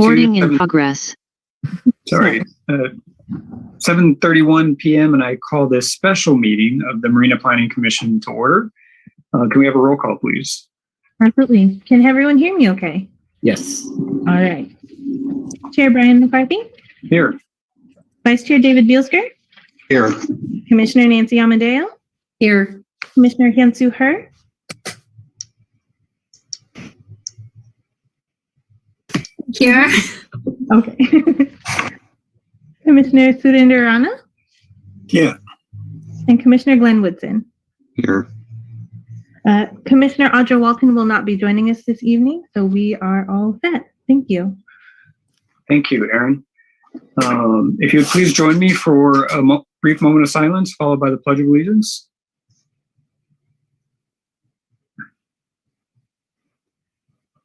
Recording in progress. Sorry. 7:31 p.m. and I call this special meeting of the Marina Planning Commission to order. Can we have a roll call, please? Absolutely. Can everyone hear me okay? Yes. All right. Chair Brian McCarthy. Here. Vice Chair David Bielsker. Here. Commissioner Nancy Amadeo. Here. Commissioner Hyunsu Her. Here. Okay. Commissioner Surinder Rana. Yeah. And Commissioner Glenn Woodson. Here. Commissioner Audra Walton will not be joining us this evening, so we are all set. Thank you. Thank you, Aaron. If you would please join me for a brief moment of silence, followed by the Pledge of Allegiance.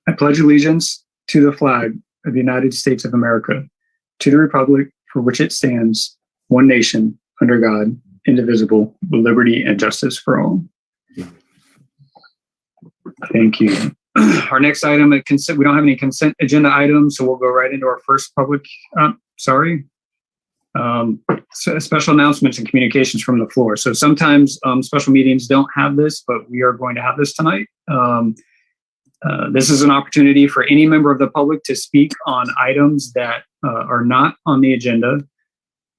I pledge allegiance to the flag of the United States of America, to the republic for which it stands, one nation, under God, indivisible, with liberty and justice for all. Thank you. Our next item, we don't have any consent agenda items, so we'll go right into our first public, special announcements and communications from the floor. So sometimes special meetings don't have this, but we are going to have this tonight. This is an opportunity for any member of the public to speak on items that are not on the agenda.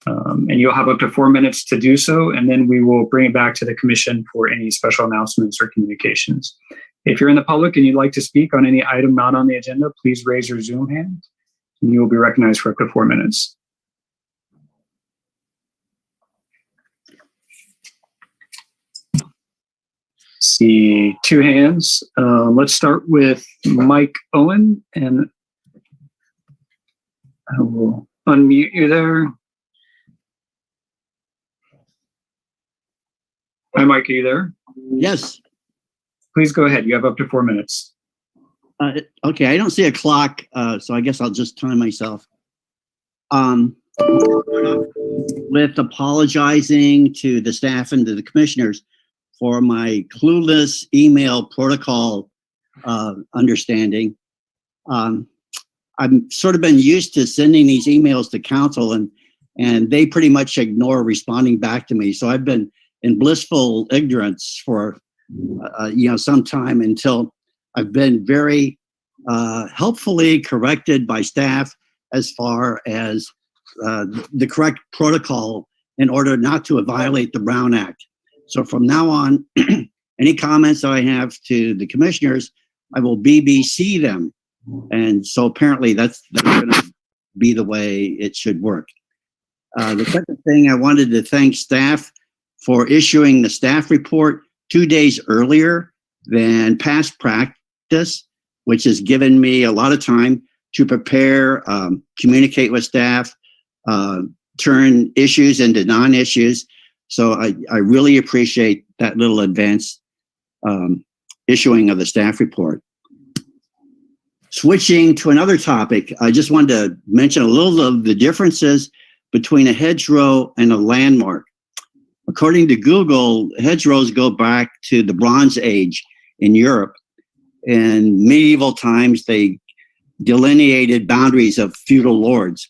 And you'll have up to 4 minutes to do so, and then we will bring it back to the commission for any special announcements or communications. If you're in the public and you'd like to speak on any item not on the agenda, please raise your Zoom hand, and you will be recognized for up to 4 minutes. See 2 hands. Let's start with Mike Owen, and I will unmute you there. Hi, Mike, are you there? Yes. Please go ahead. You have up to 4 minutes. Okay, I don't see a clock, so I guess I'll just time myself. With apologizing to the staff and to the commissioners for my clueless email protocol understanding. I've sort of been used to sending these emails to council, and they pretty much ignore responding back to me. So I've been in blissful ignorance for some time until I've been very helpfully corrected by staff as far as the correct protocol in order not to violate the Brown Act. So from now on, any comments that I have to the commissioners, I will BBC them. And so apparently that's going to be the way it should work. The second thing, I wanted to thank staff for issuing the staff report 2 days earlier than past practice, which has given me a lot of time to prepare, communicate with staff, turn issues into non-issues. So I really appreciate that little advance issuing of the staff report. Switching to another topic, I just wanted to mention a little of the differences between a hedgerow and a landmark. According to Google, hedgerows go back to the Bronze Age in Europe. In medieval times, they delineated boundaries of feudal lords.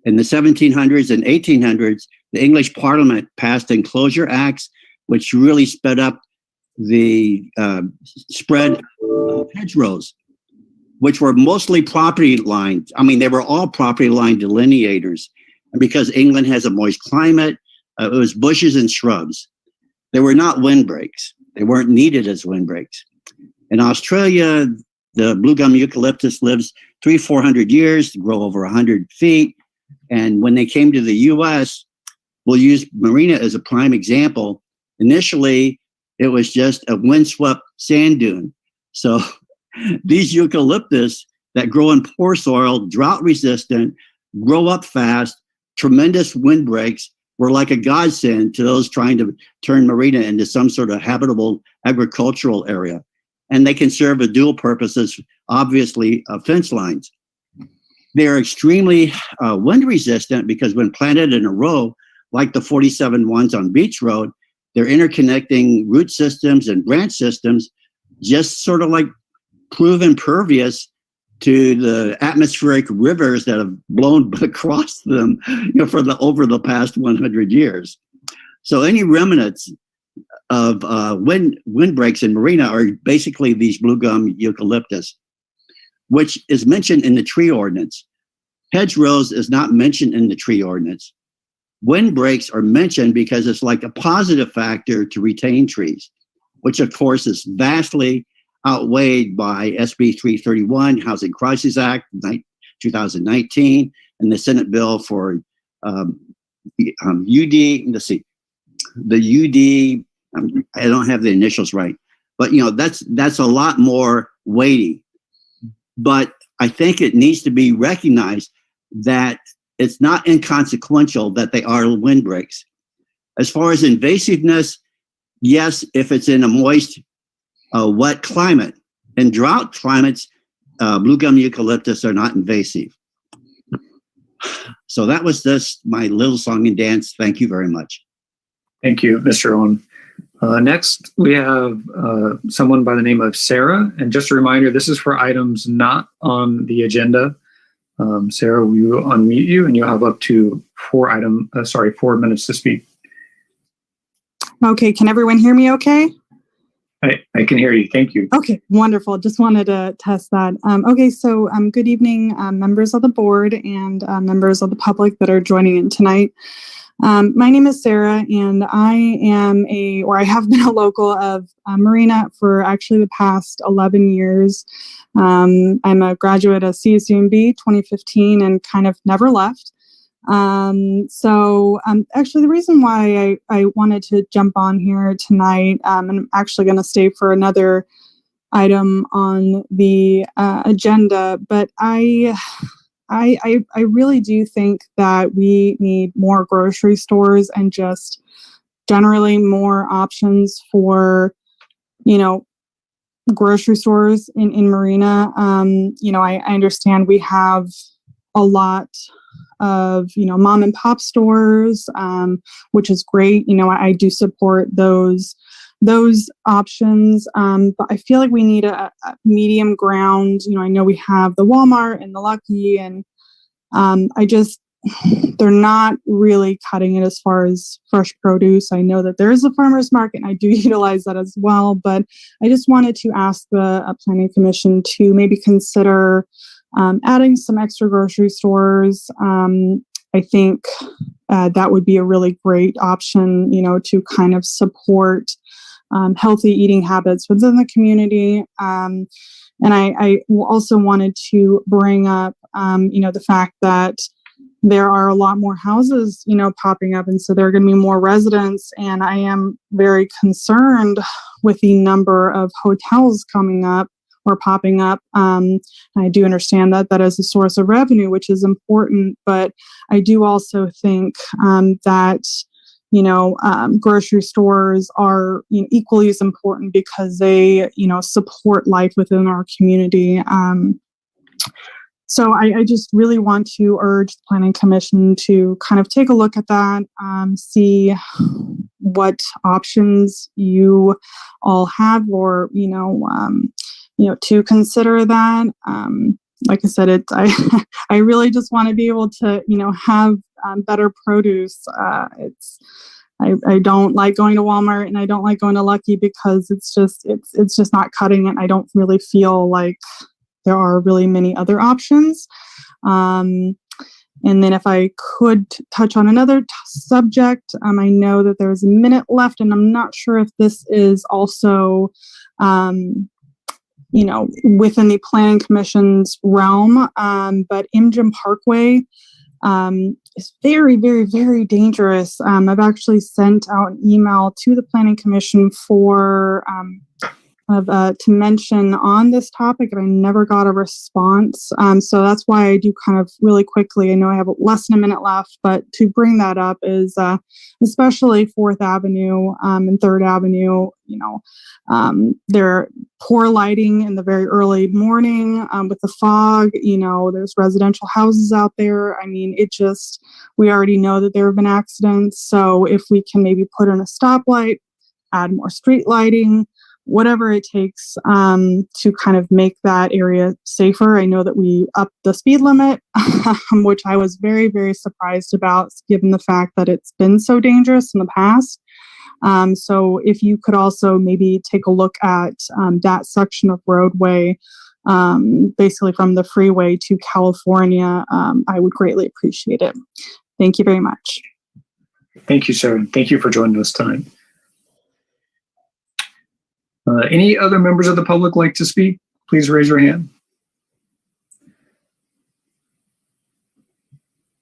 In the 1700s and 1800s, the English Parliament passed enclosure acts, which really sped up the spread of hedgerows, which were mostly property lines. I mean, they were all property line delineators. And because England has a moist climate, it was bushes and shrubs. They were not windbreaks. They weren't needed as windbreaks. In Australia, the blue gum eucalyptus lives 300-400 years to grow over 100 feet. And when they came to the US, we'll use Marina as a prime example. Initially, it was just a windswept sand dune. So these eucalyptus that grow in poor soil, drought resistant, grow up fast, tremendous windbreaks, were like a godsend to those trying to turn Marina into some sort of habitable agricultural area. And they can serve a dual purposes, obviously, fence lines. They are extremely wind resistant because when planted in a row, like the 47 ones on Beach Road, they're interconnecting root systems and branch systems, just sort of like prove impervious to the atmospheric rivers that have blown across them, over the past 100 years. So any remnants of windbreaks in Marina are basically these blue gum eucalyptus, which is mentioned in the tree ordinance. Hedgerows is not mentioned in the tree ordinance. Windbreaks are mentioned because it's like a positive factor to retain trees, which of course is vastly outweighed by SB 331, Housing Crisis Act, 2019, and the Senate bill for UD. Let's see, the UD. I don't have the initials right, but that's a lot more weighty. But I think it needs to be recognized that it's not inconsequential that they are windbreaks. As far as invasiveness, yes, if it's in a moist, wet climate. In drought climates, blue gum eucalyptus are not invasive. So that was just my little song and dance. Thank you very much. Thank you, Mr. Owen. Next, we have someone by the name of Sarah. And just a reminder, this is for items not on the agenda. Sarah, we will unmute you and you'll have up to 4 minutes to speak. Okay, can everyone hear me okay? I can hear you. Thank you. Okay, wonderful. Just wanted to test that. Okay, so good evening, members of the board and members of the public that are joining in tonight. My name is Sarah, and I have been a local of Marina for actually the past 11 years. I'm a graduate of CSUMB 2015 and kind of never left. Actually the reason why I wanted to jump on here tonight, and I'm actually going to stay for another item on the agenda, but I really do think that we need more grocery stores and just generally more options for, grocery stores in Marina. I understand we have a lot of, mom and pop stores, which is great. I do support those options. But I feel like we need a medium ground. I know we have the Walmart and the Lucky, and they're not really cutting it as far as fresh produce. I know that there is a farmer's market and I do utilize that as well, but I just wanted to ask the Planning Commission to maybe consider adding some extra grocery stores. I think that would be a really great option, to kind of support healthy eating habits within the community. And I also wanted to bring up, the fact that there are a lot more houses, popping up. And so there are going to be more residents. And I am very concerned with the number of hotels coming up or popping up. I do understand that is a source of revenue, which is important. But I do also think that grocery stores are equally as important because they, support life within our community. So I just really want to urge the Planning Commission to kind of take a look at that, see what options you all have, or to consider that. Like I said, I really just want to be able to have better produce. I don't like going to Walmart and I don't like going to Lucky because it's just not cutting it. I don't really feel like there are really many other options. And then if I could touch on another subject, I know that there's a minute left and I'm not sure if this is also, within the Planning Commission's realm, but Imjim Parkway is very, very, very dangerous. I've actually sent out an email to the Planning Commission to mention on this topic, and I never got a response. So that's why I do kind of really quickly, I know I have less than a minute left, but to bring that up is especially 4th Avenue and 3rd Avenue, there are poor lighting in the very early morning with the fog, there's residential houses out there. I mean, we already know that there have been accidents. So if we can maybe put in a stoplight, add more street lighting, whatever it takes to kind of make that area safer. I know that we upped the speed limit, which I was very, very surprised about, given the fact that it's been so dangerous in the past. So if you could also maybe take a look at that section of roadway, basically from the freeway to California, I would greatly appreciate it. Thank you very much. Thank you, sir. Thank you for joining us tonight. Any other members of the public like to speak? Please raise your hand.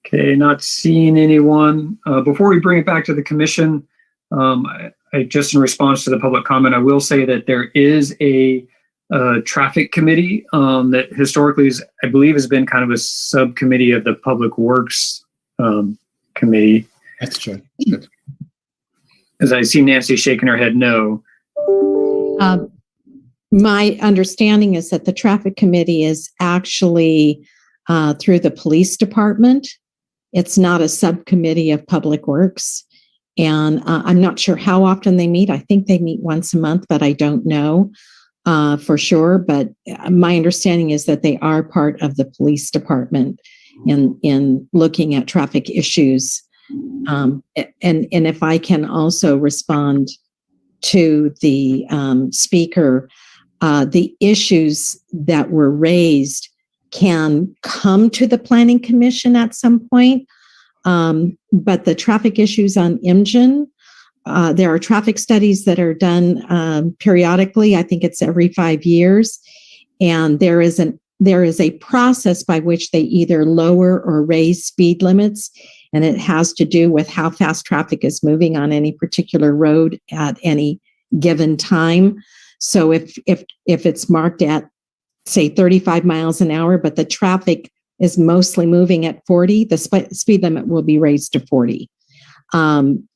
Okay, not seeing anyone. Before we bring it back to the commission, I just in response to the public comment, I will say that there is a traffic committee that historically is, I believe, has been kind of a subcommittee of the Public Works committee. That's true. As I see Nancy shaking her head no. My understanding is that the traffic committee is actually through the police department. It's not a subcommittee of Public Works. And I'm not sure how often they meet. I think they meet once a month, but I don't know for sure. But my understanding is that they are part of the police department in looking at traffic issues. And if I can also respond to the speaker, the issues that were raised can come to the Planning Commission at some point. But the traffic issues on Imgen, there are traffic studies that are done periodically. I think it's every 5 years. And there is a process by which they either lower or raise speed limits. And it has to do with how fast traffic is moving on any particular road at any given time. So if it's marked at, say, 35 miles an hour, but the traffic is mostly moving at 40, the speed limit will be raised to 40. And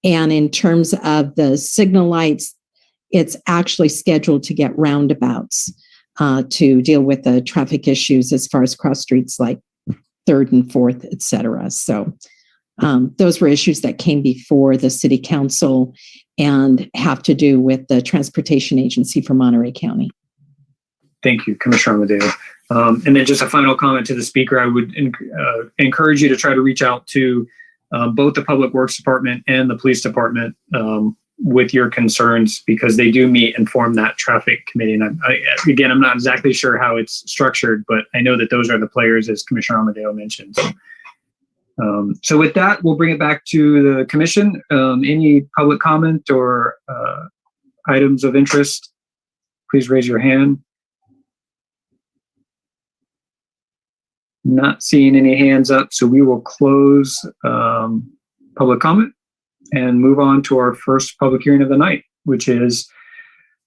in terms of the signal lights, it's actually scheduled to get roundabouts to deal with the traffic issues as far as cross streets like 3rd and 4th, et cetera. So those were issues that came before the city council and have to do with the transportation agency for Monterey County. Thank you, Commissioner Amadeo. And then just a final comment to the speaker, I would encourage you to try to reach out to both the Public Works Department and the Police Department with your concerns, because they do meet and form that traffic committee. And again, I'm not exactly sure how it's structured, but I know that those are the players, as Commissioner Amadeo mentioned. So with that, we'll bring it back to the commission. Any public comment or items of interest, please raise your hand. Not seeing any hands up, so we will close public comment and move on to our first public hearing of the night, which is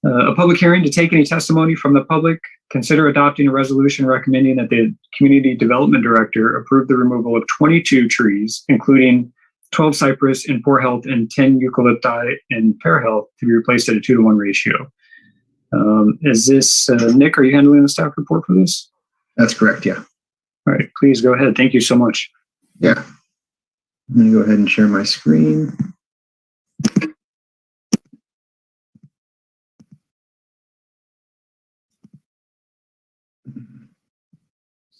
a public hearing to take any testimony from the public, consider adopting a resolution recommending that the Community Development Director approve the removal of 22 trees, including 12 cypress in poor health and 10 eucalypti in fair health, to be replaced at a 2-to-1 ratio. Is this, Nick, are you handling the staff report for this? That's correct, yeah. All right, please go ahead. Thank you so much. Yeah. I'm going to go ahead and share my screen.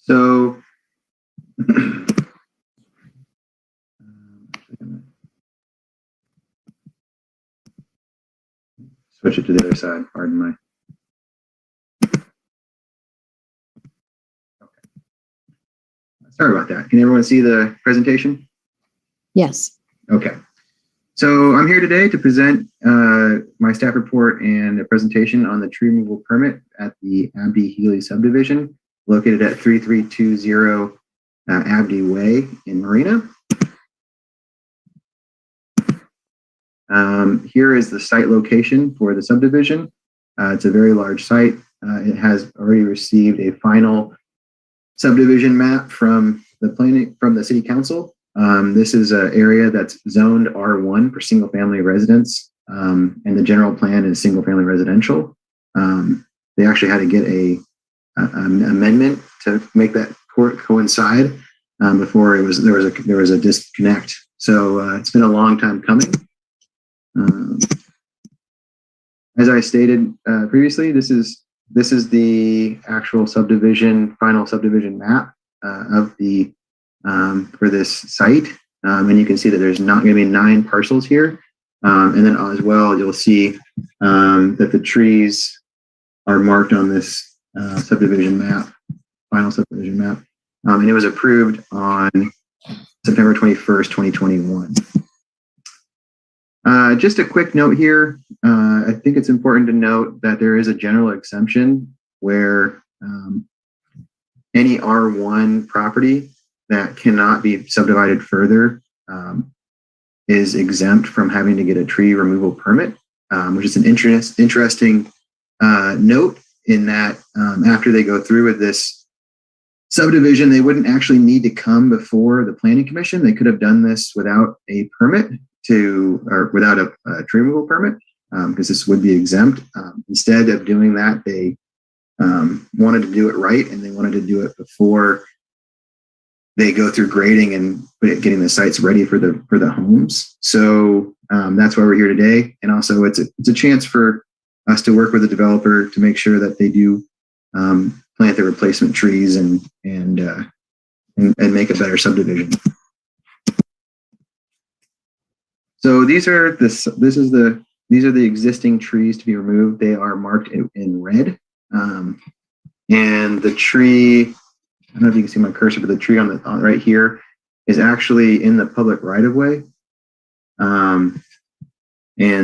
So, switch it to the other side, pardon my. Sorry about that. Can everyone see the presentation? Yes. Okay. So I'm here today to present my staff report and a presentation on the tree removal permit at the Abdi Healy subdivision located at 3320 Abdi Way in Marina. Here is the site location for the subdivision. It's a very large site. It has already received a final subdivision map from the city council. This is an area that's zoned R1 for single family residence, and the general plan is single family residential. They actually had to get an amendment to make that coincide before there was a disconnect. So it's been a long time coming. as I stated previously, this is the actual subdivision, final subdivision map of the for this site, and you can see that there's not going to be 9 parcels here, and then as well you'll see that the trees are marked on this subdivision map, final subdivision map, and it was approved on September 21st, 2021. Just a quick note here. I think it's important to note that there is a general exemption where any R1 property that cannot be subdivided further is exempt from having to get a tree removal permit, which is an interesting note in that after they go through with this subdivision, they wouldn't actually need to come before the planning commission. They could have done this without a permit or without a tree removal permit, because this would be exempt. Instead of doing that, they wanted to do it right, and they wanted to do it before they go through grading and getting the sites ready for the homes. So that's why we're here today, and also it's a chance for us to work with the developer to make sure that they do plant the replacement trees and make a better subdivision. So these are the existing trees to be removed. They are marked in red, and the tree, I don't know if you can see my cursor, but the tree on right here is actually in the public right of way. And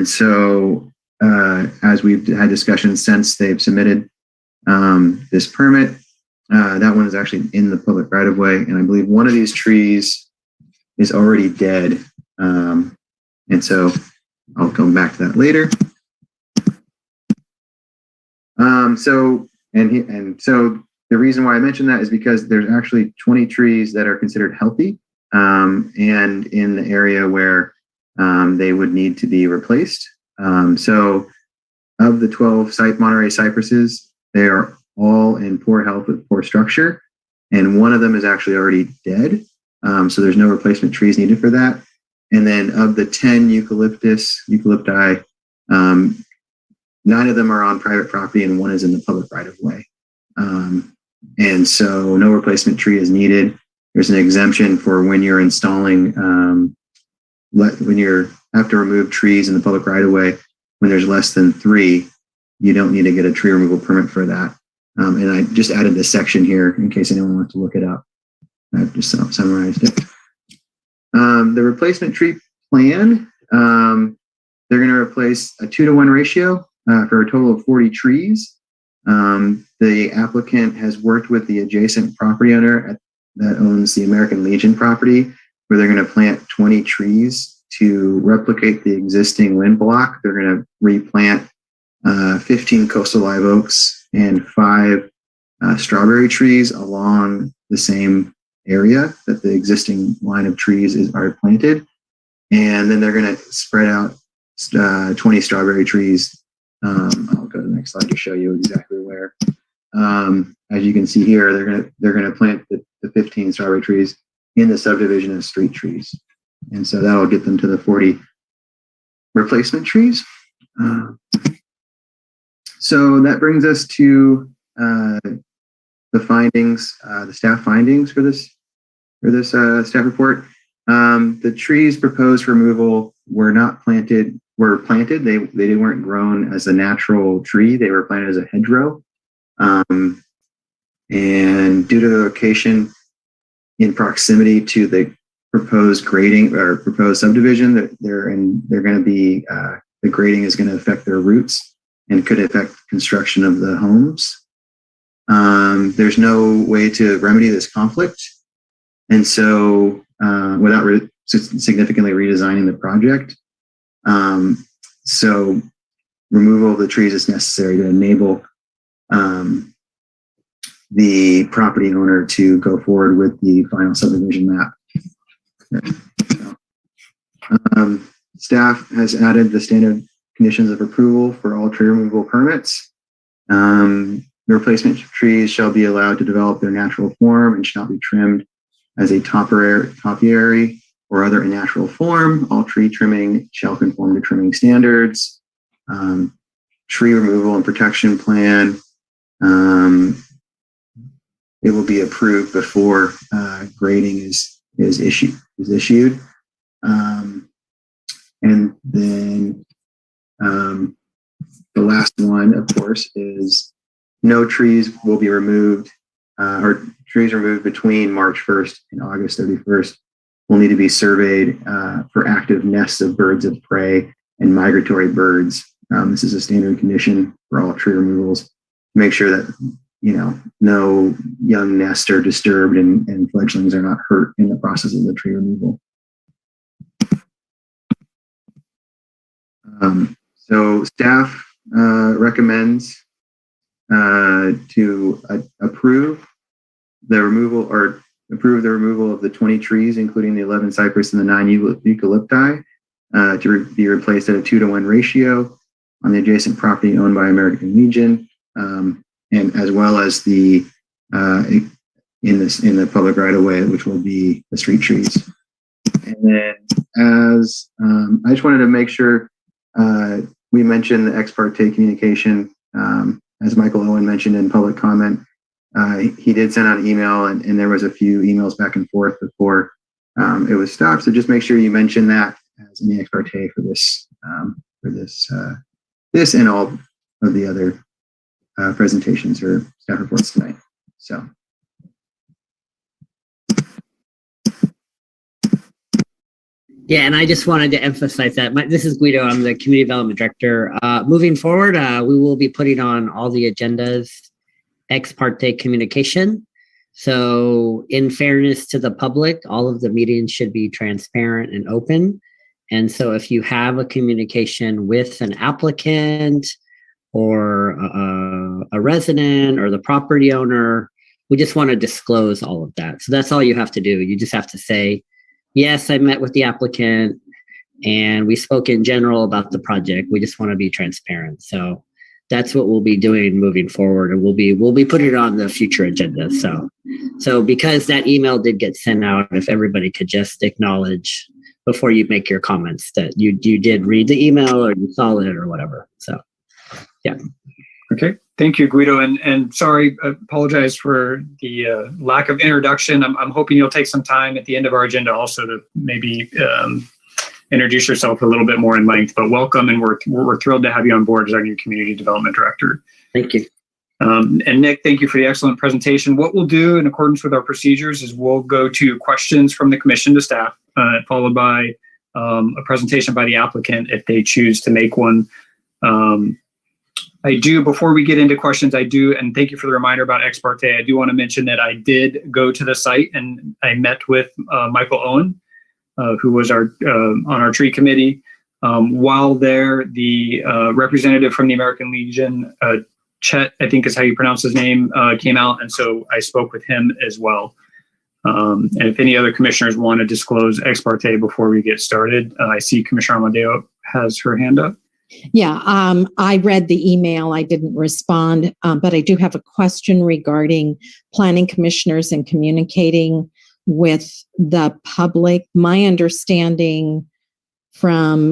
so as we've had discussions since they've submitted this permit, that one is actually in the public right of way, and I believe one of these trees is already dead. And so I'll come back to that later. So the reason why I mentioned that is because there's actually 20 trees that are considered healthy, and in the area where they would need to be replaced. So of the 12 Monterey cypresses, they are all in poor health with poor structure, and one of them is actually already dead. So there's no replacement trees needed for that. And then of the 10 eucalypti, 9 of them are on private property and 1 is in the public right of way. And so no replacement tree is needed. There's an exemption for when you're installing, when you have to remove trees in the public right of way, when there's less than 3, you don't need to get a tree removal permit for that. And I just added this section here in case anyone wants to look it up. I've just summarized it. The replacement tree plan, they're going to replace a 2-to-1 ratio for a total of 40 trees. The applicant has worked with the adjacent property owner that owns the American Legion property, where they're going to plant 20 trees to replicate the existing wind block. They're going to replant 15 coastal live oaks and 5 strawberry trees along the same area that the existing line of trees are planted. And then they're going to spread out 20 strawberry trees. I'll go to the next slide to show you exactly where. As you can see here, they're going to plant the 15 strawberry trees in the subdivision of street trees. And so that'll get them to the 40 replacement trees. So that brings us to the findings, the staff findings for this staff report. The trees proposed for removal were planted. They weren't grown as a natural tree. They were planted as a hedgerow. And due to the location in proximity to the proposed grading or proposed subdivision, that they're going to be the grading is going to affect their roots and could affect construction of the homes. There's no way to remedy this conflict, and so without significantly redesigning the project, so removal of the trees is necessary to enable the property owner to go forward with the final subdivision map. Staff has added the standard conditions of approval for all tree removal permits. The replacement trees shall be allowed to develop their natural form and shall not be trimmed as a topiary or other unnatural form. All tree trimming shall conform to trimming standards. tree removal and protection plan. It will be approved before grading is issued. And then the last one, of course, is no trees will be removed, or trees removed between March 1st and August 31st will need to be surveyed for active nests of birds of prey and migratory birds. This is a standard condition for all tree removals. Make sure that, no young nests are disturbed and fledglings are not hurt in the process of the tree removal. So staff recommends to approve the removal of the 20 trees, including the 11 cypress and the 9 eucalypti, to be replaced at a 2-to-1 ratio on the adjacent property owned by American Legion, and as well as the in the public right of way, which will be the street trees. And then, as I just wanted to make sure we mentioned the ex parte communication, as Michael Owen mentioned in public comment. He did send out an email, and there was a few emails back and forth before it was stopped. So just make sure you mention that as any ex parte for this and all of the other presentations or staff reports tonight. So. Yeah, and I just wanted to emphasize that. This is Guido. I'm the Community Development Director. Moving forward, we will be putting on all the agendas ex parte communication. So in fairness to the public, all of the meetings should be transparent and open. And so if you have a communication with an applicant or a resident or the property owner, we just want to disclose all of that. So that's all you have to do. You just have to say, yes, I met with the applicant and we spoke in general about the project. We just want to be transparent. So that's what we'll be doing moving forward, and we'll be putting it on the future agenda. So because that email did get sent out, if everybody could just acknowledge before you make your comments that you did read the email or you saw it or whatever. So yeah. Okay. Thank you, Guido. And sorry, I apologize for the lack of introduction. I'm hoping you'll take some time at the end of our agenda also to maybe introduce yourself a little bit more in length. But welcome, and we're thrilled to have you on board as our new Community Development Director. Thank you. And Nick, thank you for the excellent presentation. What we'll do in accordance with our procedures is we'll go to questions from the Commission to staff, followed by a presentation by the applicant if they choose to make one. Before we get into questions, and thank you for the reminder about ex parte, I do want to mention that I did go to the site and I met with Michael Owen, who was on our tree committee. While there, the representative from the American Legion, Chet, I think is how you pronounce his name, came out, and so I spoke with him as well. And if any other commissioners want to disclose ex parte before we get started, I see Commissioner Amadeo has her hand up. Yeah, I read the email. I didn't respond, but I do have a question regarding planning commissioners and communicating with the public. My understanding from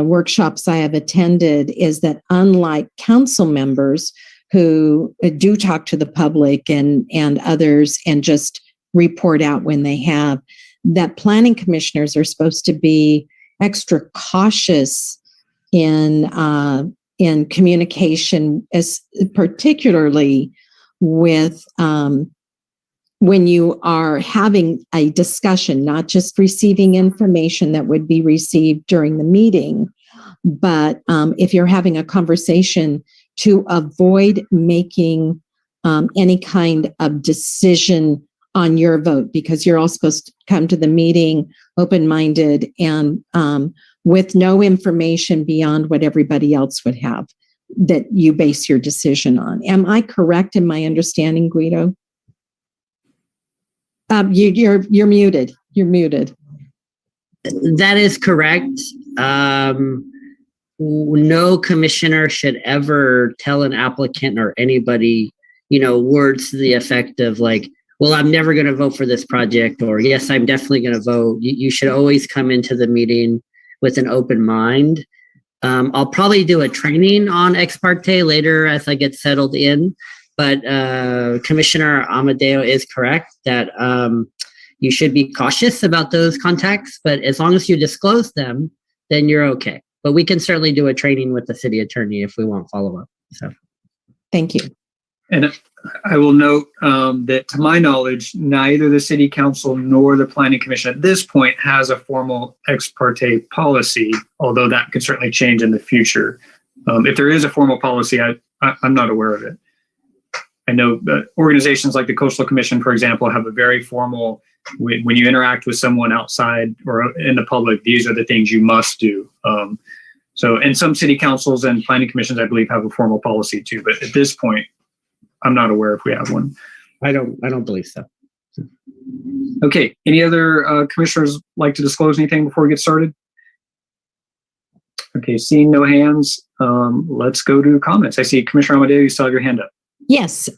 workshops I have attended is that unlike council members who do talk to the public and others and just report out when they have, that planning commissioners are supposed to be extra cautious in communication, as particularly with when you are having a discussion, not just receiving information that would be received during the meeting, but if you're having a conversation, to avoid making any kind of decision on your vote, because you're all supposed to come to the meeting open-minded and with no information beyond what everybody else would have that you base your decision on. Am I correct in my understanding, Guido? You're muted. You're muted. That is correct. No commissioner should ever tell an applicant or anybody, words to the effect of like, well, I'm never going to vote for this project, or yes, I'm definitely going to vote. You should always come into the meeting with an open mind. I'll probably do a training on ex parte later as I get settled in. But Commissioner Amadeo is correct that you should be cautious about those contacts. But as long as you disclose them, then you're okay. But we can certainly do a training with the city attorney if we want follow up. So, Thank you. And I will note that to my knowledge, neither the city council nor the planning commission at this point has a formal ex parte policy, although that could certainly change in the future. If there is a formal policy, I'm not aware of it. I know organizations like the Coastal Commission, for example, have a very formal, when you interact with someone outside or in the public, these are the things you must do. And some city councils and planning commissions, I believe, have a formal policy too. But at this point, I'm not aware if we have one. I don't believe so. Okay. Any other commissioners like to disclose anything before we get started? Okay. Seeing no hands, let's go to comments. I see Commissioner Amadeo, you still have your hand up. Yes.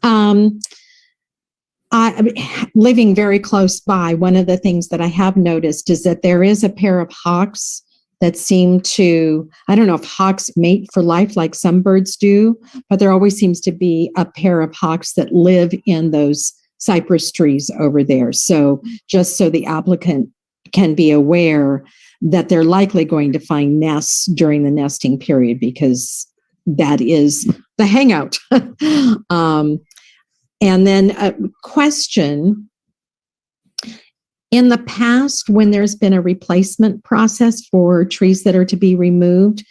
Living very close by, one of the things that I have noticed is that there is a pair of hawks that seem to, I don't know if hawks mate for life like some birds do, but there always seems to be a pair of hawks that live in those cypress trees over there. So just so the applicant can be aware that they're likely going to find nests during the nesting period, because that is the hangout. And then a question, in the past, when there's been a replacement process for trees that are to be removed,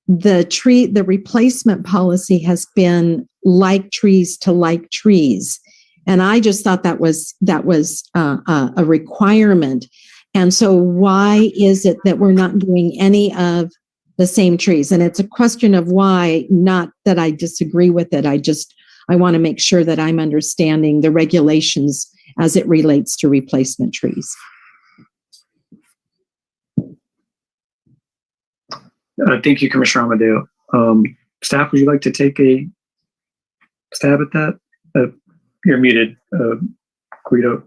the replacement policy has been like trees to like trees. And I just thought that was a requirement. And so why is it that we're not doing any of the same trees? And it's a question of why, not that I disagree with it. I want to make sure that I'm understanding the regulations as it relates to replacement trees. Thank you, Commissioner Amadeo. Staff, would you like to take a stab at that? You're muted, Guido.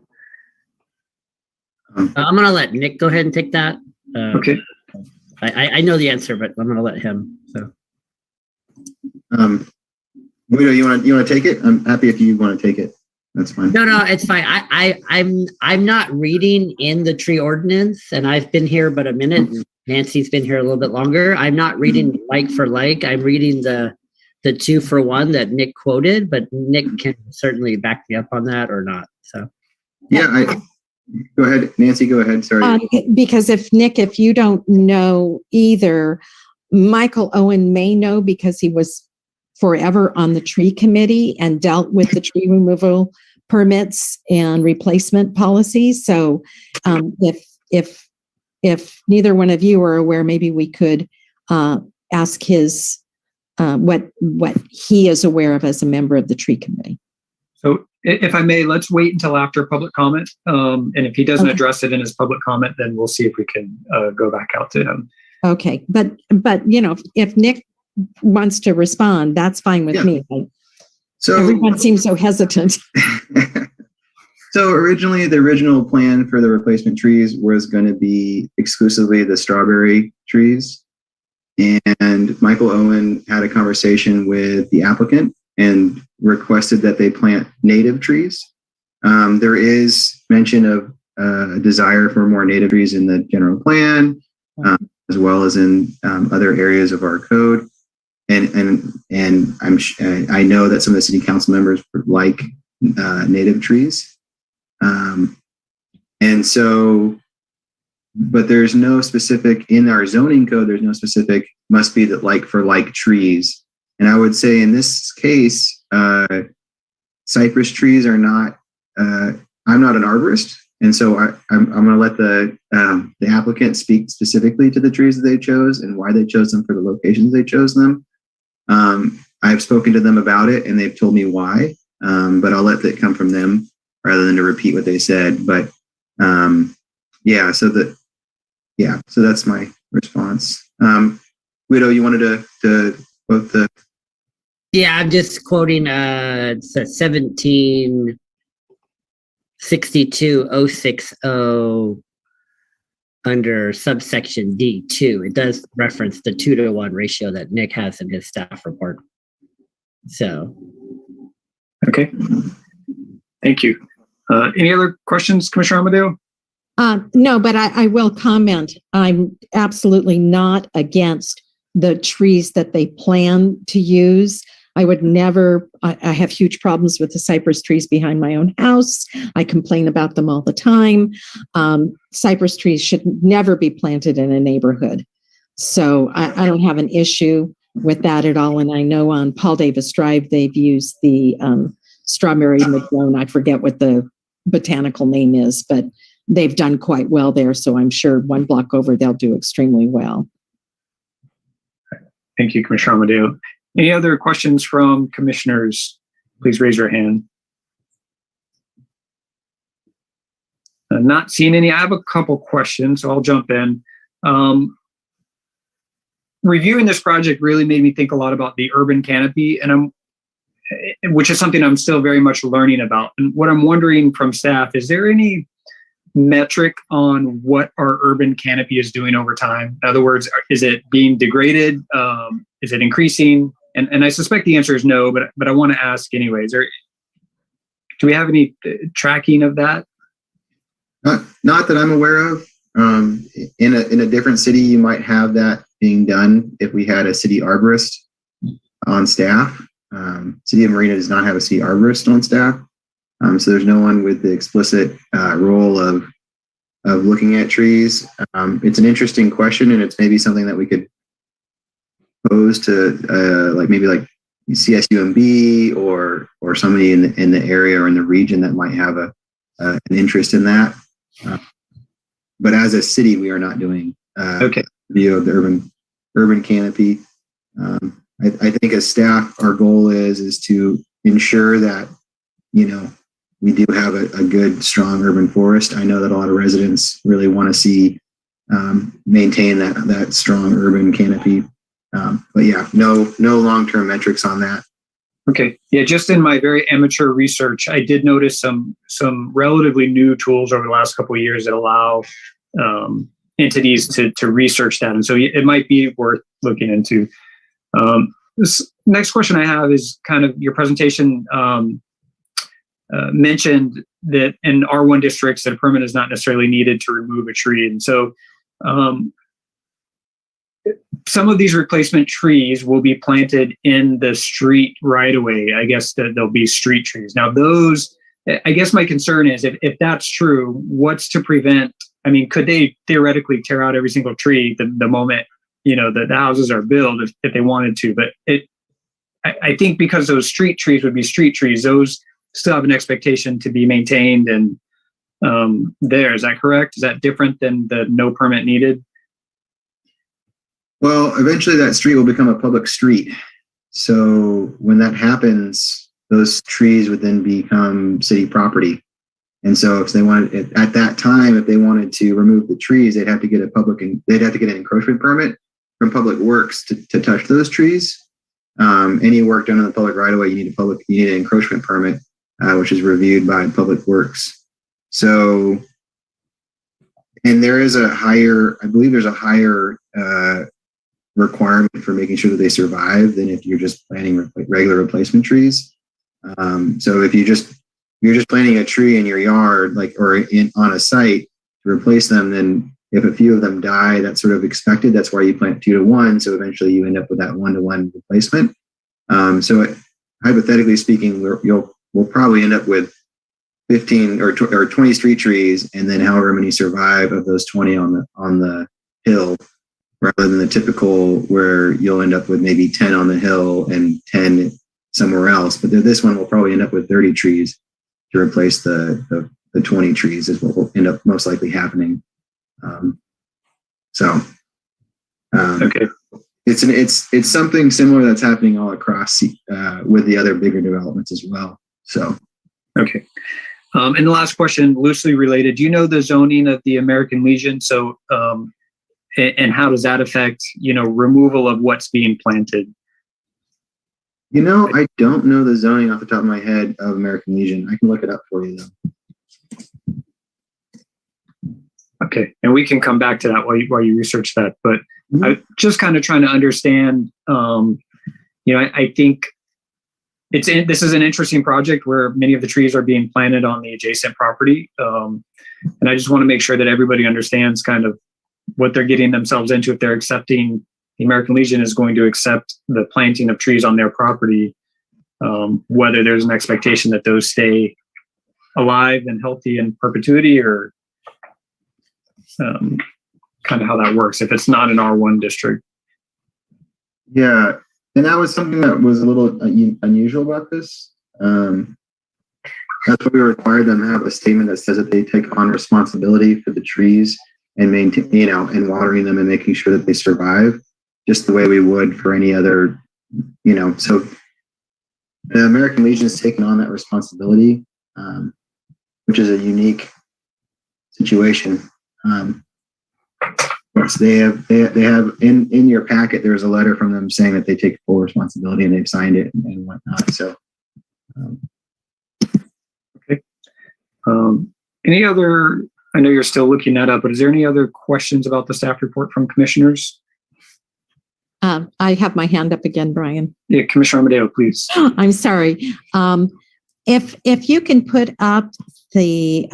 I'm going to let Nick go ahead and take that. Okay. I know the answer, but I'm going to let him. So, Guido, you want to take it? I'm happy if you want to take it. That's fine. No, it's fine. I'm not reading in the tree ordinance, and I've been here but a minute. Nancy's been here a little bit longer. I'm not reading like for like. I'm reading the 2-for-1 that Nick quoted, but Nick can certainly back me up on that or not. So, yeah, go ahead, Nancy. Go ahead. Sorry. Because if you don't know either, Michael Owen may know because he was forever on the tree committee and dealt with the tree removal permits and replacement policies. So if neither one of you are aware, maybe we could ask his what he is aware of as a member of the tree committee. So if I may, let's wait until after public comment. And if he doesn't address it in his public comment, then we'll see if we can go back out to him. Okay. But if Nick wants to respond, that's fine with me. So everyone seems so hesitant. So originally, the original plan for the replacement trees was going to be exclusively the strawberry trees. And Michael Owen had a conversation with the applicant and requested that they plant native trees. There is mention of a desire for more native trees in the general plan, as well as in other areas of our code. And I know that some of the city council members like native trees. And so, but there's no specific in our zoning code, there's no specific must be that like for like trees. And I would say in this case, cypress trees are not, I'm not an arborist. And so I'm going to let the applicant speak specifically to the trees that they chose and why they chose them for the locations they chose them. I've spoken to them about it and they've told me why, but I'll let that come from them rather than to repeat what they said. But so that's my response. Guido, you wanted to quote the... Yeah, I'm just quoting 1762-060 under subsection D2, it does reference the 2-to-1 ratio that Nick has in his staff report. So. Okay. Thank you. Any other questions, Commissioner Amadeo? No, but I will comment. I'm absolutely not against the trees that they plan to use. I would never, I have huge problems with the cypress trees behind my own house. I complain about them all the time. Cypress trees should never be planted in a neighborhood. So I don't have an issue with that at all. And I know on Paul Davis Drive, they've used the strawberry madrone. I forget what the botanical name is, but they've done quite well there. So I'm sure one block over, they'll do extremely well. Thank you, Commissioner Amadeo. Any other questions from commissioners? Please raise your hand. Not seeing any. I have a couple questions, so I'll jump in. Reviewing this project really made me think a lot about the urban canopy, which is something I'm still very much learning about. And what I'm wondering from staff, is there any metric on what our urban canopy is doing over time? In other words, is it being degraded? Is it increasing? And I suspect the answer is no, but I want to ask anyways. Do we have any tracking of that? Not that I'm aware of. In a different city, you might have that being done if we had a city arborist on staff. City of Marina does not have a city arborist on staff. So there's no one with the explicit role of looking at trees. It's an interesting question, and it's maybe something that we could pose to like CSUMB or somebody in the area or in the region that might have an interest in that. But as a city, we are not doing view of the urban canopy. I think as staff, our goal is to ensure that, we do have a good, strong urban forest. I know that a lot of residents really want to see maintain that strong urban canopy. But yeah, no long-term metrics on that. Okay. Yeah, just in my very amateur research, I did notice some relatively new tools over the last couple of years that allow entities to research that. And so it might be worth looking into. This next question I have is kind of your presentation mentioned that in R1 districts that a permit is not necessarily needed to remove a tree. And so some of these replacement trees will be planted in the street right away. I guess that they'll be street trees. Now those, I guess my concern is if that's true, what's to prevent, could they theoretically tear out every single tree the moment, the houses are built if they wanted to, but I think because those street trees would be street trees, those still have an expectation to be maintained and is that correct? Is that different than the no permit needed? Well, eventually that street will become a public street. So when that happens, those trees would then become city property. And so if they wanted at that time, if they wanted to remove the trees, they'd have to get an encroachment permit from Public Works to touch those trees. Any work done on the public right of way, you need an encroachment permit, which is reviewed by Public Works. So, and there is I believe there's a higher requirement for making sure that they survive than if you're just planting regular replacement trees. So if you're just planting a tree in your yard, on a site to replace them, then if a few of them die, that's sort of expected. That's why you plant 2-to-1. So eventually you end up with that 1-to-1 replacement. So hypothetically speaking, we'll probably end up with 15 or 20 street trees, and then however many survive of those 20 on the hill, rather than the typical where you'll end up with maybe 10 on the hill and 10 somewhere else. But this one will probably end up with 30 trees to replace the 20 trees is what will end up most likely happening. Okay. It's something similar that's happening all across with the other bigger developments as well. So, okay. And the last question, loosely related, do you know the zoning of the American Legion? So, and how does that affect, removal of what's being planted? I don't know the zoning off the top of my head of American Legion. I can look it up for you though. Okay, and we can come back to that while you research that. But I just kind of trying to understand. I think this is an interesting project where many of the trees are being planted on the adjacent property, and I just want to make sure that everybody understands kind of what they're getting themselves into if they're accepting. The American Legion is going to accept the planting of trees on their property, whether there's an expectation that those stay alive and healthy in perpetuity, or kind of how that works if it's not an R1 district. Yeah, and that was something that was a little unusual about this. That's why we require them to have a statement that says that they take on responsibility for the trees and maintain, and watering them and making sure that they survive, just the way we would for any other, So the American Legion has taken on that responsibility, which is a unique situation. So they have in your packet, there's a letter from them saying that they take full responsibility and they've signed it and whatnot. So, okay. Any other? I know you're still looking that up, but is there any other questions about the staff report from commissioners? I have my hand up again, Brian. Yeah, Commissioner Amadeo, please. I'm sorry. If you can put up the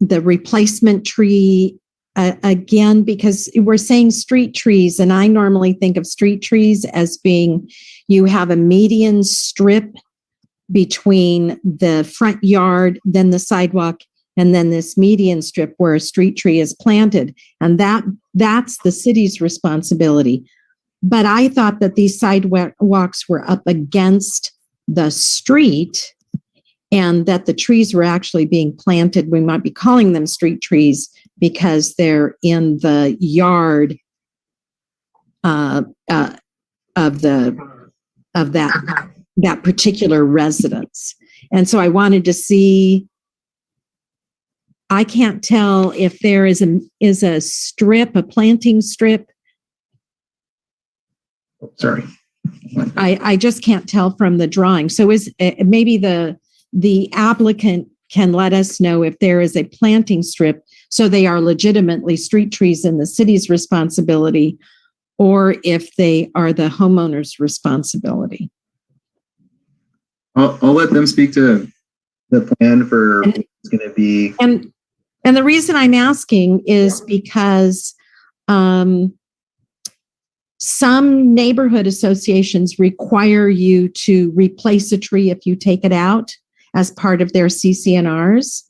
replacement tree again, because we're saying street trees, and I normally think of street trees as being you have a median strip between the front yard, then the sidewalk, and then this median strip where a street tree is planted, and that's the city's responsibility. But I thought that these sidewalks were up against the street and that the trees were actually being planted. We might be calling them street trees because they're in the yard of that particular residence. And so I wanted to see, I can't tell if there is a strip, a planting strip. Sorry. I just can't tell from the drawing. So is maybe the applicant can let us know if there is a planting strip, so they are legitimately street trees and the city's responsibility, or if they are the homeowner's responsibility. I'll let them speak to the plan for what's going to be. And the reason I'm asking is because some neighborhood associations require you to replace a tree if you take it out as part of their CCNRs.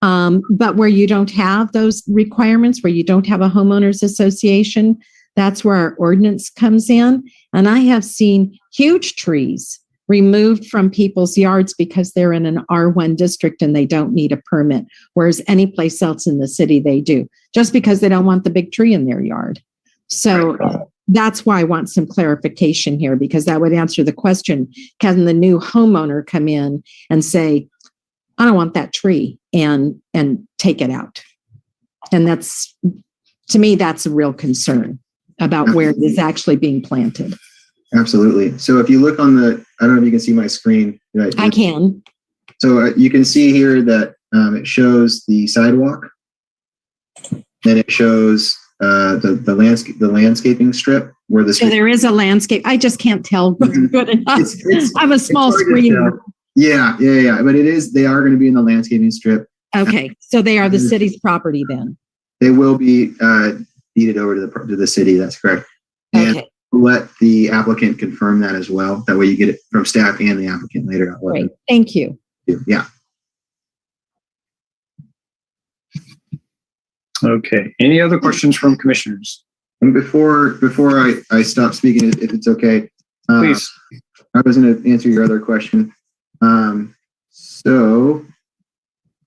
But where you don't have those requirements, where you don't have a homeowners association, that's where our ordinance comes in. And I have seen huge trees removed from people's yards because they're in an R1 district and they don't need a permit, whereas any place else in the city they do, just because they don't want the big tree in their yard. So that's why I want some clarification here, because that would answer the question, can the new homeowner come in and say, I don't want that tree, and take it out? And that's, to me, that's a real concern about where it is actually being planted. Absolutely. So if you look on I don't know if you can see my screen. I can. So you can see here that it shows the sidewalk. Then it shows the landscaping strip where So there is a landscape. I just can't tell good enough. I'm a small screen. Yeah. But they are going to be in the landscaping strip. Okay. So they are the city's property then. They will be deeded over to the city. That's correct. And Okay. let the applicant confirm that as well. That way you get it from staff and the applicant later. Great. Thank you. Yeah. Okay. Any other questions from commissioners? And before I stop speaking, if it's okay, Please. I was going to answer your other question. So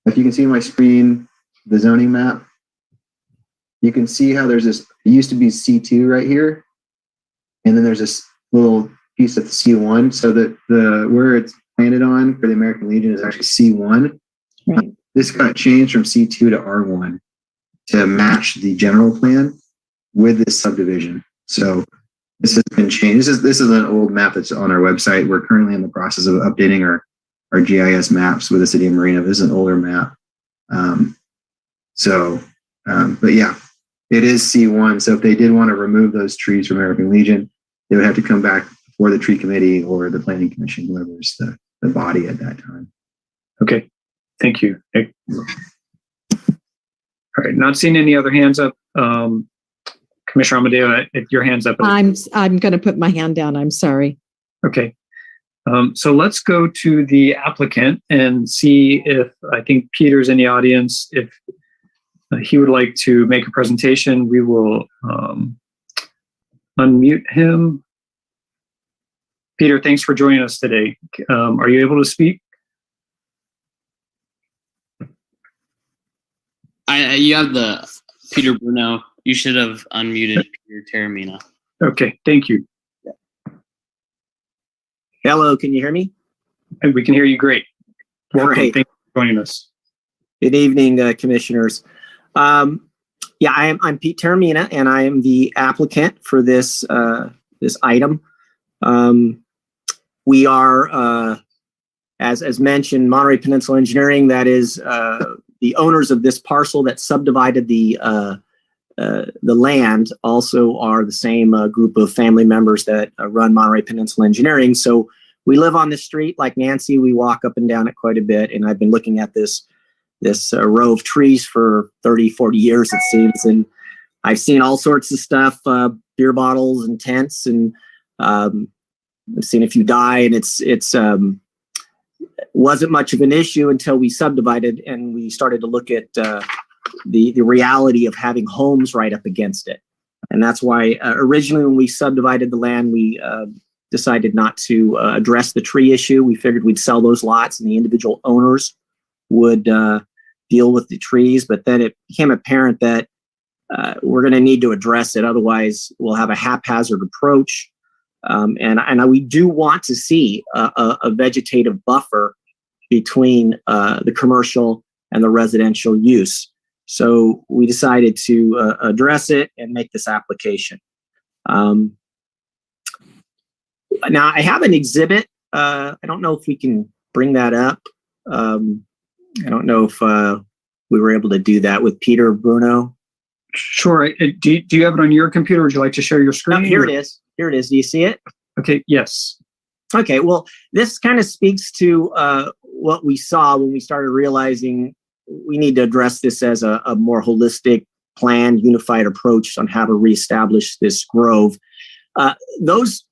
if you can see my screen, the zoning map, you can see how there's this, it used to be C2 right here. And then there's this little piece of C1. So that where it's planted on for the American Legion is actually C1. Right. This got changed from C2 to R1 to match the general plan with this subdivision. So this has been changed. This is an old map that's on our website. We're currently in the process of updating our GIS maps with the city of Marina. This is an older map. So, but yeah, it is C1. So if they did want to remove those trees from American Legion, they would have to come back for the tree committee or the planning commission, whoever's the body at that time. Okay, thank you. All right, not seeing any other hands up. Commissioner Amadeo, your hand's up. I'm going to put my hand down. I'm sorry. Okay. So let's go to the applicant and see if, I think Peter's in the audience. If he would like to make a presentation, we will unmute him. Peter, thanks for joining us today. Are you able to speak? You have the Peter Bruno. You should have unmuted Peter Taramina. Okay, thank you. Hello, can you hear me? And we can hear you great. Welcome. Great. Thanks for joining us. Good evening, commissioners. Yeah, I'm Pete Taramina, and I am the applicant for this this item. We are, as mentioned, Monterey Peninsula Engineering. That is the owners of this parcel that subdivided the land. Also, are the same group of family members that run Monterey Peninsula Engineering. So we live on this street like Nancy. We walk up and down it quite a bit, and I've been looking at this row of trees for 30, 40 years, it seems. And I've seen all sorts of stuff, beer bottles and tents, and I've seen a few die, and it's wasn't much of an issue until we subdivided and we started to look at the reality of having homes right up against it. And that's why originally when we subdivided the land, we decided not to address the tree issue. We figured we'd sell those lots and the individual owners would deal with the trees. But then it became apparent that we're going to need to address it. Otherwise, we'll have a haphazard approach. And we do want to see a vegetative buffer between the commercial and the residential use. So we decided to address it and make this application. Now I have an exhibit. I don't know if we can bring that up. I don't know if we were able to do that with Peter Bruno. Sure. Do you have it on your computer? Would you like to share your screen? Here it is. Here it is. Do you see it? Okay. Yes. Okay. Well, this kind of speaks to what we saw when we started realizing we need to address this as a more holistic, planned, unified approach on how to reestablish this grove. Those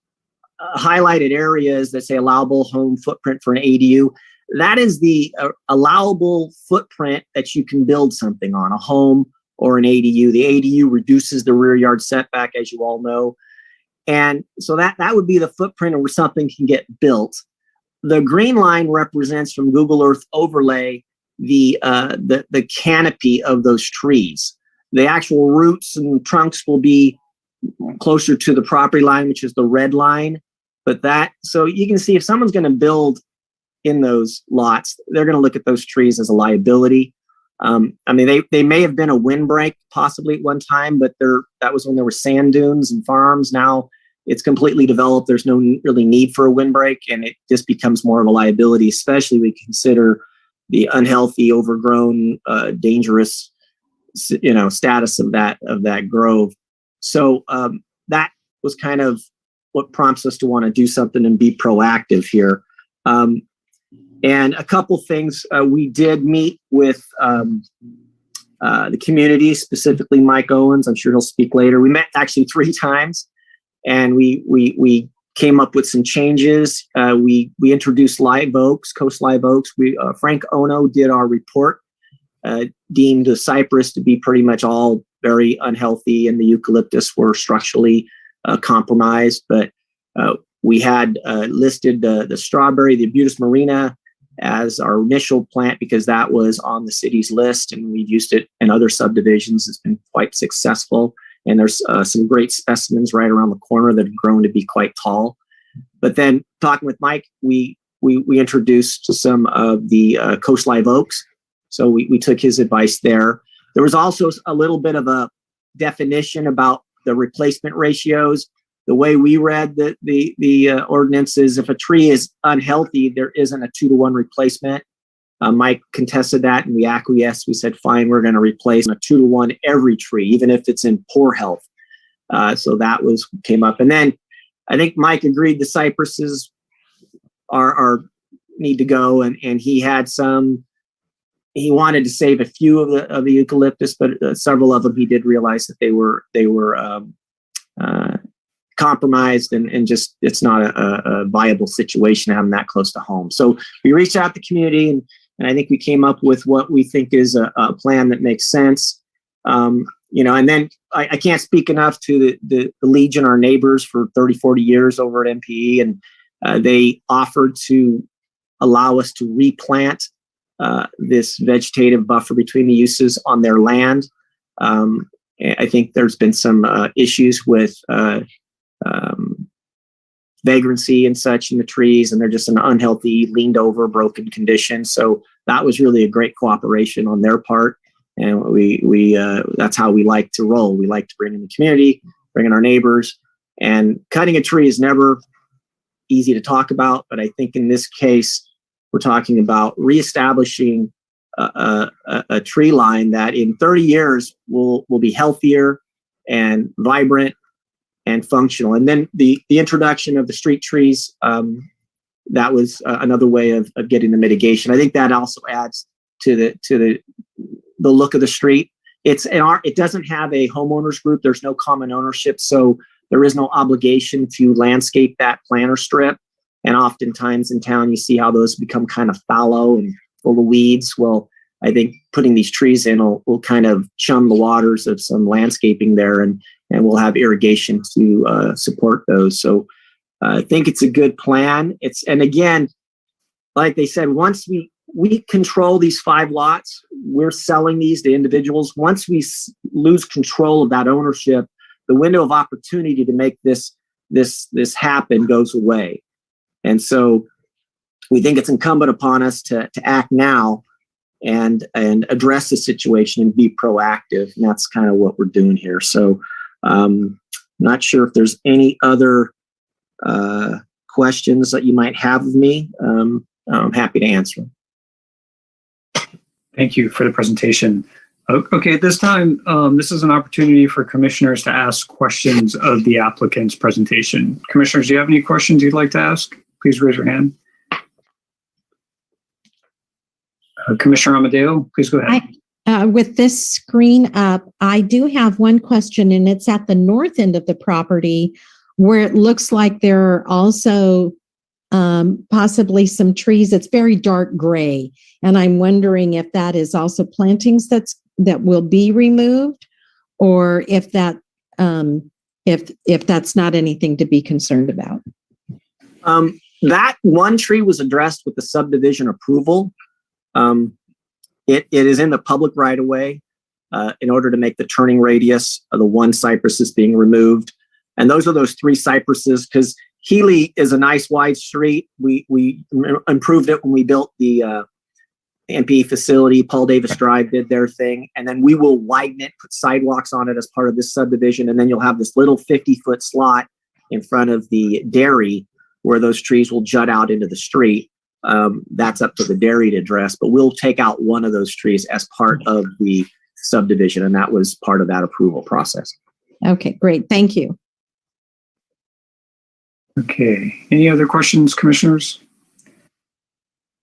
highlighted areas that say allowable home footprint for an ADU, that is the allowable footprint that you can build something on, a home or an ADU. The ADU reduces the rear yard setback, as you all know. And so that would be the footprint where something can get built. The green line represents from Google Earth overlay the canopy of those trees. The actual roots and trunks will be closer to the property line, which is the red line. But so you can see if someone's going to build in those lots, they're going to look at those trees as a liability. I mean, they may have been a windbreak possibly at one time, but that was when there were sand dunes and farms. Now it's completely developed. There's no really need for a windbreak, and it just becomes more of a liability, especially we consider the unhealthy, overgrown, dangerous, status of that grove. So that was kind of what prompts us to want to do something and be proactive here. And a couple things, we did meet with the community, specifically Mike Owens. I'm sure he'll speak later. We met actually 3 times, and we came up with some changes. We introduced live oaks, coast live oaks. Frank Ono did our report, deemed the cypress to be pretty much all very unhealthy, and the eucalyptus were structurally compromised. But we had listed the strawberry, the Abutis Marina, as our initial plant because that was on the city's list, and we've used it in other subdivisions. It's been quite successful, and there's some great specimens right around the corner that have grown to be quite tall. But then talking with Mike, we introduced some of the coast live oaks, so we took his advice there. There was also a little bit of a definition about the replacement ratios. The way we read the ordinance is if a tree is unhealthy, there isn't a 2-to-1 replacement. Mike contested that and we acquiesced. We said, fine, we're going to replace a 2-to-1 every tree, even if it's in poor health. So that came up. And then I think Mike agreed the cypresses are need to go. And he had he wanted to save a few of the eucalyptus, but several of them he did realize that they were compromised and just it's not a viable situation having that close to home. So we reached out to the community and I think we came up with what we think is a plan that makes sense. And then I can't speak enough to the Legion, our neighbors for 30, 40 years over at MPE, and they offered to allow us to replant this vegetative buffer between the uses on their land. I think there's been some issues with vagrancy and such in the trees, and they're just an unhealthy, leaned over, broken condition. So that was really a great cooperation on their part. And we that's how we like to roll. We like to bring in the community, bring in our neighbors, and cutting a tree is never easy to talk about. But I think in this case, we're talking about reestablishing a tree line that in 30 years will be healthier and vibrant and functional. And then the introduction of the street trees, that was another way of getting the mitigation. I think that also adds to the look of the street. It doesn't have a homeowners group. There's no common ownership, so there is no obligation to landscape that planter strip. And oftentimes in town, you see how those become kind of fallow and full of weeds. Well, I think putting these trees in will kind of chum the waters of some landscaping there, and we'll have irrigation to support those. So I think it's a good plan. And again, like they said, once we control these 5 lots, we're selling these to individuals. Once we lose control of that ownership, the window of opportunity to make this happen goes away. And so we think it's incumbent upon us to act now and address the situation and be proactive. And that's kind of what we're doing here. So not sure if there's any other questions that you might have of me. I'm happy to answer them. Thank you for the presentation. Okay, at this time, this is an opportunity for commissioners to ask questions of the applicant's presentation. Commissioners, do you have any questions you'd like to ask? Please raise your hand. Commissioner Amadeo, please go ahead. With this screen up, I do have one question, and it's at the north end of the property where it looks like there are also possibly some trees. It's very dark gray, and I'm wondering if that is also plantings that will be removed, or if that if that's not anything to be concerned about. That one tree was addressed with the subdivision approval. It is in the public right of way in order to make the turning radius of the one cypress is being removed. And those are those 3 cypresses, because Healy is a nice wide street. We improved it when we built the MPE facility. Paul Davis Drive did their thing. And then we will widen it, put sidewalks on it as part of this subdivision. And then you'll have this little 50-foot slot in front of the dairy where those trees will jut out into the street. That's up to the dairy to address, but we'll take out one of those trees as part of the subdivision, and that was part of that approval process. Okay, great. Thank you. Okay, any other questions, commissioners?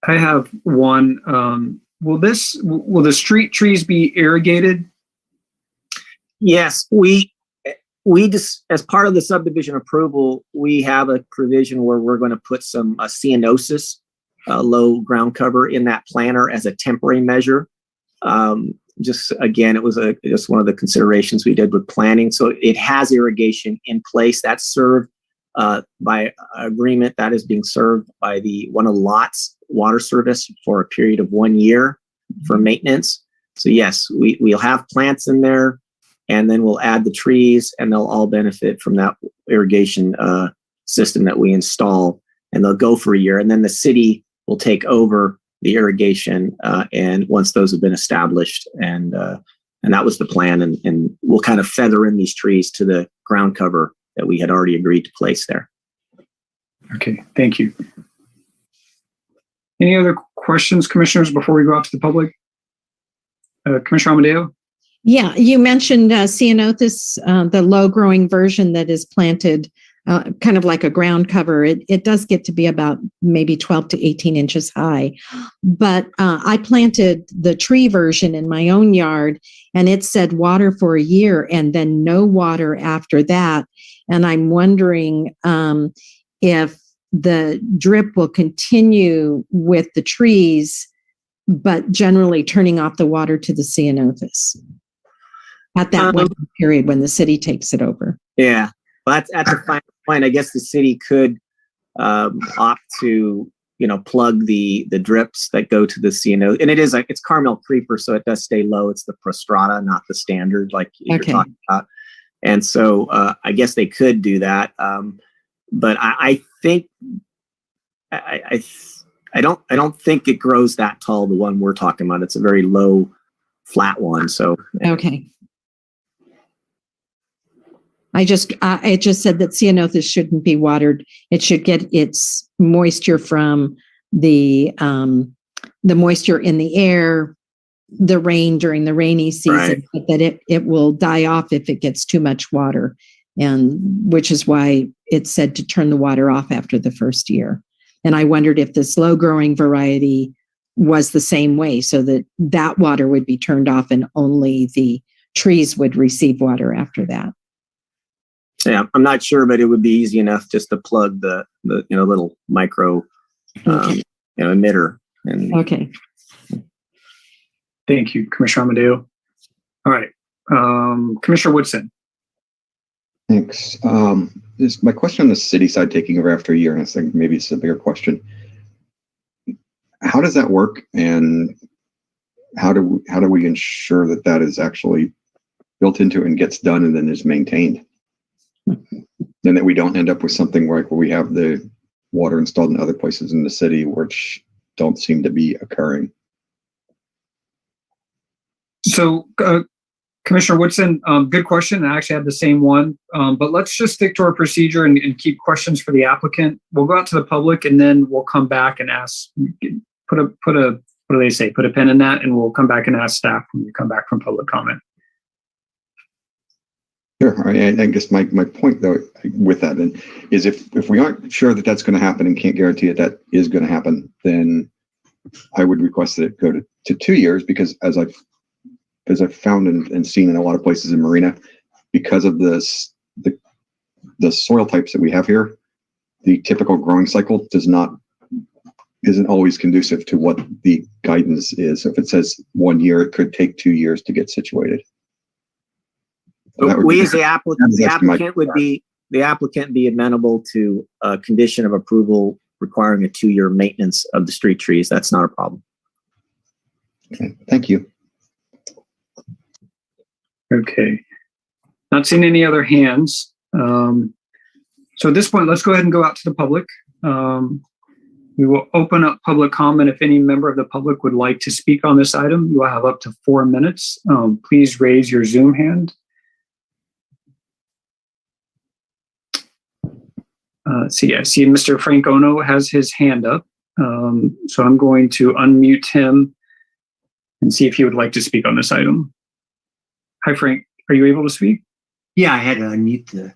I have one. Will the street trees be irrigated? Yes, we just, as part of the subdivision approval, we have a provision where we're going to put some ceanosis, low ground cover, in that planter as a temporary measure. Just again, it was just one of the considerations we did with planning. So it has irrigation in place. That's served by agreement. That is being served by one of the lots water service for a period of 1 year for maintenance. So yes, we'll have plants in there, and then we'll add the trees, and they'll all benefit from that irrigation system that we install, and they'll go for a year. And then the city will take over the irrigation, and once those have been established, and that was the plan. And we'll kind of feather in these trees to the ground cover that we had already agreed to place there. Okay, thank you. Any other questions, commissioners, before we go out to the public? Commissioner Amadeo? Yeah, you mentioned ceanothus, the low-growing version that is planted kind of like a ground cover. It does get to be about maybe 12 to 18 inches high. But I planted the tree version in my own yard, and it said water for a year and then no water after that. And I'm wondering if the drip will continue with the trees, but generally turning off the water to the ceanothus at that winter period when the city takes it over. Yeah, well, that's at the final point. I guess the city could opt to, plug the drips that go to the ceanothus, and it's Carmel creeper, so it does stay low. It's the prostrata, not the standard, like you're talking about. And so I guess they could do that, but I think I don't think it grows that tall. The one we're talking about, it's a very low, flat one. So okay. It just said that ceanothus shouldn't be watered. It should get its moisture from the moisture in the air, the rain during the rainy season, right. But that it will die off if it gets too much water, and which is why it said to turn the water off after the first year. And I wondered if the slow growing variety was the same way, so that water would be turned off and only the trees would receive water after that. Yeah, I'm not sure, but it would be easy enough just to plug the little micro emitter. And okay. Thank you, Commissioner Amadeo. All right, Commissioner Woodson. Thanks. My question on the city side taking over after a year, and I think maybe it's a bigger question. How does that work, and how do we ensure that is actually built into it and gets done and then is maintained? And that we don't end up with something where we have the water installed in other places in the city which don't seem to be occurring. So, Commissioner Woodson, good question. I actually had the same one, but let's just stick to our procedure and keep questions for the applicant. We'll go out to the public and then we'll come back and ask, put a what do they say? Put a pin in that, and we'll come back and ask staff when we come back from public comment. Sure. I guess my point though with that then is if we aren't sure that that's going to happen and can't guarantee that is going to happen, then I would request that it go to 2 years, because as I've found and seen in a lot of places in Marina, because of the soil types that we have here, the typical growing cycle isn't always conducive to what the guidance is. So if it says 1 year, it could take 2 years to get situated. So we as the applicant would be amenable to a condition of approval requiring a 2-year maintenance of the street trees. That's not a problem. Okay, thank you. Okay, not seeing any other hands. So at this point, let's go ahead and go out to the public. We will open up public comment. If any member of the public would like to speak on this item, you will have up to 4 minutes. Please raise your Zoom hand. I see Mr. Frank Ono has his hand up. So I'm going to unmute him and see if he would like to speak on this item. Hi, Frank. Are you able to speak? Yeah, I had to unmute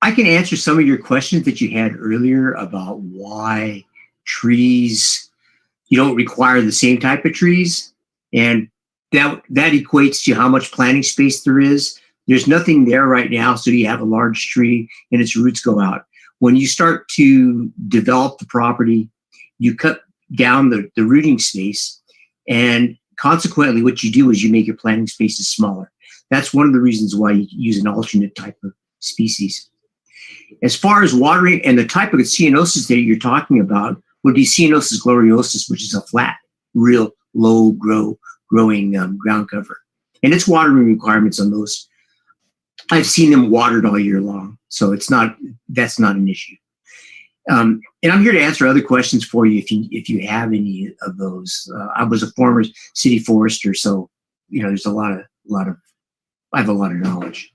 I can answer some of your questions that you had earlier about why trees, you don't require the same type of trees. And that equates to how much planting space there is. There's nothing there right now, so you have a large tree and its roots go out. When you start to develop the property, you cut down the rooting space, and consequently what you do is you make your planting spaces smaller. That's one of the reasons why you use an alternate type of species. As far as watering and the type of ceanothus that you're talking about would be Ceanothus gloriosus, which is a flat, real low growing ground cover. And its watering requirements on those, I've seen them watered all year long, so that's not an issue. And I'm here to answer other questions for you if you have any of those. I was a former city forester, so there's I have a lot of knowledge.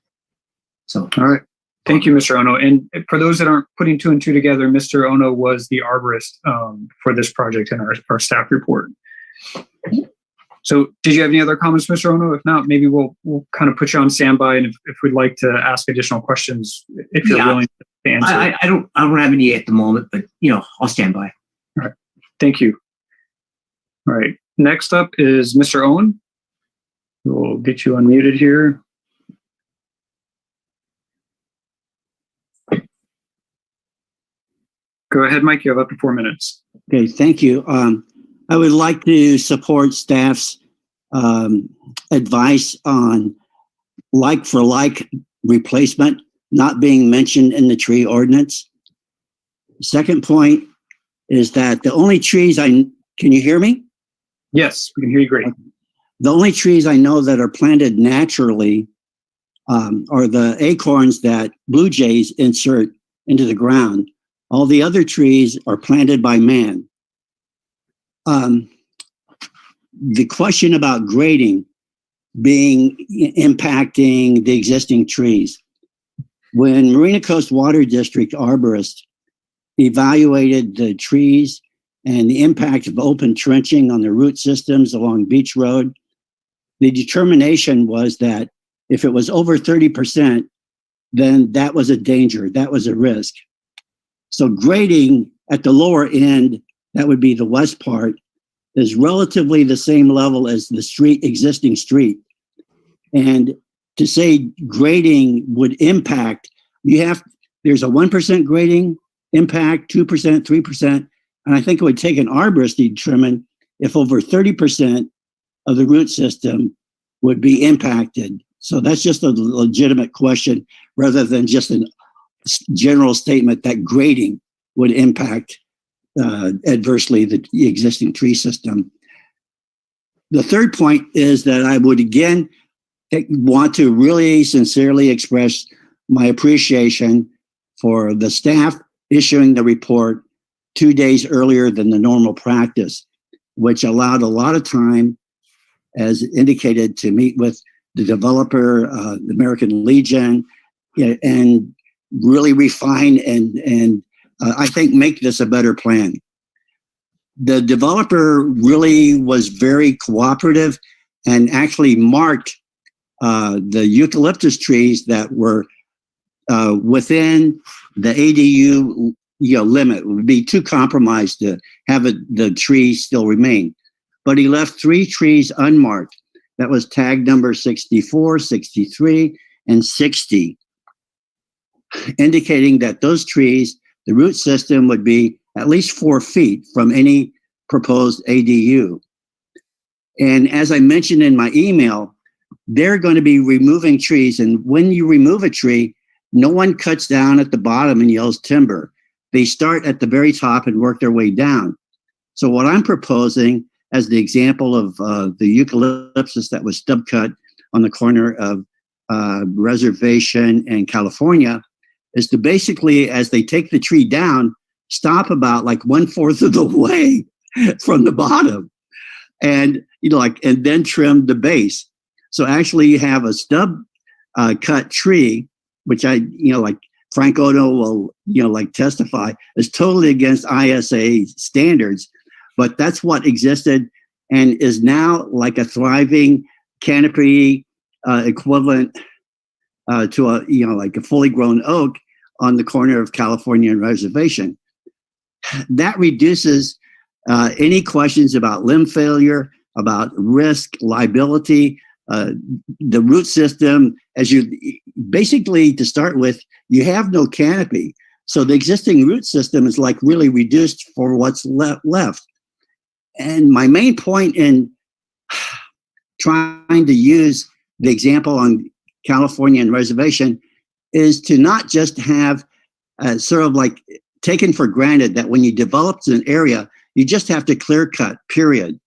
So all right. Thank you, Mr. Ono. And for those that aren't putting two and two together, Mr. Ono was the arborist for this project in our staff report. So did you have any other comments, Mr. Ono? If not, maybe we'll kind of put you on standby, and if we'd like to ask additional questions, if you're willing to answer. I don't have any at the moment, but I'll stand by. All right. Thank you. All right. Next up is Mr. Owen. We'll get you unmuted here. Go ahead, Mike. You have up to 4 minutes. Okay, thank you. I would like to support staff's advice on like-for-like replacement not being mentioned in the tree ordinance. Second point is that the only trees can you hear me? Yes, we can hear you great. The only trees I know that are planted naturally are the acorns that blue jays insert into the ground. All the other trees are planted by man. The question about grading impacting the existing trees. When Marina Coast Water District arborists evaluated the trees and the impact of open trenching on the root systems along Beach Road, the determination was that if it was over 30%, then that was a danger, that was a risk. So grading at the lower end, that would be the west part, is relatively the same level as the existing street. And to say grading would impact, there's a 1% grading impact, 2%, 3%, and I think it would take an arborist to determine if over 30% of the root system would be impacted. So that's just a legitimate question rather than just a general statement that grading would impact adversely the existing tree system. The third point is that I would again want to really sincerely express my appreciation for the staff issuing the report 2 days earlier than the normal practice, which allowed a lot of time, as indicated, to meet with the developer, the American Legion, and really refine and I think make this a better plan. The developer really was very cooperative and actually marked the eucalyptus trees that were within the ADU limit. It would be too compromised to have the trees still remain. But he left 3 trees unmarked. That was tag number 64, 63, and 60, indicating that those trees, the root system would be at least 4 feet from any proposed ADU. And as I mentioned in my email, they're going to be removing trees. And when you remove a tree, no one cuts down at the bottom and yells timber. They start at the very top and work their way down. So what I'm proposing, as the example of the eucalyptus that was stub cut on the corner of Reservation and California, is to basically, as they take the tree down, stop about like 1/4 of the way from the bottom, and and then trim the base. So actually, you have a stub cut tree, which like Frank Odo will testify is totally against ISA standards, but that's what existed and is now like a thriving canopy equivalent to a fully grown oak on the corner of California and Reservation. That reduces any questions about limb failure, about risk, liability. The root system, basically to start with, you have no canopy. So the existing root system is like really reduced for what's left. And my main point in trying to use the example on California and Reservation is to not just have sort of like taken for granted that when you develop an area, you just have to clear cut, period.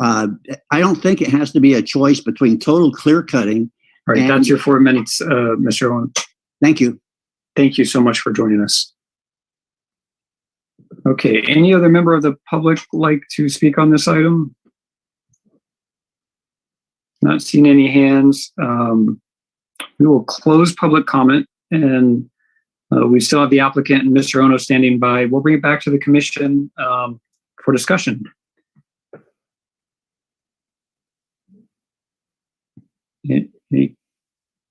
I don't think it has to be a choice between total clear cutting. All right, that's your 4 minutes, Mr. Owen. Thank you. Thank you so much for joining us. Okay, any other member of the public like to speak on this item? Not seeing any hands. We will close public comment and we still have the applicant and Mr. Ono standing by. We'll bring it back to the commission for discussion. Any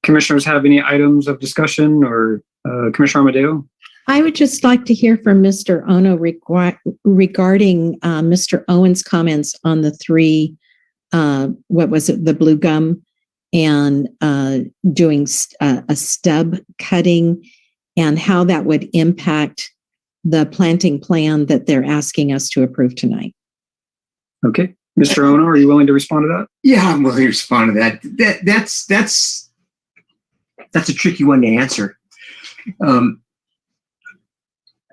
commissioners have any items of discussion, or Commissioner Amadeo? I would just like to hear from Mr. Ono regarding Mr. Owen's comments on the three, what was it, the blue gum, and doing a stub cutting, and how that would impact the planting plan that they're asking us to approve tonight. Okay. Mr. Ono, are you willing to respond to that? Yeah, I'm willing to respond to that. That's a tricky one to answer.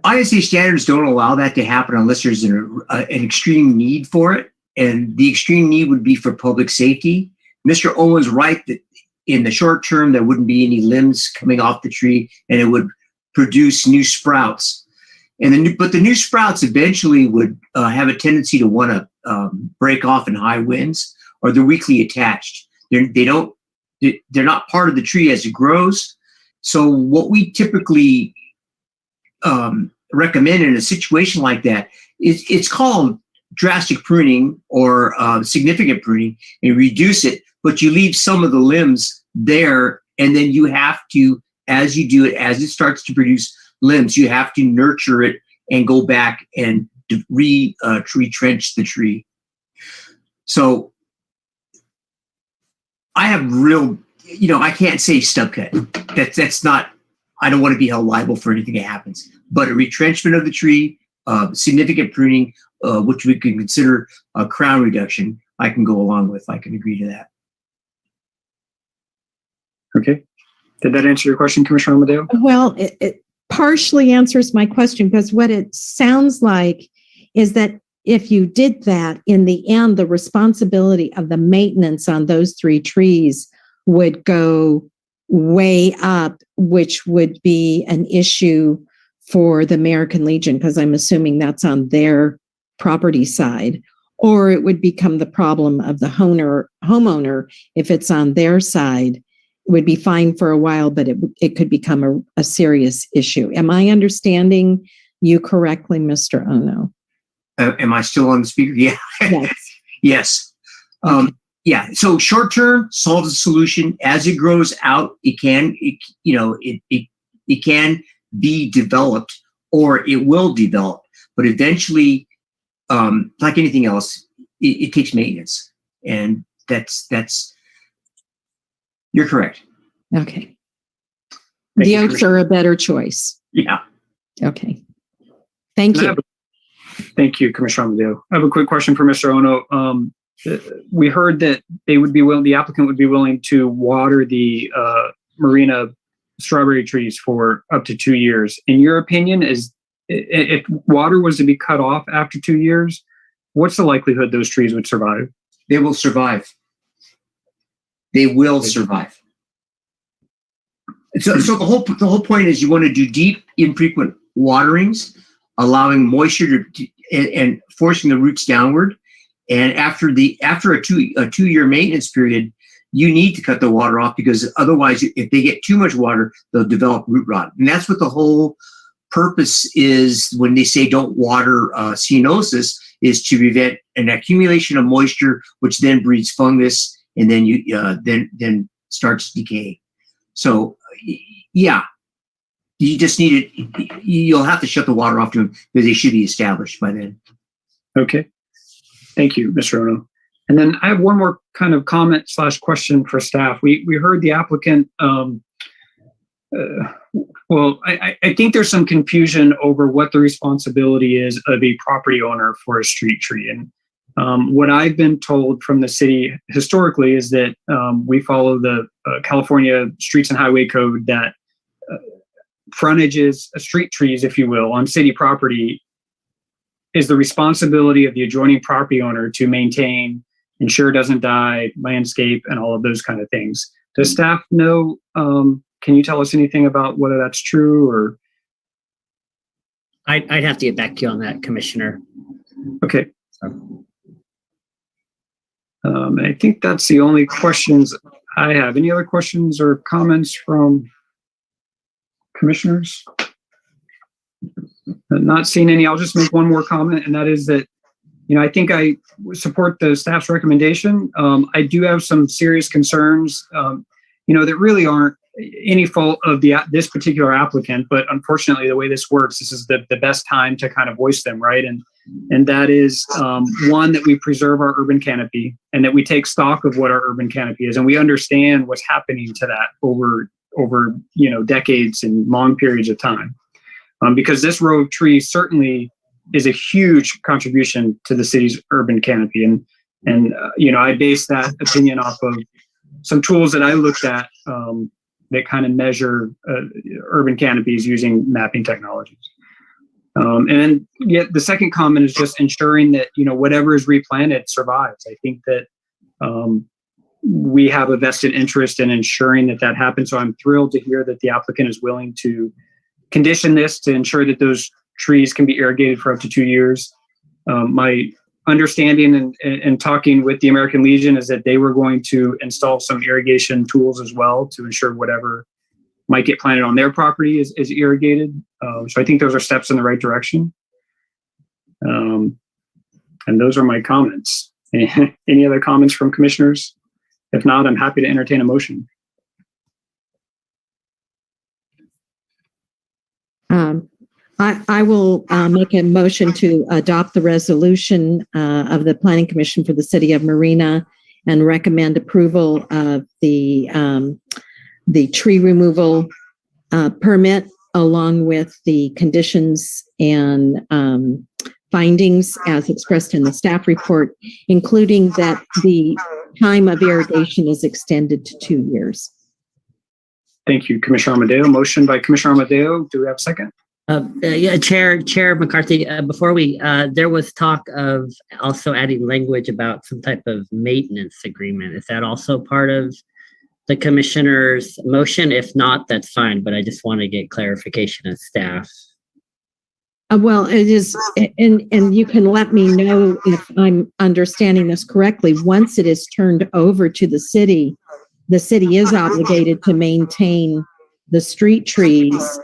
ISA standards don't allow that to happen unless there's an extreme need for it, and the extreme need would be for public safety. Mr. Owen's right that in the short term there wouldn't be any limbs coming off the tree, and it would produce new sprouts. But the new sprouts eventually would have a tendency to want to break off in high winds, or they're weakly attached. They're not part of the tree as it grows. So what we typically recommend in a situation like that is it's called drastic pruning or significant pruning, and reduce it, but you leave some of the limbs there, and then you have to, as you do it, as it starts to produce limbs, you have to nurture it and go back and retrench the tree. So I have I can't say stub cut. That's not, I don't want to be held liable for anything that happens. But a retrenchment of the tree, significant pruning, which we can consider a crown reduction, I can go along with. I can agree to that. Okay. Did that answer your question, Commissioner Amadeo? Well, it partially answers my question, because what it sounds like is that if you did that, in the end, the responsibility of the maintenance on those three trees would go way up, which would be an issue for the American Legion, because I'm assuming that's on their property side, or it would become the problem of the homeowner if it's on their side. It would be fine for a while, but it could become a serious issue. Am I understanding you correctly, Mr. Ono? Am I still on the speaker? Yeah. Yes. Yes. Yeah. So short term solves the solution. As it grows out, it can be developed, or it will develop. But eventually, like anything else, it takes maintenance, and that's. You're correct. Okay. The oaks are a better choice. Yeah. Okay. Thank you. Thank you, Commissioner Amadeo. I have a quick question for Mr. Ono. We heard that the applicant would be willing to water the Marina strawberry trees for up to 2 years. In your opinion, if water was to be cut off after 2 years, what's the likelihood those trees would survive? They will survive. They will survive. So the whole point is you want to do deep, infrequent waterings, allowing moisture and forcing the roots downward. And after a 2 year maintenance period, you need to cut the water off, because otherwise, if they get too much water, they'll develop root rot. And that's what the whole purpose is when they say don't water ceanothus, is to prevent an accumulation of moisture, which then breeds fungus, and then then starts decay. So yeah, you just need it. You'll have to shut the water off to them, because they should be established by then. Okay. Thank you, Mr. Ono. And then I have one more kind of comment / question for staff. We heard the applicant. Well, I think there's some confusion over what the responsibility is of a property owner for a street tree. And what I've been told from the city historically is that we follow the California Streets and Highway Code, that frontages, street trees, if you will, on city property is the responsibility of the adjoining property owner to maintain, ensure it doesn't die, landscape, and all of those kind of things. Does staff know, can you tell us anything about whether that's true, or? I'd have to get back to you on that, Commissioner. Okay. I think that's the only questions I have. Any other questions or comments from commissioners? Not seeing any. I'll just make one more comment, and that is that, I think I support the staff's recommendation. I do have some serious concerns, that really aren't any fault of this particular applicant, but unfortunately, the way this works, this is the best time to kind of voice them, right? And that is one, that we preserve our urban canopy, and that we take stock of what our urban canopy is, and we understand what's happening to that over decades and long periods of time. Because this row of trees certainly is a huge contribution to the city's urban canopy. And I base that opinion off of some tools that I looked at that kind of measure urban canopies using mapping technologies. And yet the second comment is just ensuring that, whatever is replanted survives. I think that we have a vested interest in ensuring that happens. So I'm thrilled to hear that the applicant is willing to condition this to ensure that those trees can be irrigated for up to 2 years. My understanding and talking with the American Legion is that they were going to install some irrigation tools as well to ensure whatever might get planted on their property is irrigated. So I think those are steps in the right direction. And those are my comments. Any other comments from commissioners? If not, I'm happy to entertain a motion. I will make a motion to adopt the resolution of the Planning Commission for the City of Marina and recommend approval of the tree removal permit, along with the conditions and findings as expressed in the staff report, including that the time of irrigation is extended to 2 years. Thank you, Commissioner Amadeo. Motion by Commissioner Amadeo. Do we have a second? Chair McCarthy, before there was talk of also adding language about some type of maintenance agreement. Is that also part of the commissioner's motion? If not, that's fine, but I just want to get clarification as staff. Well, it is, and you can let me know if I'm understanding this correctly. Once it is turned over to the city is obligated to maintain the street trees.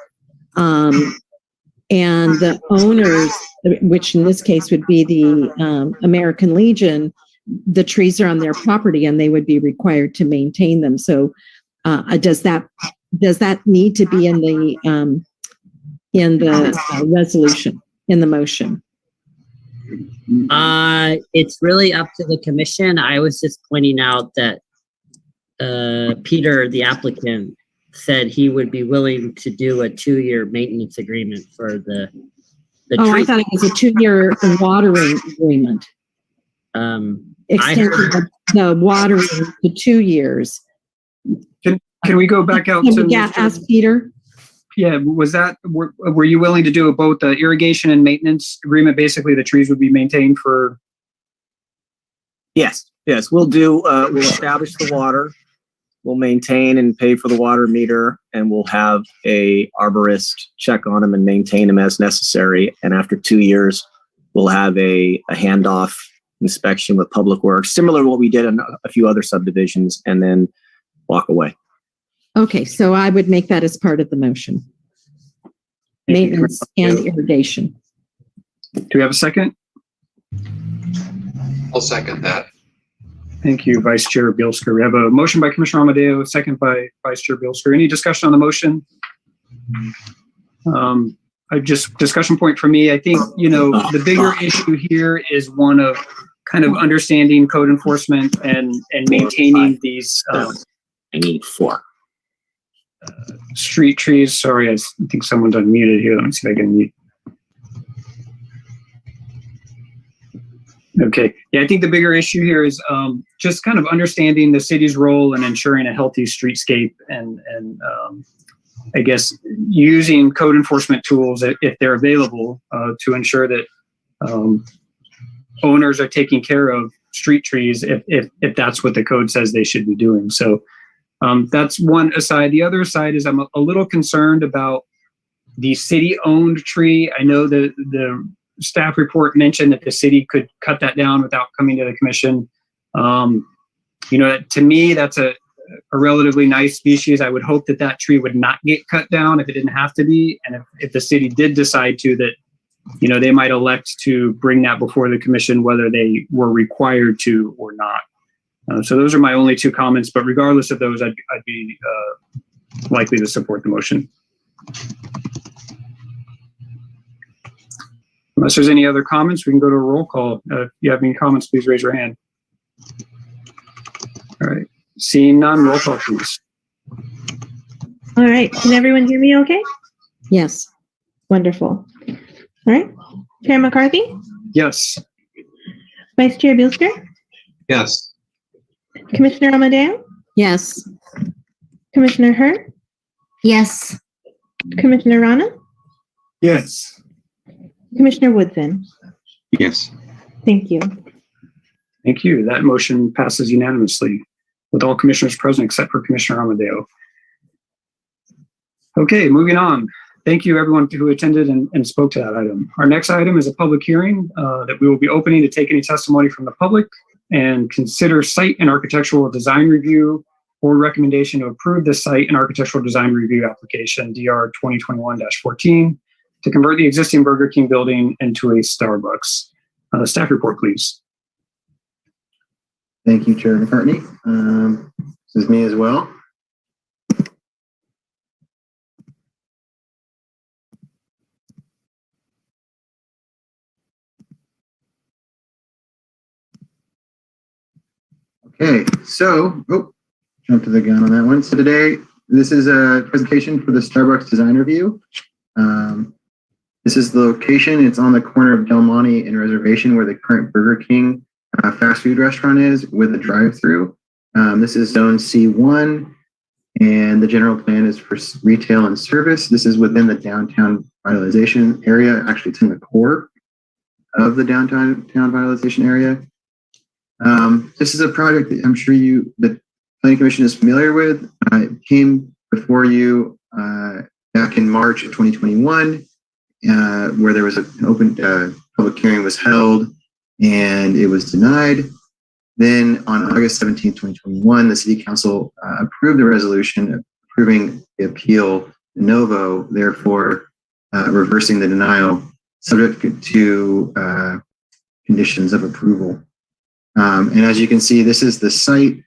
And the owners, which in this case would be the American Legion, the trees are on their property and they would be required to maintain them. So does that need to be in the resolution, in the motion? It's really up to the commission. I was just pointing out that Peter, the applicant, said he would be willing to do a 2-year maintenance agreement for the tree. I thought it was a 2-year watering agreement. Extending the watering to 2 years. Can we go back out to ask Peter? Yeah, were you willing to do both the irrigation and maintenance agreement? Basically, the trees would be maintained for. Yes, we'll establish the water. We'll maintain and pay for the water meter, and we'll have a arborist check on them and maintain them as necessary. And after 2 years, we'll have a handoff inspection with Public Works, similar to what we did in a few other subdivisions, and then walk away. Okay, so I would make that as part of the motion. Maintenance and irrigation. Do we have a second? I'll second that. Thank you, Vice Chair Bielsker. We have a motion by Commissioner Amadeo, second by Vice Chair Bielsker. Any discussion on the motion? Just discussion point for me. I think, the bigger issue here is one of kind of understanding code enforcement and maintaining these I need 4 street trees. Sorry, I think someone's unmuted here. Let me see if I can mute. Okay. Yeah, I think the bigger issue here is just kind of understanding the city's role in ensuring a healthy streetscape and I guess using code enforcement tools if they're available to ensure that owners are taking care of street trees if that's what the code says they should be doing. So that's one aside. The other side is I'm a little concerned about the city-owned tree. I know the staff report mentioned that the city could cut that down without coming to the commission. To me, that's a relatively nice species. I would hope that that tree would not get cut down if it didn't have to be. And if the city did decide to, that, you know, they might elect to bring that before the commission, whether they were required to or not. So those are my only two comments, but regardless of those, I'd be likely to support the motion. Unless there's any other comments, we can go to a roll call. If you have any comments, please raise your hand. All right. Seeing none, roll call, please. All right. Can everyone hear me okay? Yes. Wonderful. All right. Chair McCarthy? Yes. Vice Chair Bilsker? Yes. Commissioner Amadeo? Yes. Commissioner Hurd? Yes. Commissioner Rana? Yes. Commissioner Woodson? Yes. Thank you. Thank you. That motion passes unanimously with all commissioners present except for Commissioner Amadeo. Okay, moving on. Thank you everyone who attended and spoke to that item. Our next item is a public hearing that we will be opening to take any testimony from the public and consider site and architectural design review or recommendation to approve the site and architectural design review application DR 2021-14 to convert the existing Burger King building into a Starbucks. Staff report, please. Thank you, Chair McCartney. This is me as well. Okay, so, jump to the gun on that one. So today, this is a presentation for the Starbucks design review. This is the location. It's on the corner of Del Monte and Reservation, where the current Burger King fast food restaurant is, with a drive-through. This is zone C1, and the general plan is for retail and service. This is within the downtown vitalization area. Actually, it's in the core of the downtown vitalization area. This is a project that I'm sure the Planning Commission is familiar with. It came before you back in March of 2021, where there was an open public hearing was held, and it was denied. Then on August 17, 2021, the City Council approved a resolution approving the appeal de novo, therefore reversing the denial, subject to conditions of approval. And as you can see, this is the site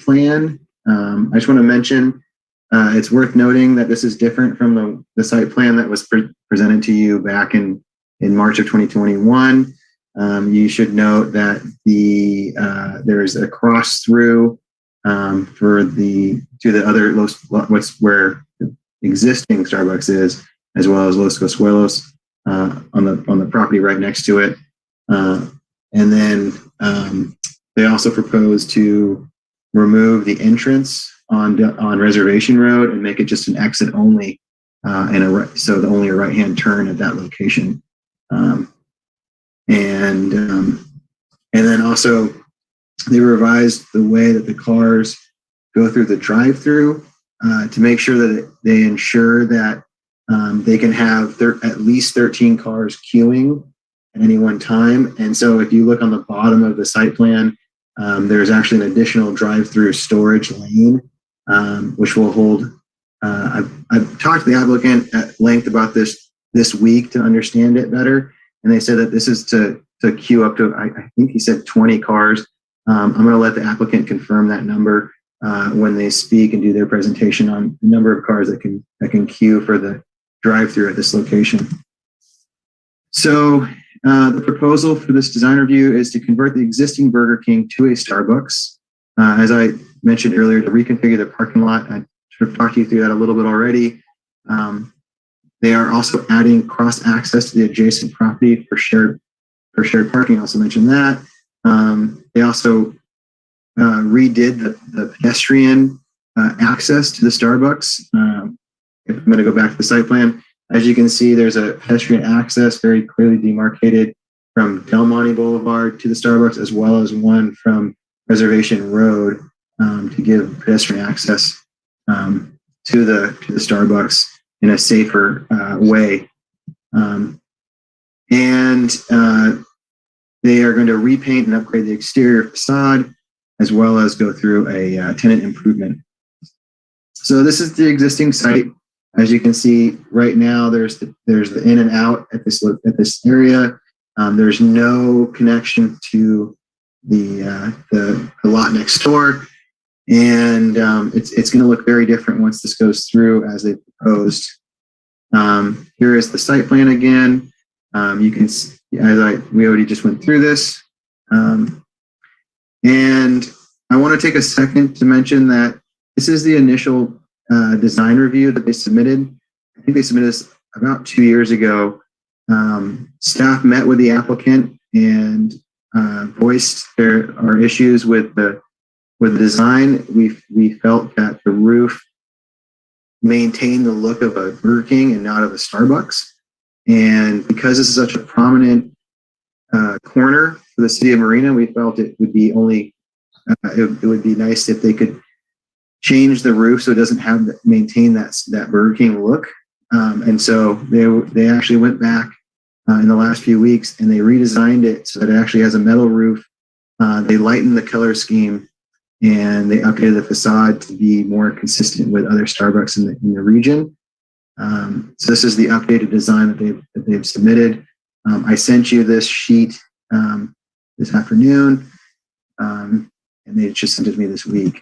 plan. I just want to mention, it's worth noting that this is different from the site plan that was presented to you back in March of 2021. You should note that there's a cross through to the other where the existing Starbucks is, as well as Los Cosuelos on the property right next to it. And then they also propose to remove the entrance on Reservation Road and make it just an exit only, so only a right-hand turn at that location. And then also they revised the way that the cars go through the drive-through to make sure that they ensure that they can have at least 13 cars queuing at any one time. And so if you look on the bottom of the site plan, there's actually an additional drive-through storage lane, which will hold. I've talked to the applicant at length about this week to understand it better. And they said that this is to queue up to, I think he said 20 cars. I'm going to let the applicant confirm that number when they speak and do their presentation on the number of cars that can queue for the drive-through at this location. So the proposal for this design review is to convert the existing Burger King to a Starbucks. As I mentioned earlier, to reconfigure the parking lot. I sort of talked you through that a little bit already. They are also adding cross access to the adjacent property for shared parking. I also mentioned that. They also redid the pedestrian access to the Starbucks. I'm going to go back to the site plan. As you can see, there's a pedestrian access very clearly demarcated from Del Monte Boulevard to the Starbucks, as well as one from Reservation Road to give pedestrian access to the Starbucks in a safer way. And they are going to repaint and upgrade the exterior facade, as well as go through a tenant improvement. So this is the existing site. As you can see right now, there's the in and out at this area. There's no connection to the lot next door, and it's going to look very different once this goes through as they proposed. Here is the site plan again. You can see, we already just went through this, and I want to take a second to mention that this is the initial design review that they submitted. I think they submitted this about 2 years ago. Staff met with the applicant and voiced our issues with the design. We felt that the roof maintained the look of a Burger King and not of a Starbucks. And because this is such a prominent corner for the city of Marina, we felt it would be it would be nice if they could change the roof so it doesn't maintain that Burger King look. And so they actually went back in the last few weeks and they redesigned it so that it actually has a metal roof. They lightened the color scheme and they updated the facade to be more consistent with other Starbucks in the region. So this is the updated design that they've submitted. I sent you this sheet this afternoon, and they just sent it to me this week.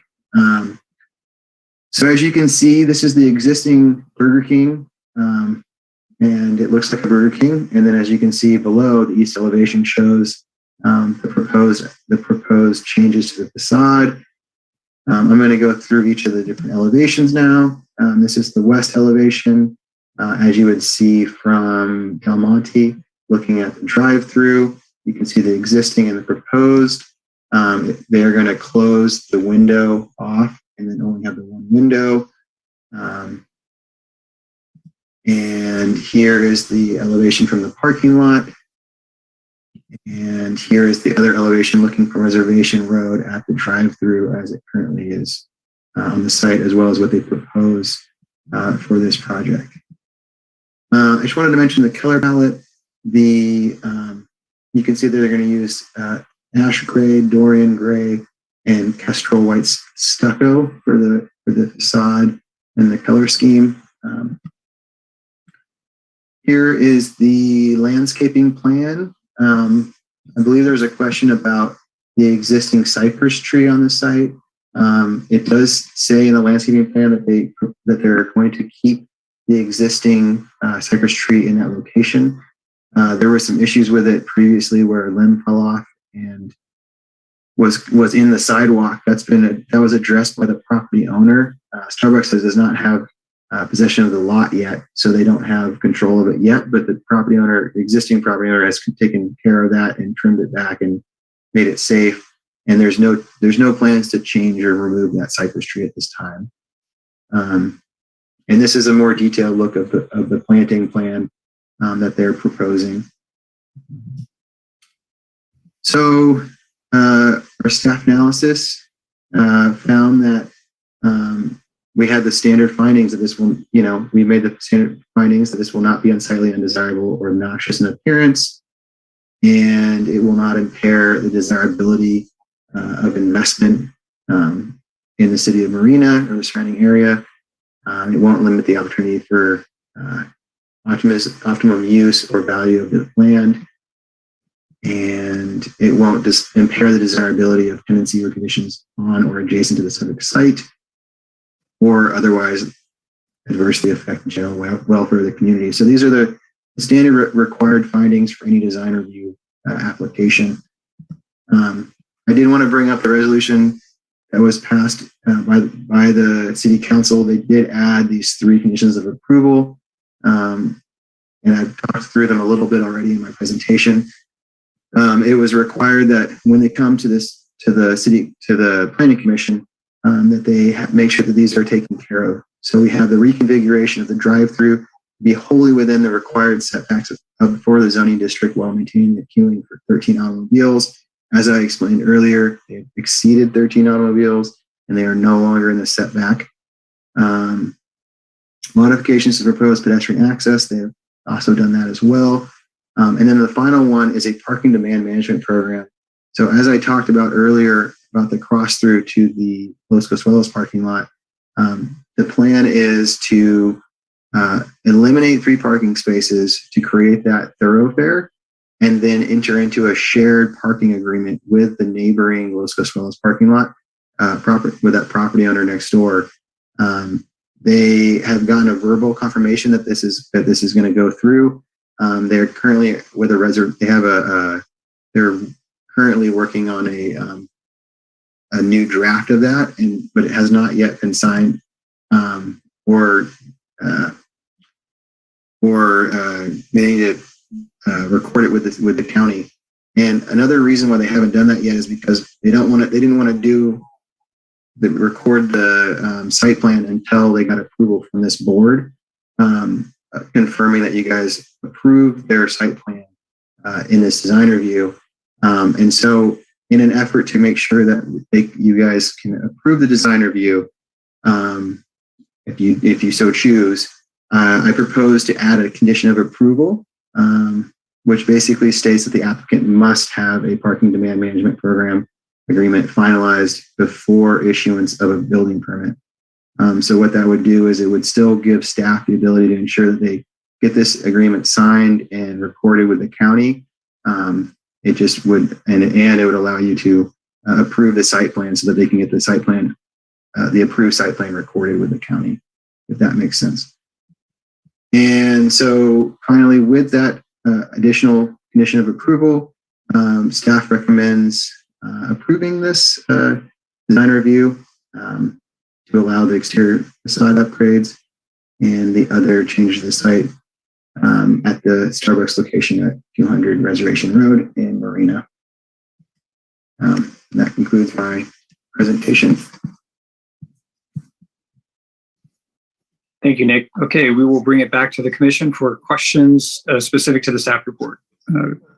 So as you can see, this is the existing Burger King, and it looks like a Burger King. And then as you can see below, the east elevation shows the proposed changes to the facade. I'm going to go through each of the different elevations now. This is the west elevation, as you would see from Del Monte. Looking at the drive-through, you can see the existing and the proposed. They are going to close the window off and then only have the one window. And here is the elevation from the parking lot. And here is the other elevation looking from Reservation Road at the drive-through as it currently is on the site, as well as what they propose for this project. I just wanted to mention the color palette. You can see that they're going to use ash gray, Dorian gray, and kestrel white stucco for the facade and the color scheme. Here is the landscaping plan. I believe there's a question about the existing cypress tree on the site. It does say in the landscaping plan that they're going to keep the existing cypress tree in that location. There were some issues with it previously where a limb fell off and was in the sidewalk. That was addressed by the property owner. Starbucks does not have possession of the lot yet, so they don't have control of it yet. But the existing property owner has taken care of that and trimmed it back and made it safe. And there's no plans to change or remove that cypress tree at this time. And this is a more detailed look of the planting plan that they're proposing. So our staff analysis found that we had the standard findings that this will, we made the standard findings that this will not be unsightly, undesirable, or obnoxious in appearance, and it will not impair the desirability of investment in the city of Marina or the surrounding area. It won't limit the opportunity for optimum use or value of the land, and it won't impair the desirability of tenancy or conditions on or adjacent to the subject site, or otherwise adversely affect the general welfare of the community. So these are the standard required findings for any design review application. I did want to bring up the resolution that was passed by the city council. They did add these 3 conditions of approval, and I've talked through them a little bit already in my presentation. It was required that when they come to the planning commission, that they make sure that these are taken care of. So we have the reconfiguration of the drive-through be wholly within the required setbacks for the zoning district while maintaining the queuing for 13 automobiles. As I explained earlier, they exceeded 13 automobiles and they are no longer in the setback. Modifications to proposed pedestrian access, they've also done that as well. And then the final one is a parking demand management program. So as I talked about earlier, about the cross through to the Los Cosuelos parking lot. The plan is to eliminate 3 parking spaces to create that thoroughfare, and then enter into a shared parking agreement with the neighboring Los Cosuelos parking lot with that property owner next door. They have gotten a verbal confirmation that this is going to go through. They're currently with a they're currently working on a new draft of that, but it has not yet been signed or they need to record it with the county. And another reason why they haven't done that yet is because they didn't want to record the site plan until they got approval from this board, confirming that you guys approved their site plan in this design review. And so in an effort to make sure that you guys can approve the design review, if you so choose, I propose to add a condition of approval, which basically states that the applicant must have a parking demand management program agreement finalized before issuance of a building permit. So what that would do is it would still give staff the ability to ensure that they get this agreement signed and recorded with the county. It just would, and it would allow you to approve the site plan so that they can get the site plan, the approved site plan recorded with the county, if that makes sense. And so finally, with that additional condition of approval, staff recommends approving this design review to allow the exterior facade upgrades and the other changes to the site at the Starbucks location at 200 Reservation Road in Marina. That concludes my presentation. Thank you, Nick. Okay, we will bring it back to the commission for questions specific to the staff report.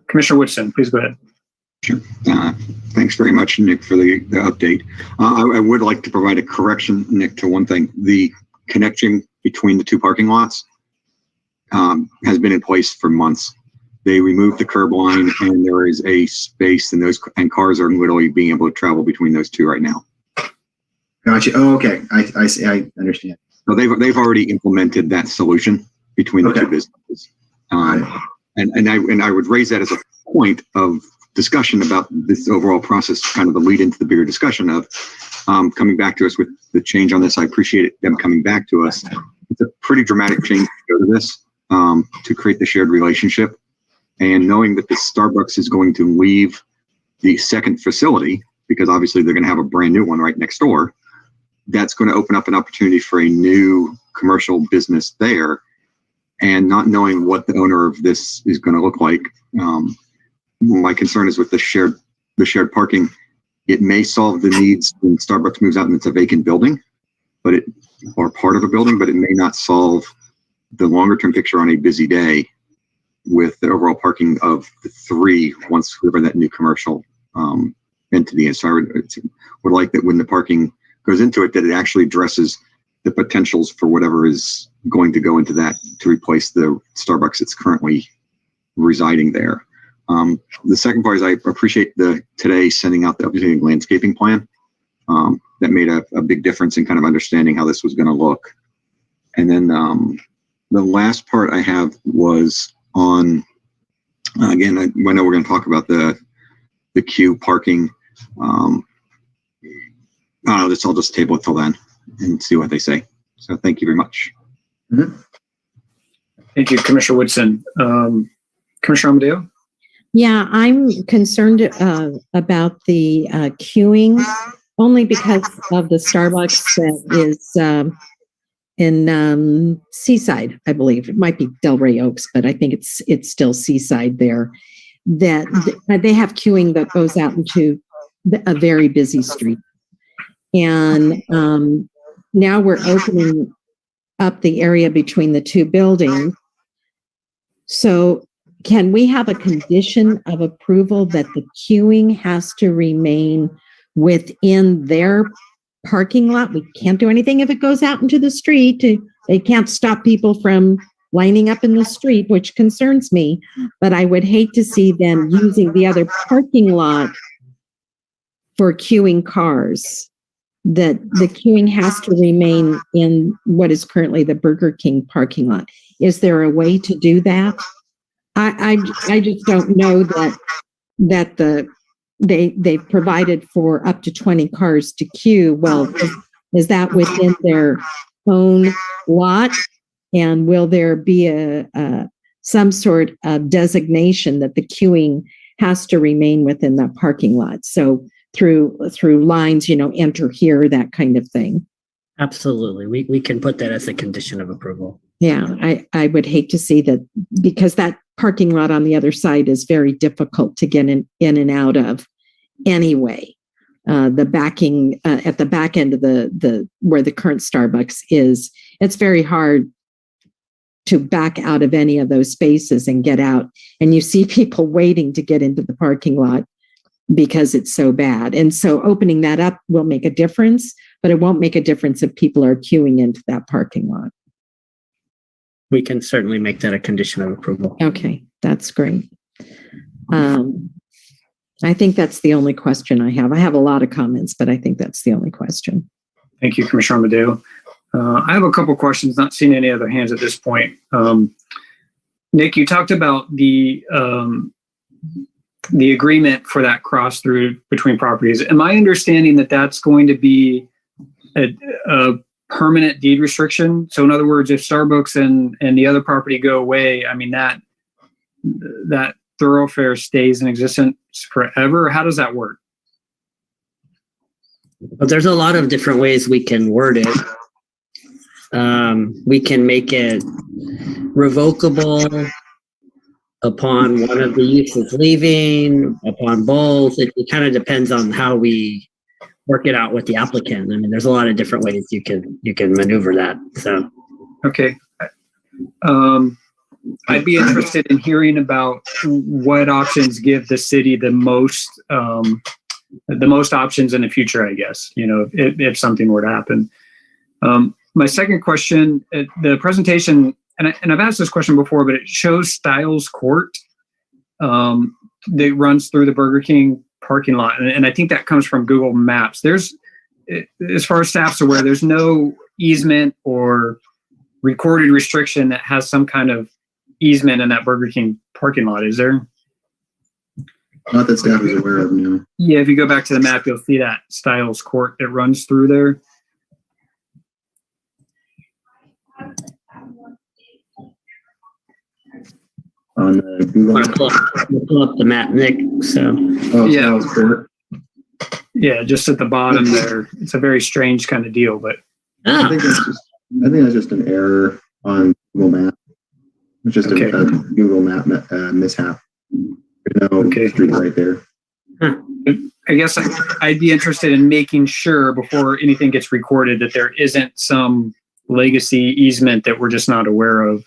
Commissioner Woodson, please go ahead. Sure. Thanks very much, Nick, for the update. I would like to provide a correction, Nick, to one thing. The connection between the 2 parking lots has been in place for months. They removed the curb line, and there is a space, and cars are literally being able to travel between those 2 right now. Gotcha. Oh, okay. I see. I understand. So they've already implemented that solution between the 2 businesses. And I would raise that as a point of discussion about this overall process, kind of the lead into the bigger discussion of coming back to us with the change on this. I appreciate them coming back to us. It's a pretty dramatic change to go to this to create the shared relationship, and knowing that the Starbucks is going to leave the second facility because obviously they're going to have a brand new one right next door. That's going to open up an opportunity for a new commercial business there, and not knowing what the owner of this is going to look like. My concern is with the shared parking. It may solve the needs when Starbucks moves out and it's a vacant building, or part of a building, but it may not solve the longer term picture on a busy day with the overall parking of the 3 once we're in that new commercial entity. And so I would like that when the parking goes into it, that it actually addresses the potentials for whatever is going to go into that to replace the Starbucks that's currently residing there. The second part is I appreciate today sending out the updated landscaping plan. That made a big difference in kind of understanding how this was going to look. And then the last part I have was on, again, I know we're going to talk about the queue parking. I'll just table it till then and see what they say. So thank you very much. Mm-hmm. Thank you, Commissioner Woodson. Commissioner Amadeo? Yeah, I'm concerned about the queuing only because of the Starbucks that is in Seaside, I believe. It might be Delray Oaks, but I think it's still Seaside there. That they have queuing that goes out into a very busy street. And now we're opening up the area between the 2 buildings. So can we have a condition of approval that the queuing has to remain within their parking lot? We can't do anything if it goes out into the street. They can't stop people from lining up in the street, which concerns me. But I would hate to see them using the other parking lot for queuing cars, that the queuing has to remain in what is currently the Burger King parking lot. Is there a way to do that? I just don't know that they've provided for up to 20 cars to queue. Well, is that within their own lot? And will there be some sort of designation that the queuing has to remain within that parking lot? So through lines, enter here, that kind of thing. Absolutely. We can put that as a condition of approval. Yeah, I would hate to see that, because that parking lot on the other side is very difficult to get in and out of anyway. The backing at the back end of the where the current Starbucks is, it's very hard to back out of any of those spaces and get out. And you see people waiting to get into the parking lot because it's so bad. And so opening that up will make a difference, but it won't make a difference if people are queuing into that parking lot. We can certainly make that a condition of approval. Okay, that's great. I think that's the only question I have. I have a lot of comments, but I think that's the only question. Thank you, Commissioner Amadeo. I have a couple questions, not seeing any other hands at this point. Nick, you talked about the agreement for that cross through between properties. Am I understanding that that's going to be a permanent deed restriction? So in other words, if Starbucks and the other property go away, I mean, that thoroughfare stays in existence forever? How does that work? But there's a lot of different ways we can word it. We can make it revocable upon one of the uses leaving, upon both. It kind of depends on how we work it out with the applicant. I mean, there's a lot of different ways you can maneuver that. So, okay. I'd be interested in hearing about what options give the city the most options in the future, I guess, if something were to happen. My second question, the presentation, and I've asked this question before, but it shows Styles Court that runs through the Burger King parking lot. And I think that comes from Google Maps. There's, as far as staff's aware, there's no easement or recorded restriction that has some kind of easement in that Burger King parking lot, is there? Not that staff is aware of, no. Yeah, if you go back to the map, you'll see that Styles Court that runs through there. On the Google. Pull up the map, Nick. So. Oh, yeah. Styles Court. Yeah, just at the bottom there. It's a very strange kind of deal, but. I think that's just an error on Google Maps. It's just a Google Map mishap. There's no street right there. I guess I'd be interested in making sure before anything gets recorded that there isn't some legacy easement that we're just not aware of.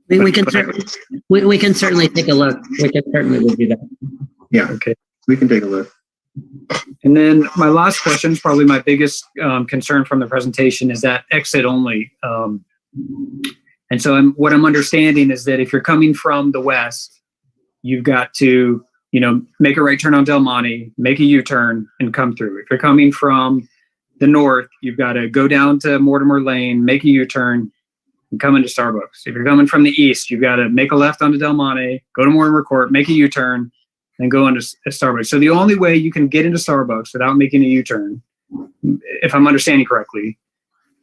We can certainly take a look. We can certainly do that. Yeah. Okay. We can take a look. And then my last question is probably my biggest concern from the presentation is that exit only. And so what I'm understanding is that if you're coming from the west, you've got to, make a right turn on Del Monte, make a U-turn and come through. If you're coming from the north, you've got to go down to Mortimer Lane, make a U-turn and come into Starbucks. If you're coming from the east, you've got to make a left onto Del Monte, go to Mortimer Court, make a U-turn and go into Starbucks. So the only way you can get into Starbucks without making a U-turn, if I'm understanding correctly,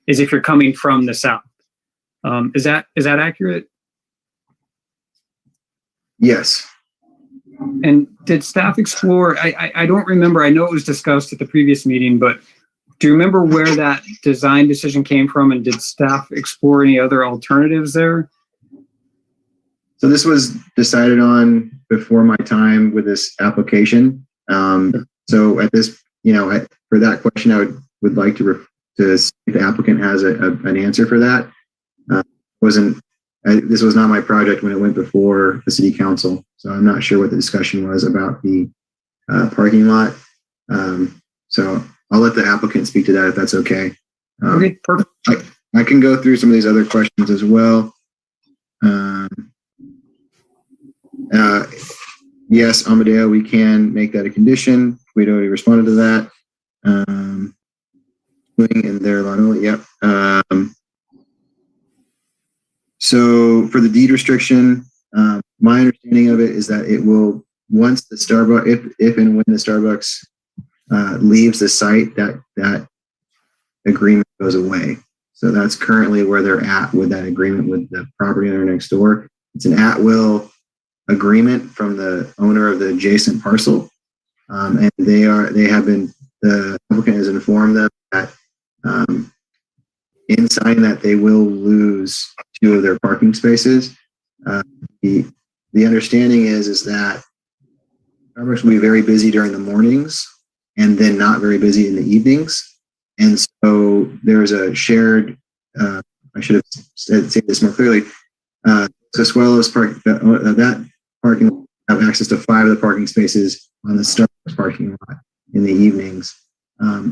is if you're coming from the south. Is that accurate? Yes. And did staff explore, I don't remember, I know it was discussed at the previous meeting, but do you remember where that design decision came from, and did staff explore any other alternatives there? So this was decided on before my time with this application. So at this, for that question, I would like to see if the applicant has an answer for that. This was not my project when it went before the city council, so I'm not sure what the discussion was about the parking lot. So I'll let the applicant speak to that if that's okay. Okay, perfect. I can go through some of these other questions as well. yes, Amadeo, we can make that a condition. We'd already responded to that. In there, yep. So for the deed restriction, my understanding of it is that it will, once the Starbucks, if and when the Starbucks leaves the site, that agreement goes away. So that's currently where they're at with that agreement with the property owner next door. It's an at-will agreement from the owner of the adjacent parcel, and the applicant has informed them that in signing that they will lose 2 of their parking spaces. The understanding is that Starbucks will be very busy during the mornings and then not very busy in the evenings. And so there's a shared, I should have said this more clearly, Suelos Park, that parking lot have access to 5 of the parking spaces on the Starbucks parking lot in the evenings,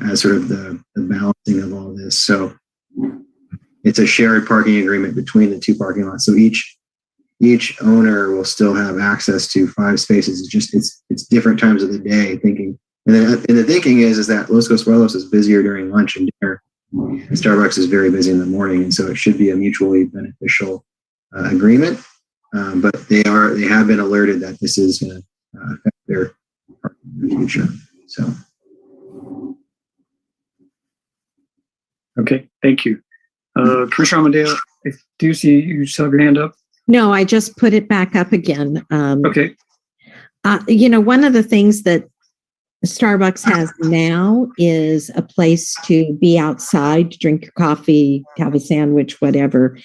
as sort of the balancing of all this. So it's a shared parking agreement between the 2 parking lots. So each owner will still have access to 5 spaces. It's just, it's different times of the day thinking. And the thinking is that Los Consuelos is busier during lunch and dinner, and Starbucks is very busy in the morning. And so it should be a mutually beneficial agreement. But they have been alerted that this is going to affect their parking in the future. So. Okay, thank you. Commissioner Amadeo, I do see you still have your hand up. No, I just put it back up again. Okay. One of the things that Starbucks has now is a place to be outside, drink your coffee, have a sandwich, whatever.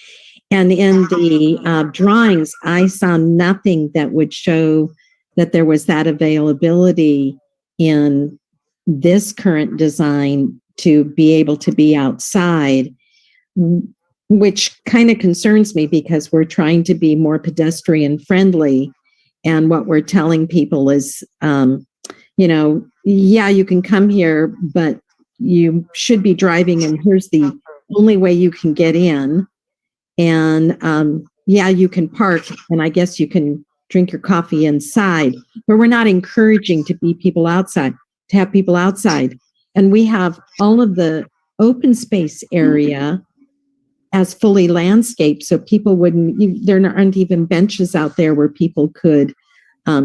And in the drawings, I saw nothing that would show that there was that availability in this current design to be able to be outside, which kind of concerns me because we're trying to be more pedestrian friendly. And what we're telling people is, yeah, you can come here, but you should be driving, and here's the only way you can get in. And yeah, you can park, and I guess you can drink your coffee inside, but we're not encouraging to have people outside. And we have all of the open space area as fully landscaped, so people there aren't even benches out there where people could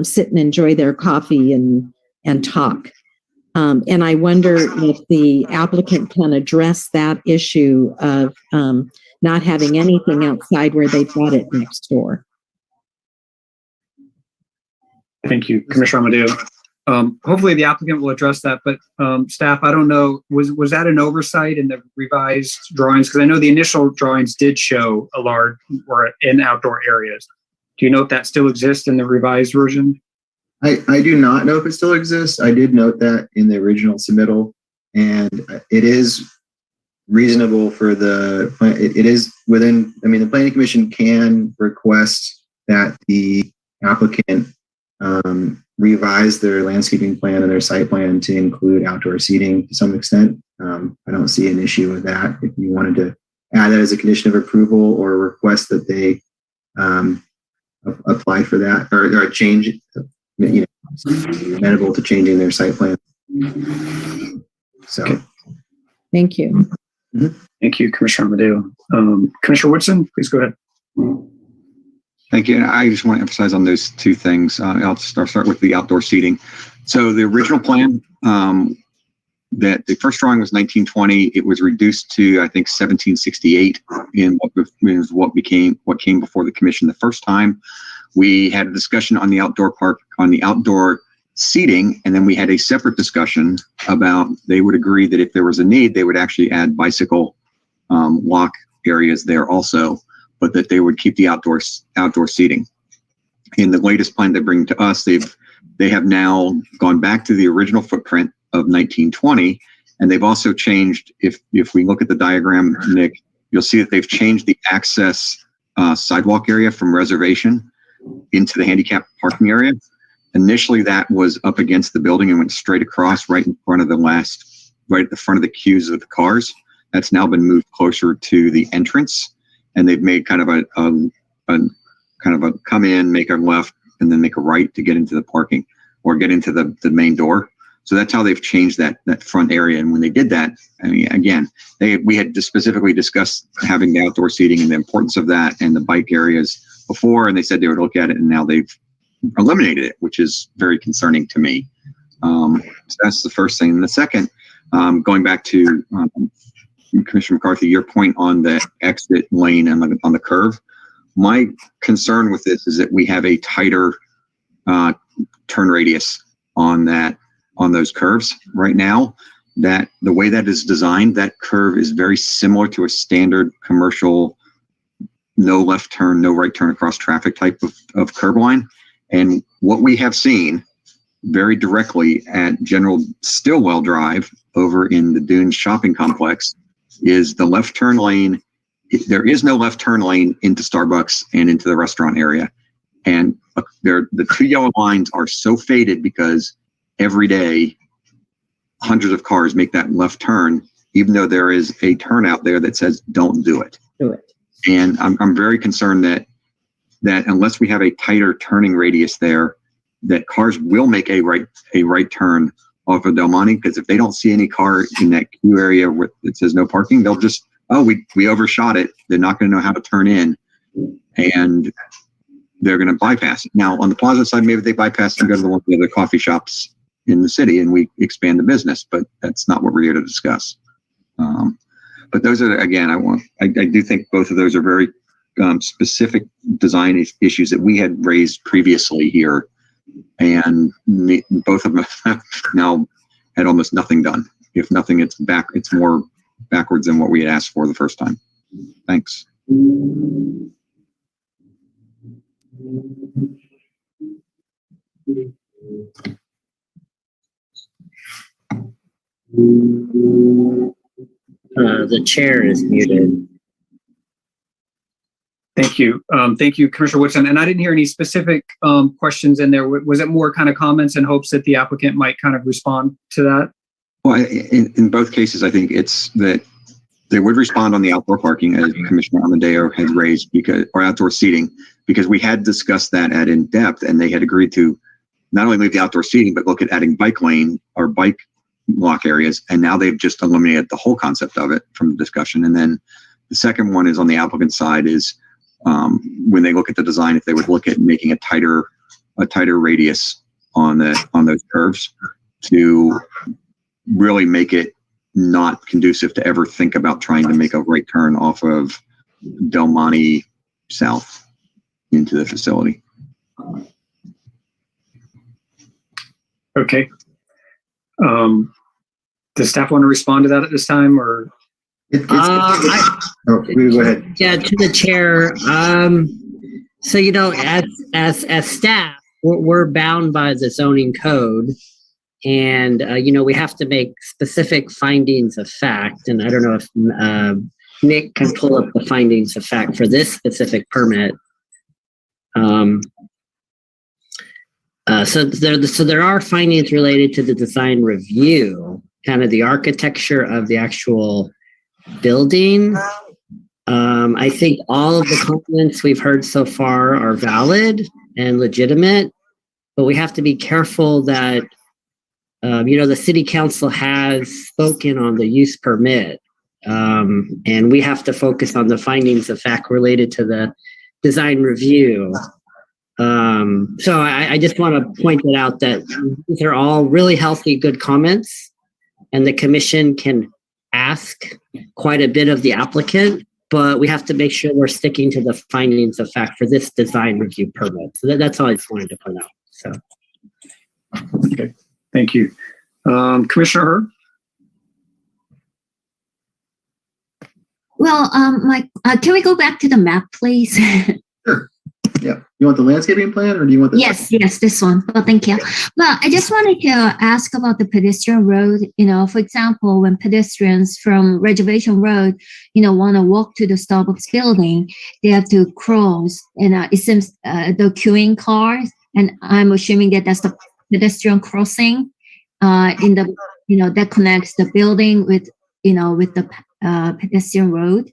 sit and enjoy their coffee and talk. And I wonder if the applicant can address that issue of not having anything outside where they've got it next door. Thank you, Commissioner Amadeo. Hopefully the applicant will address that, but staff, I don't know, was that an oversight in the revised drawings? Because I know the initial drawings did show a large or in outdoor areas. Do you know if that still exists in the revised version? I do not know if it still exists. I did note that in the original submittal, and it is reasonable for it is within, the Planning Commission can request that the applicant revise their landscaping plan and their site plan to include outdoor seating to some extent. I don't see an issue with that. If you wanted to add that as a condition of approval or request that they apply for that or change it, amenable to changing their site plan. So, okay. Thank you. Mm-hmm. Thank you, Commissioner Amadeo. Commissioner Woodson, please go ahead. Thank you. And I just want to emphasize on those 2 things. I'll start with the outdoor seating. So the original plan, that the first drawing was 1920. It was reduced to, I think, 1768 in what came before the commission the first time. We had a discussion on the outdoor seating, and then we had a separate discussion about they would agree that if there was a need, they would actually add bicycle walk areas there also, but that they would keep the outdoor seating. In the latest plan they bring to us, they have now gone back to the original footprint of 1920, and they've also changed. If we look at the diagram, Nick, you'll see that they've changed the access sidewalk area from reservation into the handicap parking area. Initially, that was up against the building and went straight across right in front of right at the front of the queues of the cars. That's now been moved closer to the entrance, and they've made kind of a come in, make a left, and then make a right to get into the parking or get into the main door. So that's how they've changed that front area. And when they did that, I mean, again, we had specifically discussed having the outdoor seating and the importance of that and the bike areas before, and they said they would look at it, and now they've eliminated it, which is very concerning to me. So that's the first thing. And the second, going back to Commissioner McCarthy, your point on the exit lane and on the curve, my concern with this is that we have a tighter turn radius on those curves right now. That the way that is designed, that curve is very similar to a standard commercial no left turn, no right turn across traffic type of curb line. And what we have seen very directly at General Stillwell Drive over in the Dunes shopping complex is the left turn lane. There is no left turn lane into Starbucks and into the restaurant area. And the two yellow lines are so faded because every day hundreds of cars make that left turn, even though there is a turn out there that says don't do it. And I'm very concerned that unless we have a tighter turning radius there, that cars will make a right turn off of Del Monte, because if they don't see any car in that queue area where it says no parking, they'll just, we overshot it. They're not going to know how to turn in, and they're going to bypass it. Now, on the Plaza side, maybe they bypass and go to one of the other coffee shops in the city and we expand the business, but that's not what we're here to discuss. But those are, again, I do think both of those are very specific design issues that we had raised previously here, and both of them have now had almost nothing done. If nothing, it's more backwards than what we had asked for the first time. Thanks. The chair is muted. Thank you. Thank you, Commissioner Woodson. And I didn't hear any specific questions in there. Was it more kind of comments and hopes that the applicant might kind of respond to that? Well, in both cases, I think it's that they would respond on the outdoor parking, as Commissioner Amadeo has raised, or outdoor seating, because we had discussed that in depth, and they had agreed to not only leave the outdoor seating, but look at adding bike lane or bike lock areas. And now they've just eliminated the whole concept of it from the discussion. And then the second one is on the applicant side is when they look at the design, if they would look at making a tighter radius on those curves to really make it not conducive to ever think about trying to make a right turn off of Del Monte South into the facility. Okay. Does staff want to respond to that at this time, or? Go ahead. Yeah, to the chair. So, as staff, we're bound by the zoning code, and we have to make specific findings of fact. And I don't know if Nick can pull up the findings of fact for this specific permit. So there are findings related to the design review, kind of the architecture of the actual building. I think all of the comments we've heard so far are valid and legitimate, but we have to be careful that, the city council has spoken on the use permit, and we have to focus on the findings of fact related to the design review. So I just want to point it out that these are all really healthy, good comments, and the commission can ask quite a bit of the applicant, but we have to make sure we're sticking to the findings of fact for this design review permit. So that's all I just wanted to point out. So. Okay, thank you. Commissioner Hurd? Well, Mike, can we go back to the map, please? Sure. Yeah. You want the landscaping plan, or do you want the? Yes, this one. Well, thank you. Well, I just wanted to ask about the pedestrian road. For example, when pedestrians from Reservation Road, want to walk to the Starbucks building, they have to cross, and it seems the queuing cars, and I'm assuming that that's the pedestrian crossing in the, that connects the building with, with the pedestrian road.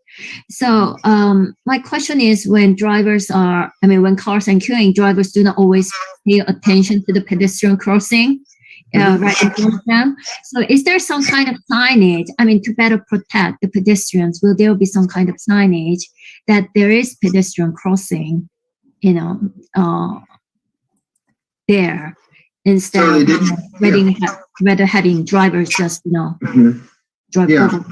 So my question is, when cars are queuing, drivers do not always pay attention to the pedestrian crossing right in front of them. So is there some kind of signage, to better protect the pedestrians? Will there be some kind of signage that there is pedestrian crossing, there, instead So they of rather having drivers just, drive Yeah. over?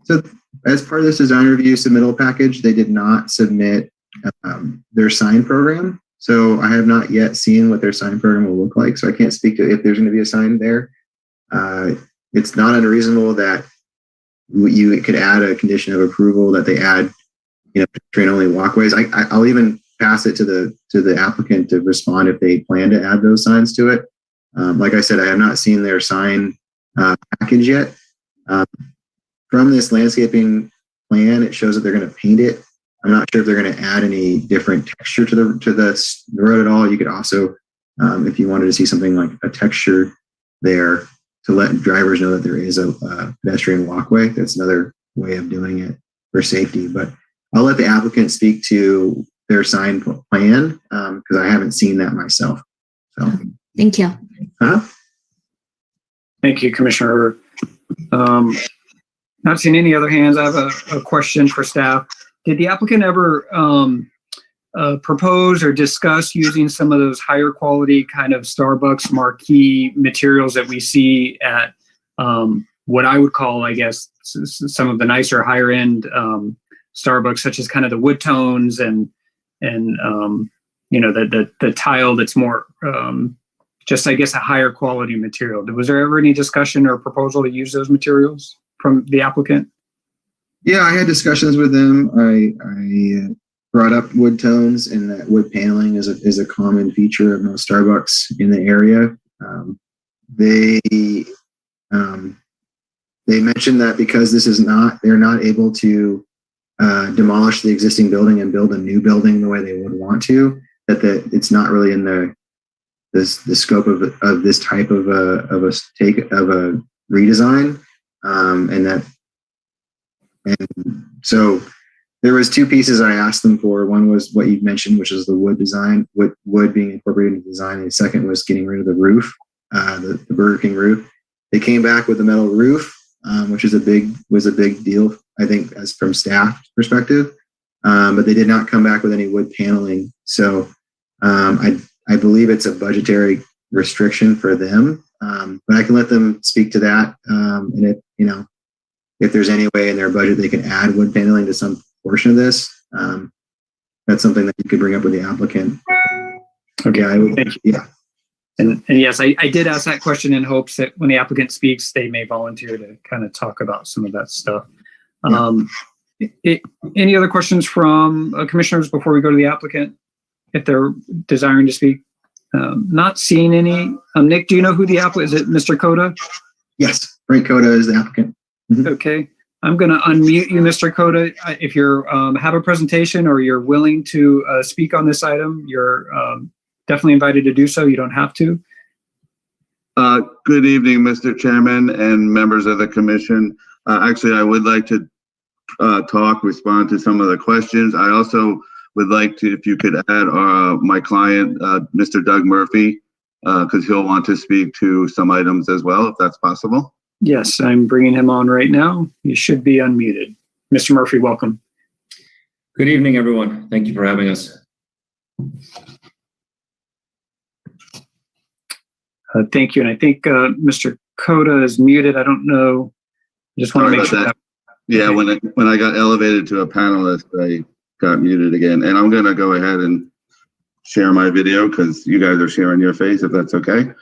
So as part of this design review submittal package, they did not submit their sign program. So I have not yet seen what their sign program will look like. So I can't speak to if there's going to be a sign there. It's not unreasonable that you could add a condition of approval that they add, pedestrian only walkways. I'll even pass it to the applicant to respond if they plan to add those signs to it. Like I said, I have not seen their sign package yet. From this landscaping plan, it shows that they're going to paint it. I'm not sure if they're going to add any different texture to the road at all. You could also, if you wanted to see something like a texture there to let drivers know that there is a pedestrian walkway, that's another way of doing it for safety. But I'll let the applicant speak to their sign plan because I haven't seen that myself. So Thank you. Thank you, Commissioner. Not seeing any other hands. I have a question for staff. Did the applicant ever propose or discuss using some of those higher quality kind of Starbucks marquee materials that we see at what I would call, I guess, some of the nicer higher end Starbucks, such as kind of the wood tones and the tile that's more just, I guess, a higher quality material? Was there ever any discussion or proposal to use those materials from the applicant? Yeah, I had discussions with them. I brought up wood tones, and that wood paneling is a common feature of most Starbucks in the area. They mentioned that because they're not able to demolish the existing building and build a new building the way they would want to, that it's not really in the scope of this type of a redesign, and so there was two pieces I asked them for. One was what you mentioned, which is the wood design, wood being incorporated into the design, and the second was getting rid of the roof, the Burger King roof. They came back with a metal roof, which was a big deal, I think, as from staff perspective, but they did not come back with any wood paneling. So I believe it's a budgetary restriction for them, but I can let them speak to that. And if there's any way in their budget they can add wood paneling to some portion of this, that's something that you could bring up with the applicant. Okay, I would. Thank you. Yeah. And yes, I did ask that question in hopes that when the applicant speaks, they may volunteer to kind of talk about some of that stuff. Yeah. Any other questions from commissioners before we go to the applicant, if they're desiring to speak? Not seeing any. Nick, do you know who the applicant is? It Mr. Coda? Yes, Frank Coda is the applicant. Mm-hmm. Okay. I'm going to unmute you, Mr. Coda. If you have a presentation or you're willing to speak on this item, you're definitely invited to do so. You don't have to. Good evening, Mr. Chairman and members of the commission. Actually, I would like to respond to some of the questions. I also would like to, if you could add my client, Mr. Doug Murphy, because he'll want to speak to some items as well, if that's possible. Yes, I'm bringing him on right now. You should be unmuted. Mr. Murphy, welcome. Good evening, everyone. Thank you for having us. Thank you. And I think Mr. Coda is muted. I don't know. I just want to make sure that. Yeah, when I got elevated to a panelist, I got muted again. And I'm going to go ahead and share my video because you guys are sharing your face, if that's okay.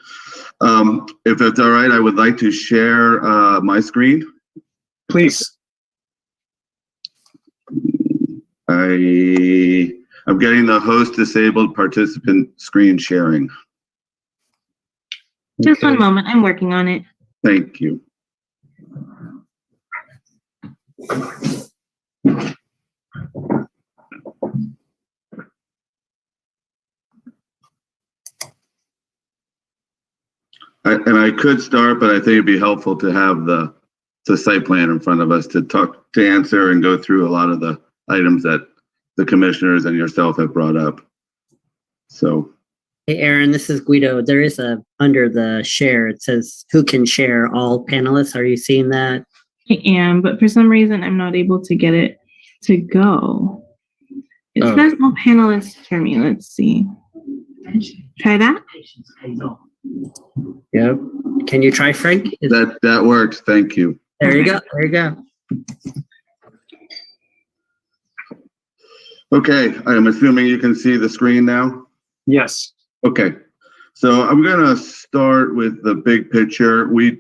If it's all right, I would like to share my screen. Please. I'm getting the host disabled participant screen sharing. Just one moment. I'm working on it. Thank you. I could start, but I think it'd be helpful to have the the site plan in front of us to answer and go through a lot of the items that the commissioners and yourself have brought up. So. Hey, Aaron, this is Guido. There is under the share, it says who can share, all panelists. Are you seeing that? I am, but for some reason, I'm not able to get it to go. It says all panelists for me. Let's see. Try that. Yep. Can you try, Frank? That worked. Thank you. There you go. There you go. Okay, I'm assuming you can see the screen now? Yes. Okay, so I'm gonna start with the big picture. We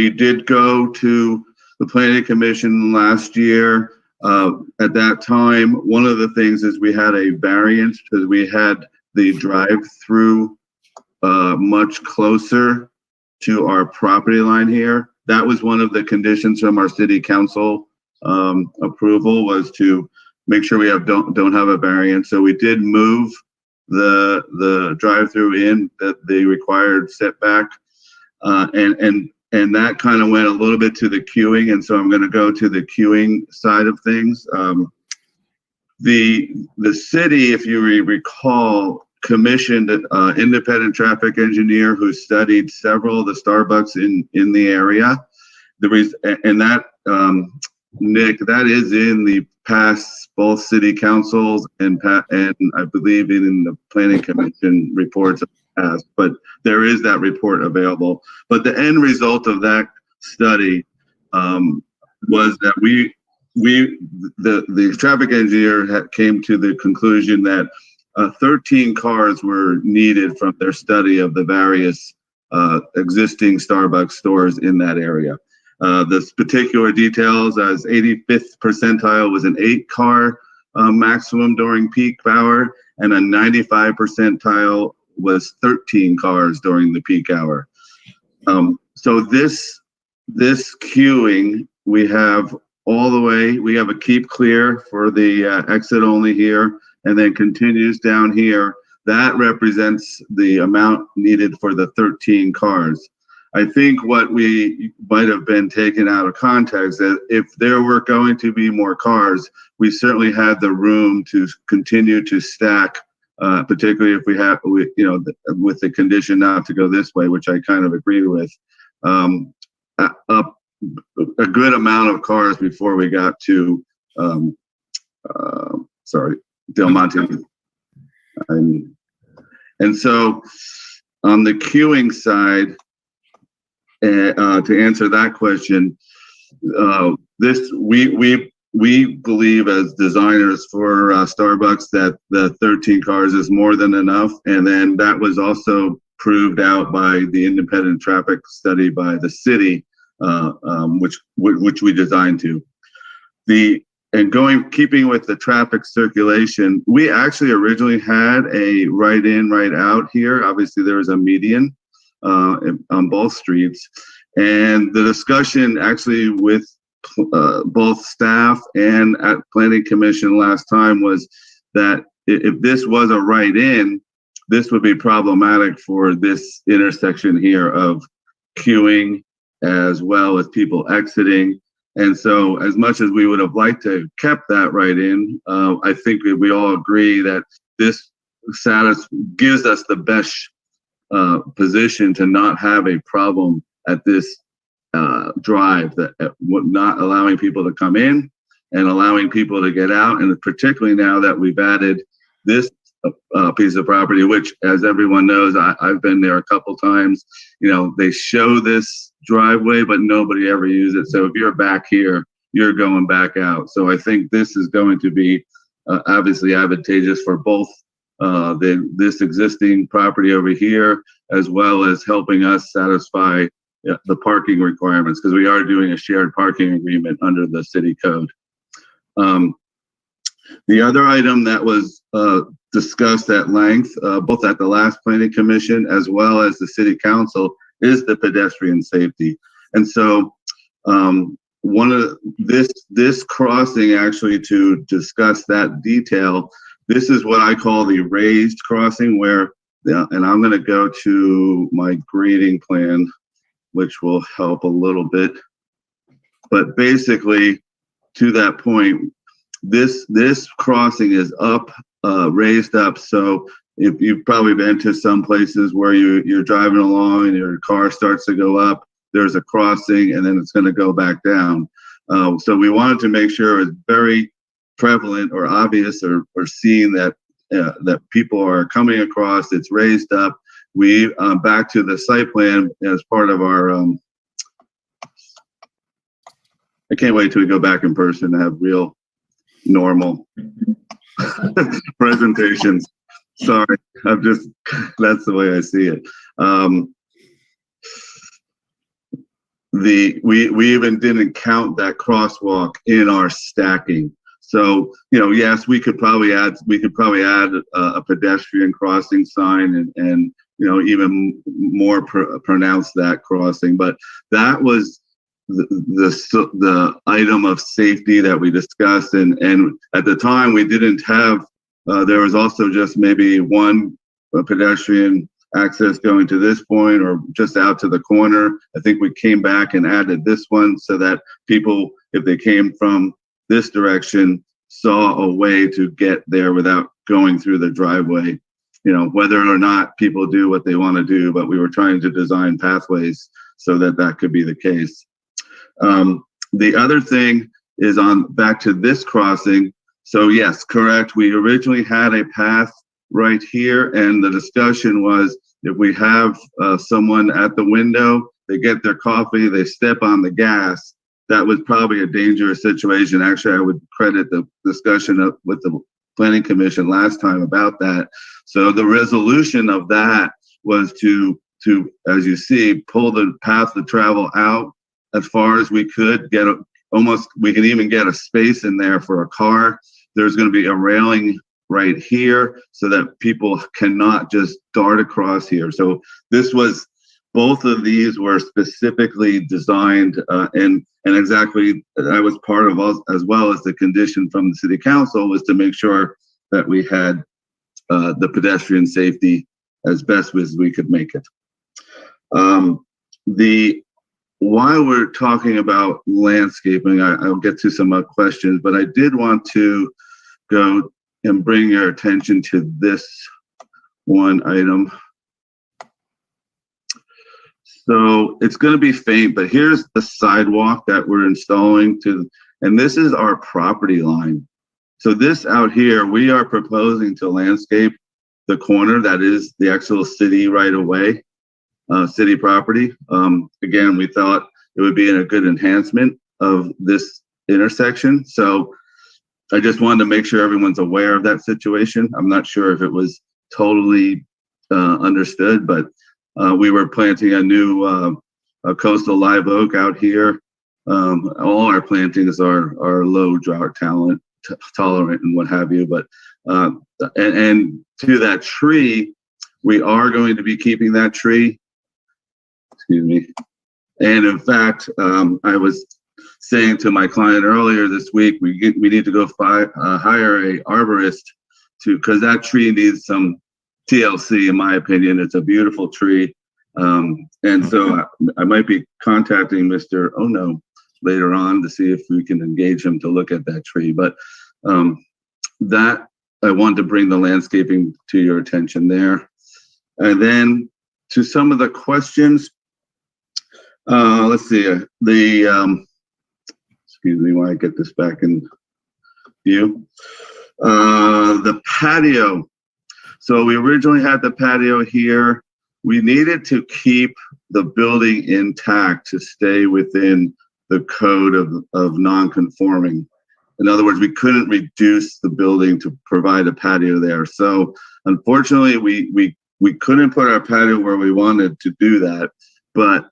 did go to the Planning Commission last year. At that time, one of the things is we had a variance because we had the drive-through much closer to our property line here. That was one of the conditions from our city council approval, was to make sure we don't have a variance. So we did move the drive-through in the required setback, and that kind of went a little bit to the queuing. And so I'm going to go to the queuing side of things. The city, if you recall, commissioned an independent traffic engineer who studied several of the Starbucks in the area. Nick, that is in the past both city councils and I believe in the Planning Commission reports of the past, but there is that report available. But the end result of that study was that the traffic engineer came to the conclusion that 13 cars were needed from their study of the various existing Starbucks stores in that area. This particular details as 85th percentile was an 8-car maximum during peak hour, and a 95 percentile was 13 cars during the peak hour. So this queuing, we have all the way, we have a keep clear for the exit only here, and then continues down here. That represents the amount needed for the 13 cars. I think what we might have been taken out of context, that if there were going to be more cars, we certainly had the room to continue to stack, particularly if we have, with the condition not to go this way, which I kind of agree with, a good amount of cars before we got to, Del Monte. And so on the queuing side, to answer that question, we believe as designers for Starbucks that the 13 cars is more than enough, and then that was also proved out by the independent traffic study by the city, which we designed to. Keeping with the traffic circulation, we actually originally had a right in, right out here. Obviously, there was a median on both streets, and the discussion actually with both staff and at Planning Commission last time was that if this was a right in, this would be problematic for this intersection here of queuing as well as people exiting. And so as much as we would have liked to have kept that right in, I think we all agree that this gives us the best position to not have a problem at this drive, not allowing people to come in and allowing people to get out. And particularly now that we've added this piece of property, which, as everyone knows, I've been there a couple times, they show this driveway, but nobody ever uses it. So if you're back here, you're going back out. So I think this is going to be obviously advantageous for both this existing property over here, as well as helping us satisfy the parking requirements, because we are doing a shared parking agreement under the city code. The other item that was discussed at length, both at the last Planning Commission as well as the City Council, is the pedestrian safety. And so one of this crossing, actually, to discuss that detail, this is what I call the raised crossing, where, and I'm going to go to my grading plan, which will help a little bit. But basically, to that point, this crossing is up, raised up. So if you've probably been to some places where you're driving along and your car starts to go up, there's a crossing and then it's going to go back down. So we wanted to make sure it's very prevalent or obvious or seen that that people are coming across. It's raised up. We back to the site plan as part of our. I can't wait till we go back in person to have real, normal presentations. Sorry, that's the way I see it. We even didn't count that crosswalk in our stacking. So, yes, we could probably add a pedestrian crossing sign and even more pronounce that crossing. But that was the item of safety that we discussed. And at the time we didn't have, there was also just maybe one pedestrian access going to this point or just out to the corner. I think we came back and added this one so that people, if they came from this direction, saw a way to get there without going through the driveway. Whether or not people do what they want to do, but we were trying to design pathways so that could be the case. The other thing is back to this crossing. So yes, correct. We originally had a path right here, and the discussion was if we have someone at the window, they get their coffee, they step on the gas, that was probably a dangerous situation. Actually, I would credit the discussion with the Planning Commission last time about that. So the resolution of that was to as you see, pull the path of travel out as far as we could, we can even get a space in there for a car. There's going to be a railing right here so that people cannot just dart across here. So both of these were specifically designed and exactly I was part of as well as the condition from the city council was to make sure that we had the pedestrian safety as best as we could make it. While we're talking about landscaping, I'll get to some questions, but I did want to go and bring your attention to this one item. So it's going to be faint, but here's the sidewalk that we're installing and this is our property line. So this out here, we are proposing to landscape the corner that is the actual city right away. City property. Again, we thought it would be a good enhancement of this intersection. So I just wanted to make sure everyone's aware of that situation. I'm not sure if it was totally understood, but we were planting a new a coastal live oak out here. All our plantings are low drought tolerant and what have you. But and to that tree, we are going to be keeping that tree. Excuse me. And in fact, I was saying to my client earlier this week, we need to go hire a arborist because that tree needs some TLC, in my opinion. It's a beautiful tree. And so I might be contacting Mr. Ono later on to see if we can engage him to look at that tree. But that I wanted to bring the landscaping to your attention there. And then to some of the questions, let's see, excuse me while I get this back in view. The patio. So we originally had the patio here. We needed to keep the building intact to stay within the code of non-conforming. In other words, we couldn't reduce the building to provide a patio there. So unfortunately, we couldn't put our patio where we wanted to do that. But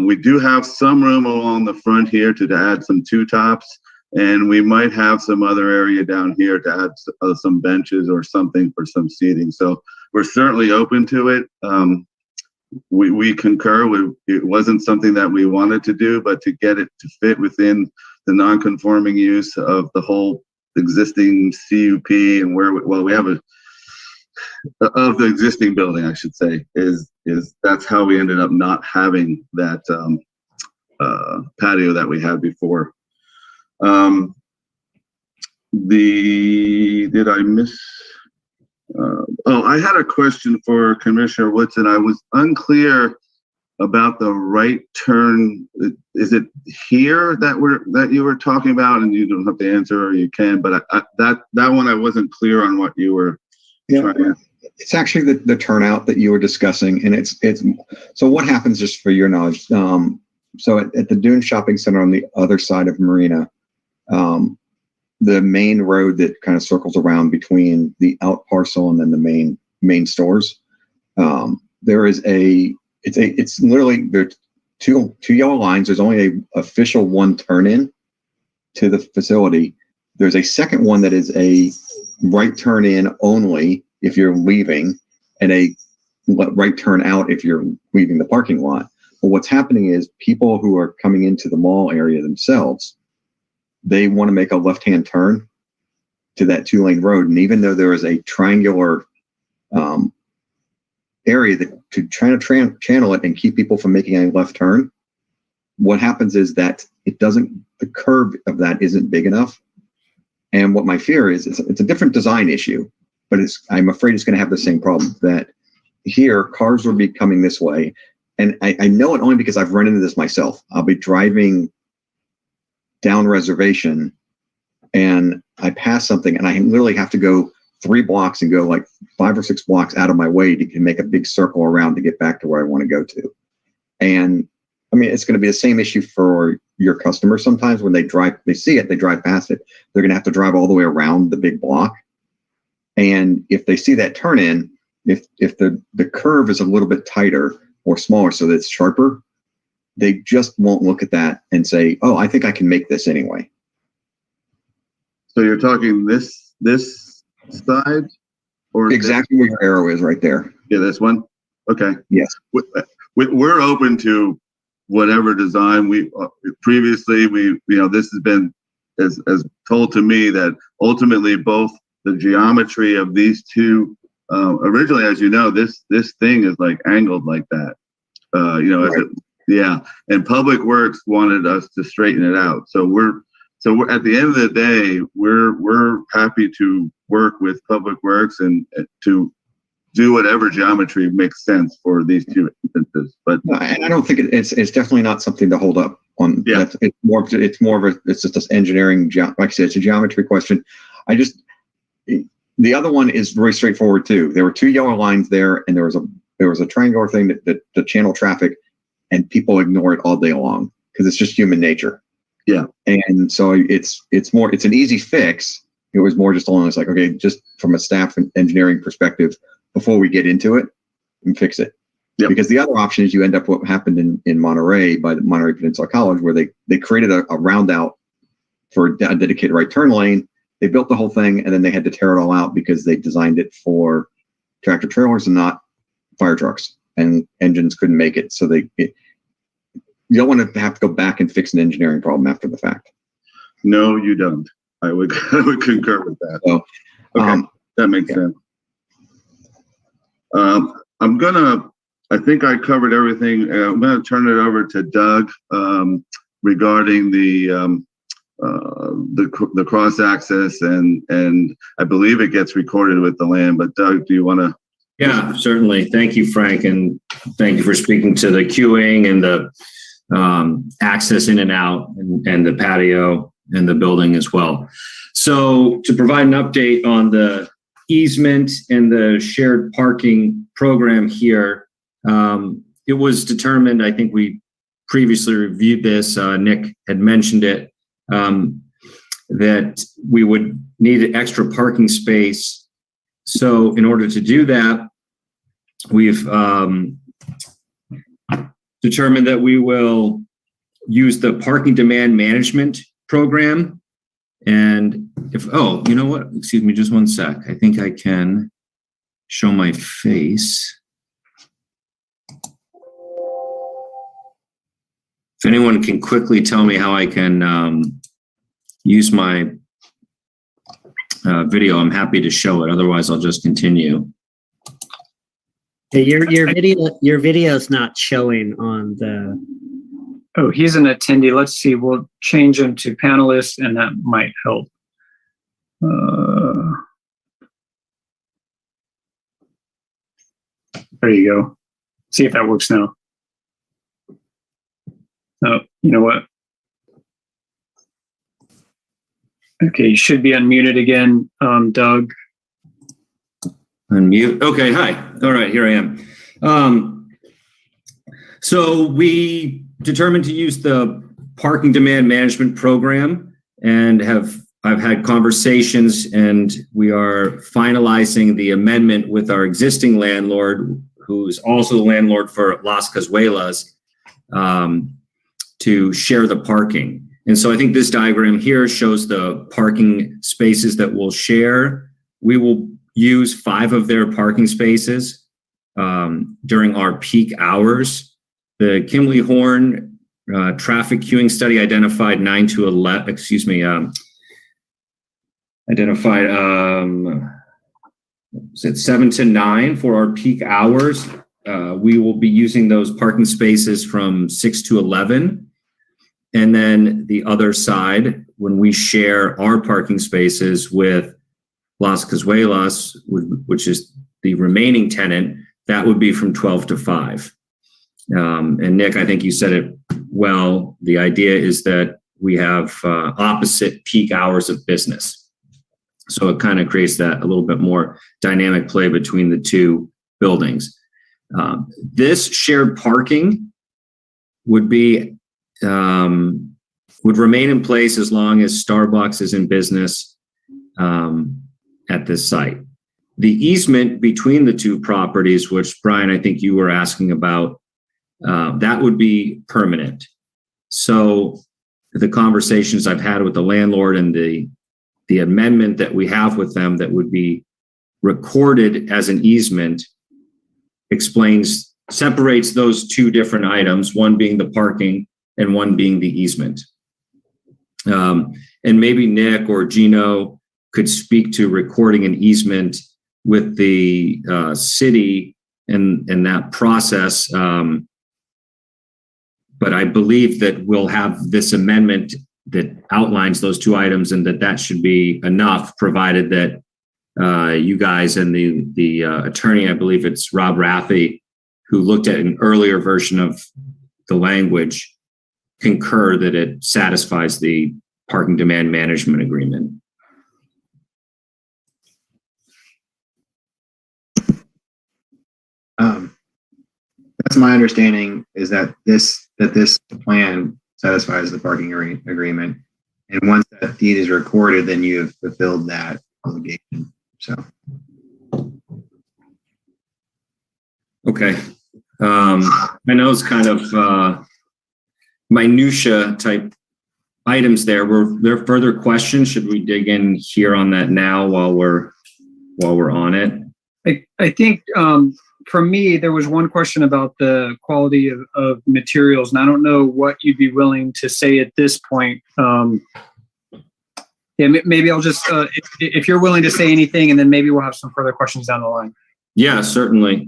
we do have some room along the front here to add some two tops, and we might have some other area down here to add some benches or something for some seating. So we're certainly open to it. We concur. It wasn't something that we wanted to do, but to get it to fit within the non-conforming use of the whole existing CUP and we have of the existing building, I should say, is that's how we ended up not having that patio that we had before. Did I miss? I had a question for Commissioner Woodson. I was unclear about the right turn. Is it here that you were talking about? And you don't have to answer, or you can. But that one I wasn't clear on what you were trying to. It's actually the turnout that you were discussing, and it's so what happens, just for your knowledge. So at the Dune Shopping Center on the other side of Marina, the main road that kind of circles around between the out parcel and then the main stores, there is it's literally there's two yellow lines. There's only a official one turn in to the facility. There's a second one that is a right turn in only if you're leaving, and a right turn out if you're leaving the parking lot. But what's happening is people who are coming into the mall area themselves, they want to make a left-hand turn to that 2-lane road. And even though there is a triangular area that to try to channel it and keep people from making a left turn, what happens is that the curve of that isn't big enough. And what my fear is, it's a different design issue, but I'm afraid it's going to have the same problem, that here cars will be coming this way. And I know it only because I've run into this myself. I'll be driving down Reservation and I pass something and I literally have to go 3 blocks and go like 5 or 6 blocks out of my way to make a big circle around to get back to where I want to go to. And I mean, it's going to be the same issue for your customers. Sometimes when they see it, they drive past it. They're going to have to drive all the way around the big block. And if they see that turn in, if the curve is a little bit tighter or smaller so that it's sharper, they just won't look at that and say, oh, I think I can make this anyway. So you're talking this side, or exactly where your arrow is right there? Yeah, this one. Okay. Yes. We're open to whatever design. We previously this has been as told to me that ultimately both the geometry of these two. Originally, as you know, this thing is like angled like that. Right. And Public Works wanted us to straighten it out. So we're at the end of the day, we're happy to work with Public Works and to do whatever geometry makes sense for these two instances. But and I don't think it's definitely not something to hold up on. Yeah, it's just an engineering. Like I said, it's a geometry question. The other one is very straightforward too. There were 2 yellow lines there, and there was a triangular thing that channel traffic, and people ignore it all day long because it's just human nature. Yeah, and so it's an easy fix. It was more just along. It's like, okay, just from a staff and engineering perspective, before we get into it, and fix it. Yep. Because the other option is you end up what happened in Monterey by the Monterey Peninsula College, where they created a roundabout for a dedicated right turn lane. They built the whole thing, and then they had to tear it all out because they designed it for tractor trailers and not fire trucks, and engines couldn't make it. So you don't want to have to go back and fix an engineering problem after the fact. No, you don't. I would concur with that. So, okay, that makes sense. I think I covered everything. I'm going to turn it over to Doug regarding the cross access, and I believe it gets recorded with the land. But Doug, do you want to? Yeah, certainly. Thank you, Frank, and thank you for speaking to the queuing and the access in and out, and the patio and the building as well. So to provide an update on the easement and the shared parking program here, it was determined, I think we previously reviewed this, Nick had mentioned it, that we would need an extra parking space. So in order to do that, we've determined that we will use the parking demand management program. And you know what? Excuse me, just one sec. I think I can show my face. If anyone can quickly tell me how I can use my video, I'm happy to show it. Otherwise, I'll just continue. Your video is not showing on the Oh, he's an attendee. Let's see. We'll change him to panelist, and that might help. There you go. See if that works now. Oh, you know what? Okay, you should be unmuted again, Doug. Unmute. Okay, hi. All right, here I am. So we determined to use the parking demand management program, and I've had conversations, and we are finalizing the amendment with our existing landlord, who's also the landlord for Las Cazuelas, to share the parking. And so I think this diagram here shows the parking spaces that we'll share. We will use 5 of their parking spaces during our peak hours. The Kimley Horn traffic queuing study identified 9 to 11, identified 7 to 9 for our peak hours. We will be using those parking spaces from 6 to 11. And then the other side, when we share our parking spaces with Las Cazuelas, which is the remaining tenant, that would be from 12 to 5. And Nick, I think you said it well. The idea is that we have opposite peak hours of business. So it kind of creates that a little bit more dynamic play between the two buildings. This shared parking would remain in place as long as Starbucks is in business at this site. The easement between the two properties, which Brian, I think you were asking about, that would be permanent. So the conversations I've had with the landlord and the amendment that we have with them that would be recorded as an easement separates those two different items, one being the parking and one being the easement. And maybe Nick or Gino could speak to recording an easement with the city and that process. But I believe that we'll have this amendment that outlines those two items, and that should be enough, provided that you guys and the attorney, I believe it's Rob Raffy, who looked at an earlier version of the language, concur that it satisfies the parking demand management agreement. That's my understanding, is that this plan satisfies the parking agreement, and once that deed is recorded, then you have fulfilled that obligation. So, okay, I know it's kind of minutia type items there. Were there further questions? Should we dig in here on that now while we're on it? I think for me, there was one question about the quality of materials, and I don't know what you'd be willing to say at this point. Yeah, maybe I'll just, if you're willing to say anything, and then maybe we'll have some further questions down the line. Yeah, certainly.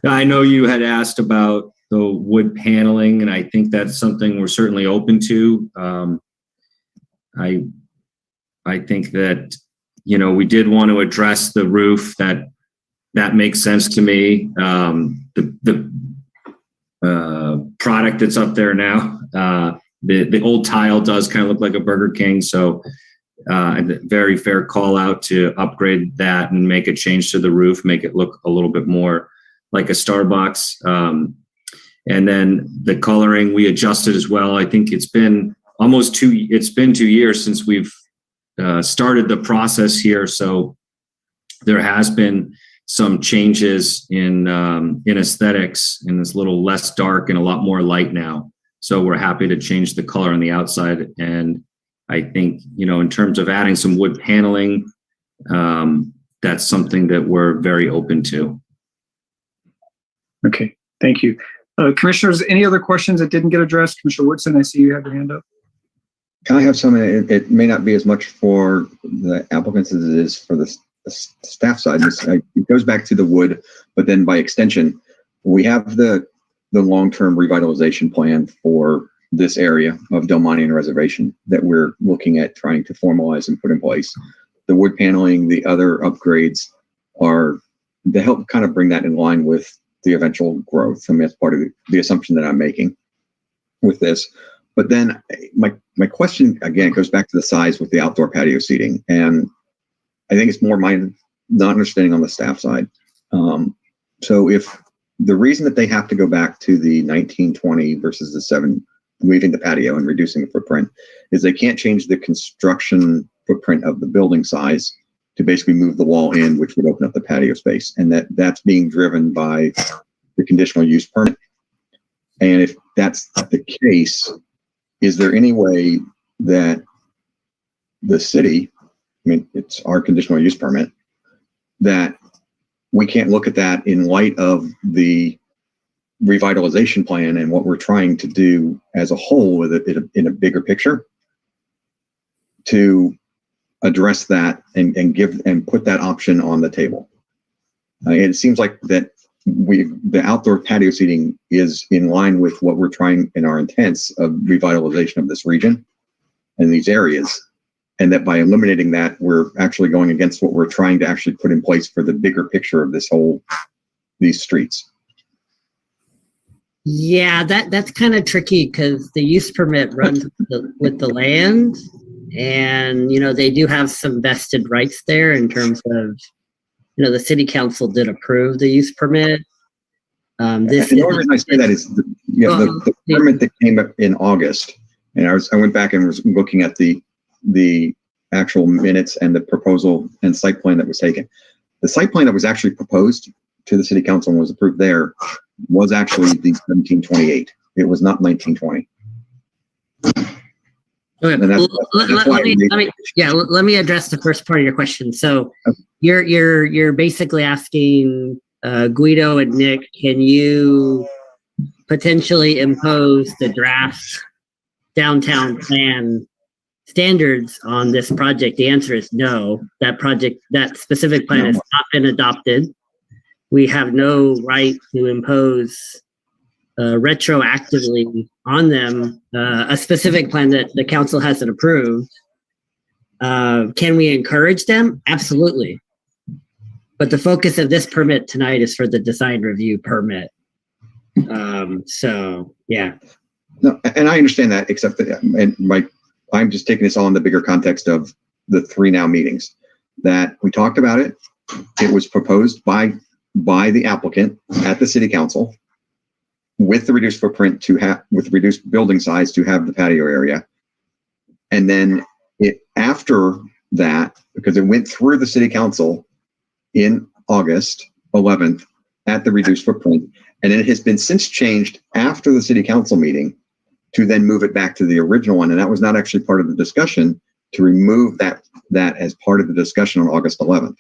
I know you had asked about the wood paneling, and I think that's something we're certainly open to. I think that, we did want to address the roof. That makes sense to me. The product that's up there now, the old tile does kind of look like a Burger King. So very fair call out to upgrade that and make a change to the roof, make it look a little bit more like a Starbucks. And then the coloring we adjusted as well. I think it's been 2 years since we've started the process here. So there has been some changes in aesthetics, and it's a little less dark and a lot more light now. So we're happy to change the color on the outside. And I think, in terms of adding some wood paneling, that's something that we're very open to. Okay, thank you. Commissioners, any other questions that didn't get addressed? Commissioner Woodson, I see you have your hand up. Can I have some? It may not be as much for the applicants as it is for the staff side. It goes back to the wood, but then by extension, we have the the long-term revitalization plan for this area of Del Monte and Reservation that we're looking at trying to formalize and put in place. The wood paneling, the other upgrades are to help kind of bring that in line with the eventual growth. I mean, that's part of the assumption that I'm making with this. But then my question, again, goes back to the size with the outdoor patio seating. And I think it's more my not understanding on the staff side. So if the reason that they have to go back to the 1920 versus the 7, moving the patio and reducing the footprint, is they can't change the construction footprint of the building size to basically move the wall in, which would open up the patio space. And that's being driven by the conditional use permit. And if that's the case, is there any way that the city, I mean, it's our conditional use permit, that we can't look at that in light of the revitalization plan and what we're trying to do as a whole with it in a bigger picture to address that and give and put that option on the table? It seems like that the outdoor patio seating is in line with what we're trying in our intents of revitalization of this region and these areas. And that by eliminating that, we're actually going against what we're trying to actually put in place for the bigger picture of these streets. Yeah, that's kind of tricky because the use permit runs with the land, and they do have some vested rights there in terms of the city council did approve the use permit. The only reason I say that is the permit that came up in August, and I went back and was looking at the actual minutes and the proposal and site plan that was taken. The site plan that was actually proposed to the city council and was approved there was actually the 1728. It was not 1920. Okay. Let me address the first part of your question. So you're basically asking Guido and Nick, can you potentially impose the draft downtown plan standards on this project? The answer is no. That specific plan has not been adopted. We have no right to impose retroactively on them a specific plan that the council hasn't approved. Can we encourage them? Absolutely. But the focus of this permit tonight is for the design review permit. So yeah. No, and I understand that, except that I'm just taking this all in the bigger context of the 3 now meetings that we talked about it. It was proposed by the applicant at the city council with the reduced footprint with reduced building size to have the patio area. And then after that, because it went through the city council in August 11th at the reduced footprint, and it has been since changed after the city council meeting to then move it back to the original one. And that was not actually part of the discussion to remove that as part of the discussion on August 11th.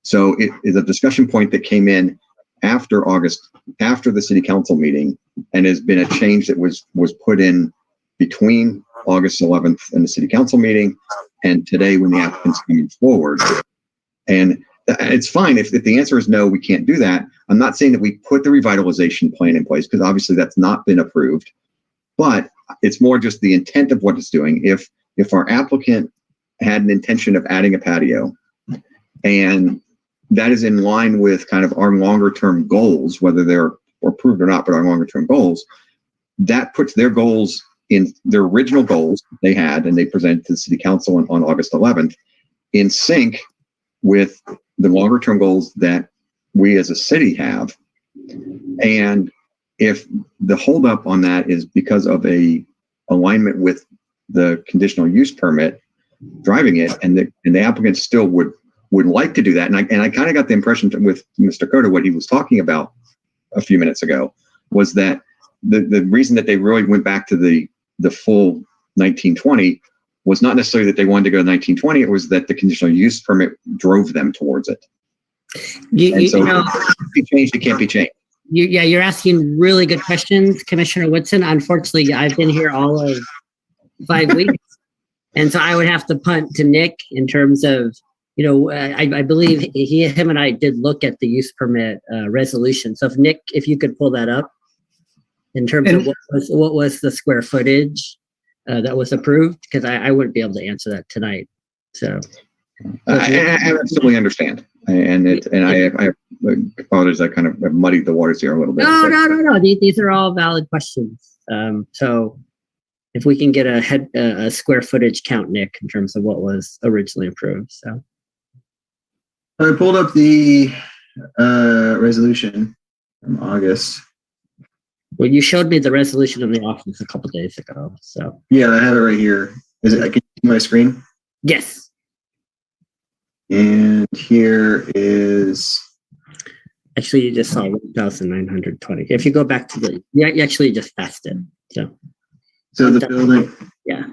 So it is a discussion point that came in after the city council meeting, and has been a change that was put in between August 11th and the city council meeting and today when the applicant's coming forward. And it's fine if the answer is no, we can't do that. I'm not saying that we put the revitalization plan in place, because obviously that's not been approved, but it's more just the intent of what it's doing. If our applicant had an intention of adding a patio, and that is in line with kind of our longer term goals, whether they're approved or not, but our longer term goals, that puts their goals in their original goals they had, and they presented to the city council on August 11th, in sync with the longer term goals that we as a city have. And if the holdup on that is because of a alignment with the conditional use permit driving it, and the applicant still would like to do that. And I kind of got the impression with Mr. Cota, what he was talking about a few minutes ago, was that the reason that they really went back to the full 1920 was not necessarily that they wanted to go to 1920. It was that the conditional use permit drove them towards it. It can't be changed. It can't be changed. You're asking really good questions, Commissioner Woodson. Unfortunately, I've been here all of 5 weeks. And so I would have to punt to Nick in terms of, I believe him and I did look at the use permit resolution. So if Nick, if you could pull that up. in terms of what was the square footage that was approved? Because I wouldn't be able to answer that tonight. So I absolutely understand, and I apologize. I kind of muddied the waters here a little bit. No. These are all valid questions. So if we can get a square footage count, Nick, in terms of what was originally approved. So I pulled up the resolution from August. Well, you showed me the resolution in the office a couple days ago. So yeah, I have it right here. Is it? I can see my screen. Yes. And here is. Actually, you just saw 1,920. If you go back to you actually just passed it. So the building. Yeah.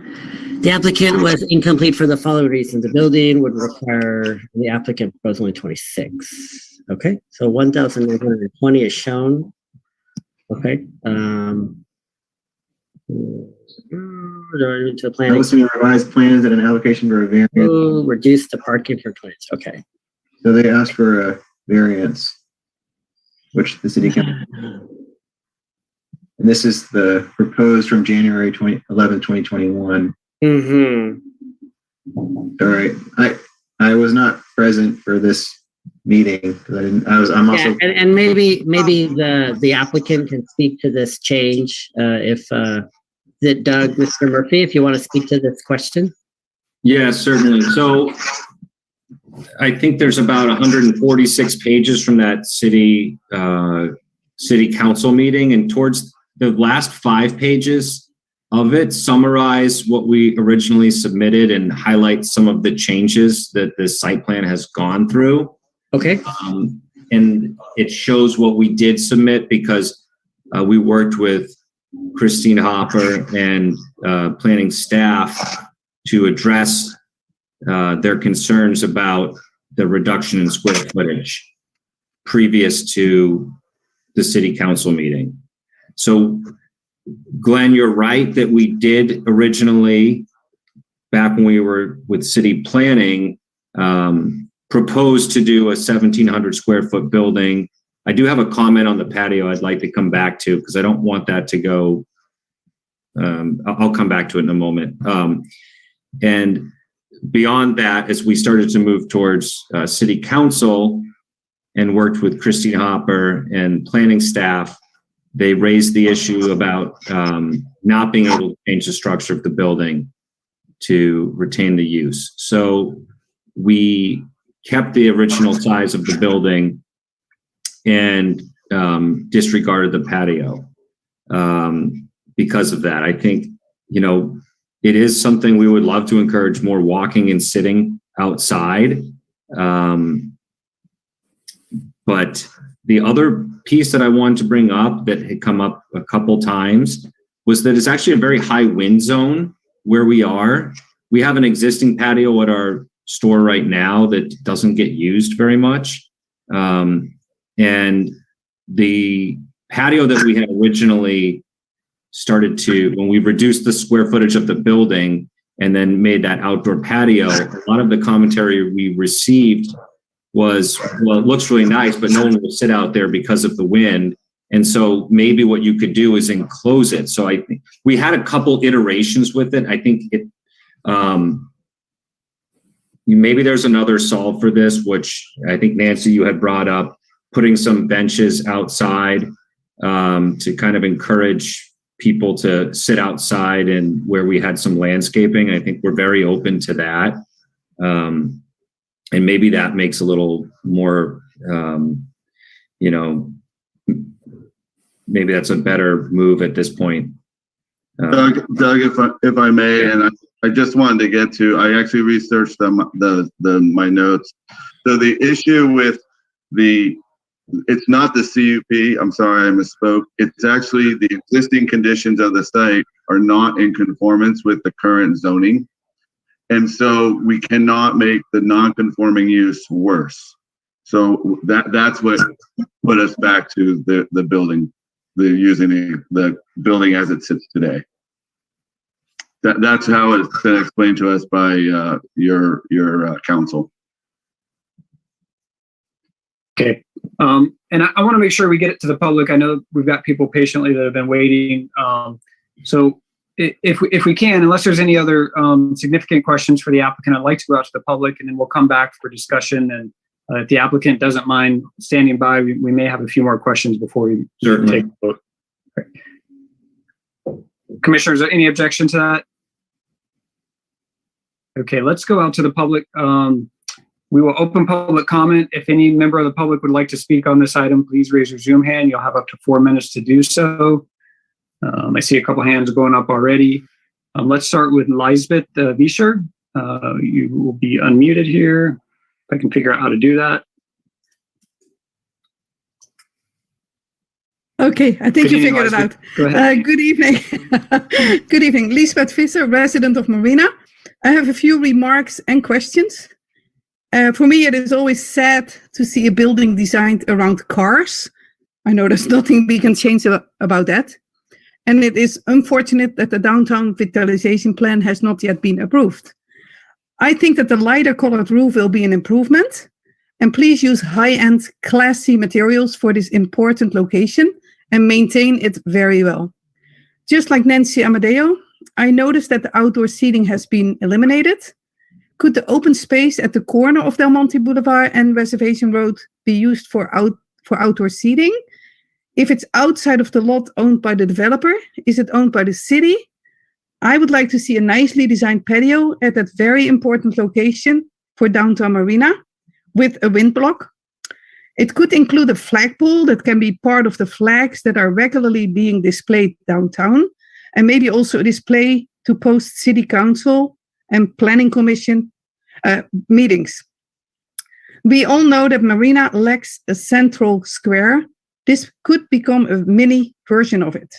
The applicant was incomplete for the following reasons. The building would require the applicant proposed only 26. Okay. So 1,920 is shown. Okay. To planning. That was to revised plans and an application for a variance. Reduce the parking for 20. Okay. So they asked for a variance, which the city can. And this is the proposed from January 11, 2021. Mm-hmm. All right. I was not present for this meeting because I'm also. Yeah, and maybe the applicant can speak to this change if that Doug, Mr. Murphy, if you want to speak to this question. Yeah, certainly. So I think there's about 146 pages from that city council meeting, and towards the last 5 pages of it summarize what we originally submitted and highlight some of the changes that the site plan has gone through. Okay. And it shows what we did submit because we worked with Christine Hopper and planning staff to address their concerns about the reduction in square footage previous to the city council meeting. So, Glenn, you're right that we did originally, back when we were with city planning, propose to do a 1,700 square foot building. I do have a comment on the patio I'd like to come back to because I don't want that to go. I'll come back to it in a moment. And beyond that, as we started to move towards city council and worked with Christine Hopper and planning staff, they raised the issue about not being able to change the structure of the building to retain the use. So we kept the original size of the building and disregarded the patio because of that. I think, it is something we would love to encourage more walking and sitting outside. But the other piece that I wanted to bring up that had come up a couple times was that it's actually a very high wind zone where we are. We have an existing patio at our store right now that doesn't get used very much. And the patio that we had originally started to, when we reduced the square footage of the building and then made that outdoor patio, a lot of the commentary we received was, well, it looks really nice, but no one will sit out there because of the wind. And so maybe what you could do is enclose it. So I think we had a couple iterations with it. I think it, maybe there's another solve for this, which I think Nancy, you had brought up, putting some benches outside to kind of encourage people to sit outside, and where we had some landscaping. I think we're very open to that. And maybe that makes a little more, maybe that's a better move at this point. Doug, if I may, yeah. And I just wanted to get to, I actually researched my notes. So the issue with it's not the CUP, I'm sorry, I misspoke. It's actually the existing conditions of the site are not in conformance with the current zoning. And so we cannot make the non-conforming use worse. So that's what put us back to the building, using the building as it sits today. That's how it's been explained to us by your counsel. Okay. And I want to make sure we get it to the public. I know we've got people patiently that have been waiting. So if we can, unless there's any other significant questions for the applicant, I'd like to go out to the public, and then we'll come back for discussion. And if the applicant doesn't mind standing by, we may have a few more questions before we take a vote. Okay. Commissioners, any objection to that? Okay, let's go out to the public. We will open public comment. If any member of the public would like to speak on this item, please raise your Zoom hand. You'll have up to 4 minutes to do so. I see a couple hands going up already. Let's start with Lisbeth Vischer. You will be unmuted here. If I can figure out how to do that. Okay, I think you figured it out. Go ahead. Good evening. Good evening. Lisbeth Visser, resident of Marina. I have a few remarks and questions. For me, it is always sad to see a building designed around cars. I know there's nothing we can change about that. And it is unfortunate that the downtown vitalization plan has not yet been approved. I think that the lighter colored roof will be an improvement. And please use high-end, classy materials for this important location and maintain it very well. Just like Nancy Amadeo, I noticed that the outdoor seating has been eliminated. Could the open space at the corner of Del Monte Boulevard and Reservation Road be used for outdoor seating? If it's outside of the lot owned by the developer, is it owned by the city? I would like to see a nicely designed patio at that very important location for downtown Marina with a wind block. It could include a flagpole that can be part of the flags that are regularly being displayed downtown, and maybe also a display to post city council and planning commission meetings. We all know that Marina lacks a central square. This could become a mini version of it.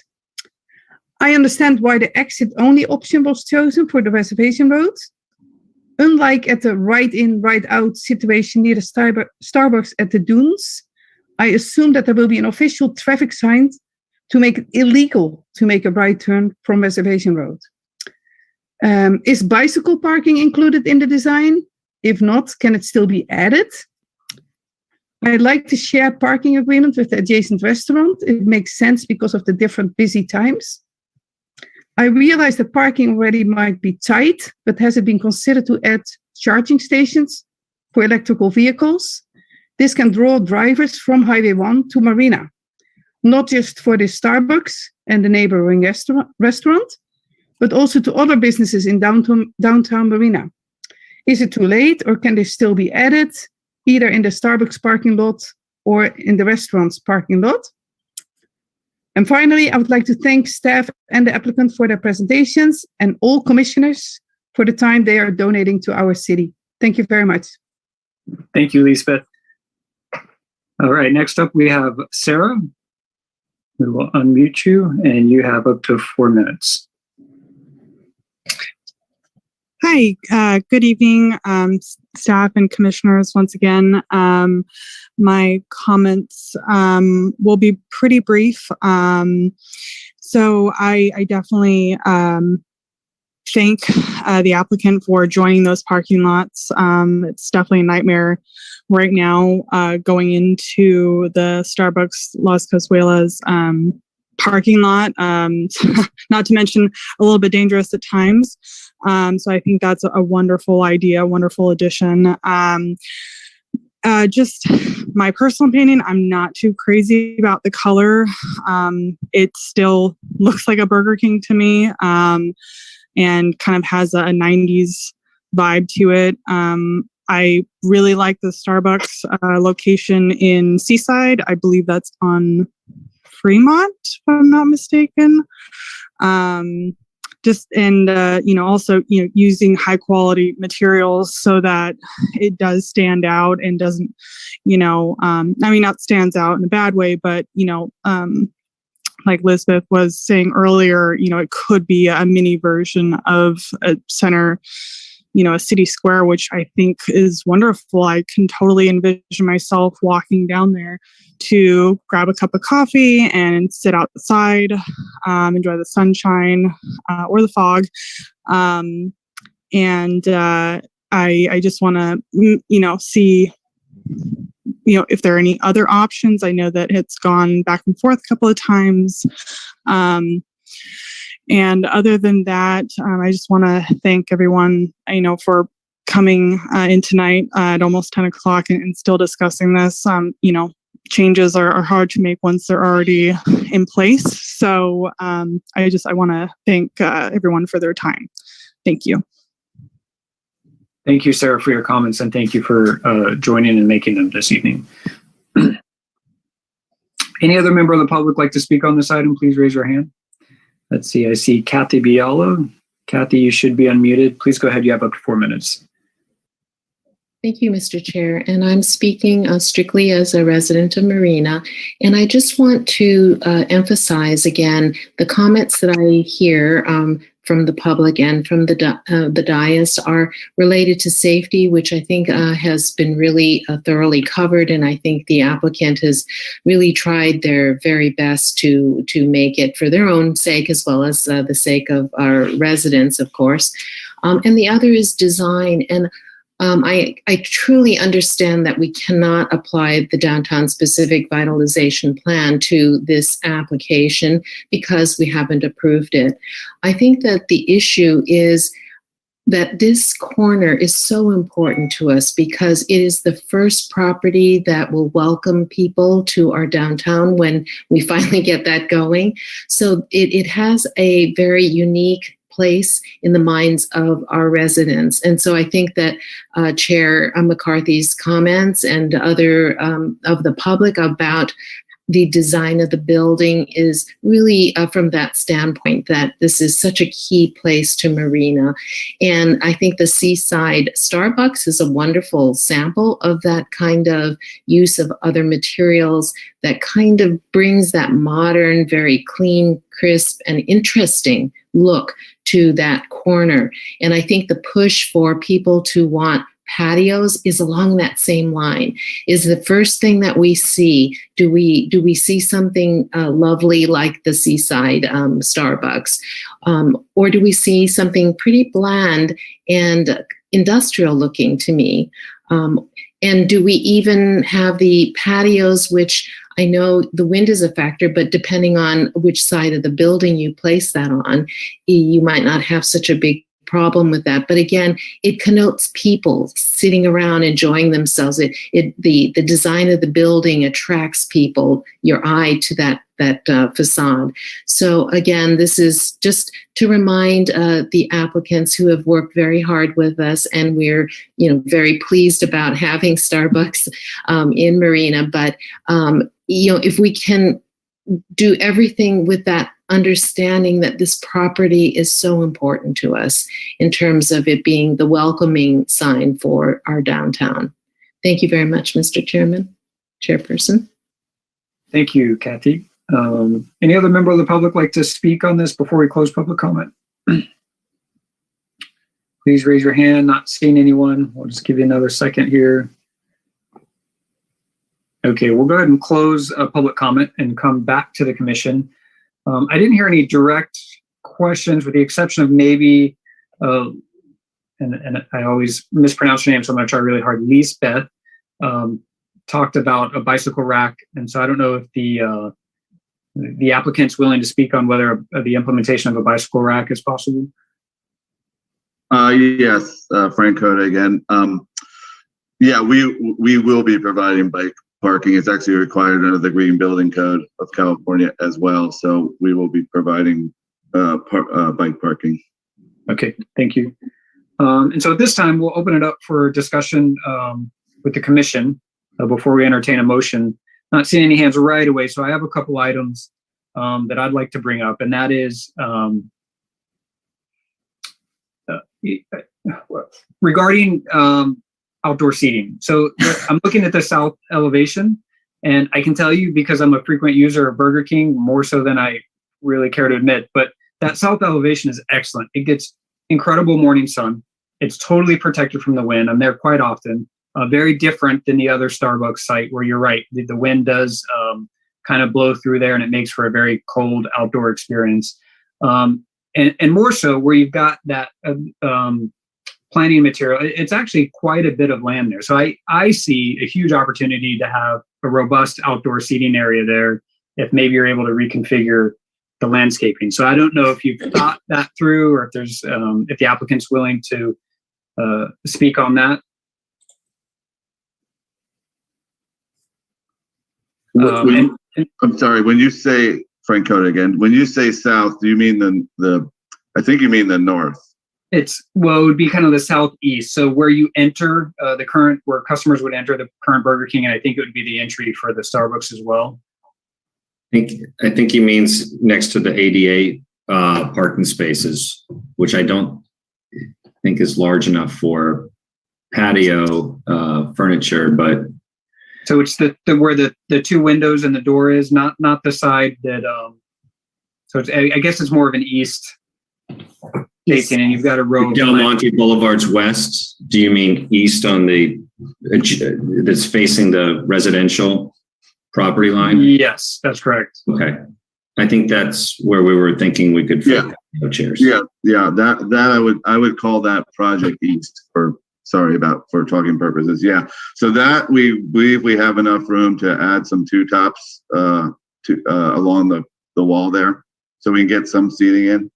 I understand why the exit-only option was chosen for the Reservation Road. Unlike at the right-in, right-out situation near the Starbucks at the Dunes, I assume that there will be an official traffic sign to make it illegal to make a right turn from Reservation Road. Is bicycle parking included in the design? If not, can it still be added? I'd like to share parking agreement with the adjacent restaurant. It makes sense because of the different busy times. I realize that parking already might be tight, but has it been considered to add charging stations for electrical vehicles? This can draw drivers from Highway 1 to Marina, not just for the Starbucks and the neighboring restaurant, but also to other businesses in downtown Marina. Is it too late, or can they still be added, either in the Starbucks parking lot or in the restaurant's parking lot? And finally, I would like to thank staff and the applicant for their presentations and all commissioners for the time they are donating to our city. Thank you very much. Thank you, Lisbeth. All right, next up we have Sarah. We will unmute you, and you have up to 4 minutes. Hi, good evening, staff and commissioners. Once again, my comments will be pretty brief. So I definitely thank the applicant for joining those parking lots. It's definitely a nightmare right now going into the Starbucks Las Casuelas parking lot, not to mention a little bit dangerous at times. So I think that's a wonderful idea, wonderful addition. Just my personal opinion, I'm not too crazy about the color. It still looks like a Burger King to me, and kind of has a 90s vibe to it. I really like the Starbucks location in Seaside. I believe that's on Fremont, if I'm not mistaken. Also, using high quality materials so that it does stand out and doesn't, not stands out in a bad way, but, like Lisbeth was saying earlier, it could be a mini version of a center, a city square, which I think is wonderful. I can totally envision myself walking down there to grab a cup of coffee and sit outside, enjoy the sunshine or the fog. I just want to, see, if there are any other options. I know that it's gone back and forth a couple of times. And other than that, I just want to thank everyone, for coming in tonight at almost 10 o'clock and still discussing this. Changes are hard to make once they're already in place. So I want to thank everyone for their time. Thank you. Thank you, Sarah, for your comments, and thank you for joining and making them this evening. Any other member of the public like to speak on this item? Please raise your hand. Let's see. I see Kathy Biala. Kathy, you should be unmuted. Please go ahead. You have up to 4 minutes. Thank you, Mr. Chair. And I'm speaking strictly as a resident of Marina. And I just want to emphasize again the comments that I hear from the public and from the dais are related to safety, which I think has been really thoroughly covered. And I think the applicant has really tried their very best to make it for their own sake, as well as the sake of our residents, of course. And the other is design. And I truly understand that we cannot apply the downtown specific vitalization plan to this application because we haven't approved it. I think that the issue is that this corner is so important to us because it is the first property that will welcome people to our downtown when we finally get that going. So it has a very unique place in the minds of our residents. And so I think that Chair McCarthy's comments and other of the public about the design of the building is really from that standpoint that this is such a key place to Marina. And I think the Seaside Starbucks is a wonderful sample of that kind of use of other materials that kind of brings that modern, very clean, crisp, and interesting look to that corner. And I think the push for people to want patios is along that same line. Is the first thing that we see, do we see something lovely like the Seaside Starbucks? Or do we see something pretty bland and industrial looking to me? And do we even have the patios, which I know the wind is a factor, but depending on which side of the building you place that on, you might not have such a big problem with that. But again, it connotes people sitting around enjoying themselves. The design of the building attracts people, your eye to that facade. So again, this is just to remind the applicants who have worked very hard with us, and we're very pleased about having Starbucks in Marina. But if we can do everything with that understanding that this property is so important to us in terms of it being the welcoming sign for our downtown. Thank you very much, Mr. Chairperson. Thank you, Kathy. Any other member of the public like to speak on this before we close public comment? Please raise your hand. Not seeing anyone. We'll just give you another second here. Okay, we'll go ahead and close public comment and come back to the commission. I didn't hear any direct questions with the exception of maybe, and I always mispronounce your name, so I'm going to try really hard. Lisbeth talked about a bicycle rack. And so I don't know if the applicant's willing to speak on whether the implementation of a bicycle rack is possible. Yes, Frank Coda again. Yeah, we will be providing bike parking. It's actually required under the Green Building Code of California as well. So we will be providing bike parking. Okay, thank you. And so at this time, we'll open it up for discussion with the commission before we entertain a motion. Not seeing any hands right away, so I have a couple items that I'd like to bring up, and that is regarding outdoor seating. So I'm looking at the south elevation, and I can tell you, because I'm a frequent user of Burger King, more so than I really care to admit, but that south elevation is excellent. It gets incredible morning sun. It's totally protected from the wind. I'm there quite often. Very different than the other Starbucks site where you're right. The wind does kind of blow through there, and it makes for a very cold outdoor experience. And more so where you've got that planting material, it's actually quite a bit of land there. So I see a huge opportunity to have a robust outdoor seating area there if maybe you're able to reconfigure the landscaping. So I don't know if you've thought that through, or if there's if the applicant's willing to speak on that. I'm sorry, when you say, Frank Coda again, when you say south, do you mean the I think you mean the north? It would be kind of the southeast. So where you enter where customers would enter the current Burger King, and I think it would be the entry for the Starbucks as well. I think he means next to the ADA parking spaces, which I don't think is large enough for patio furniture, but. So it's the where the two windows and the door is, not the side that. So it's, I guess it's more of an east facing, and you've got a row. Del Monte Boulevard's west. Do you mean east on the that's facing the residential property line? Yes, that's correct. Okay, I think that's where we were thinking we could fit chairs. Yeah. That I would call that Project East for talking purposes. Yeah. So that we believe we have enough room to add some two tops along the wall there, so we can get some seating in.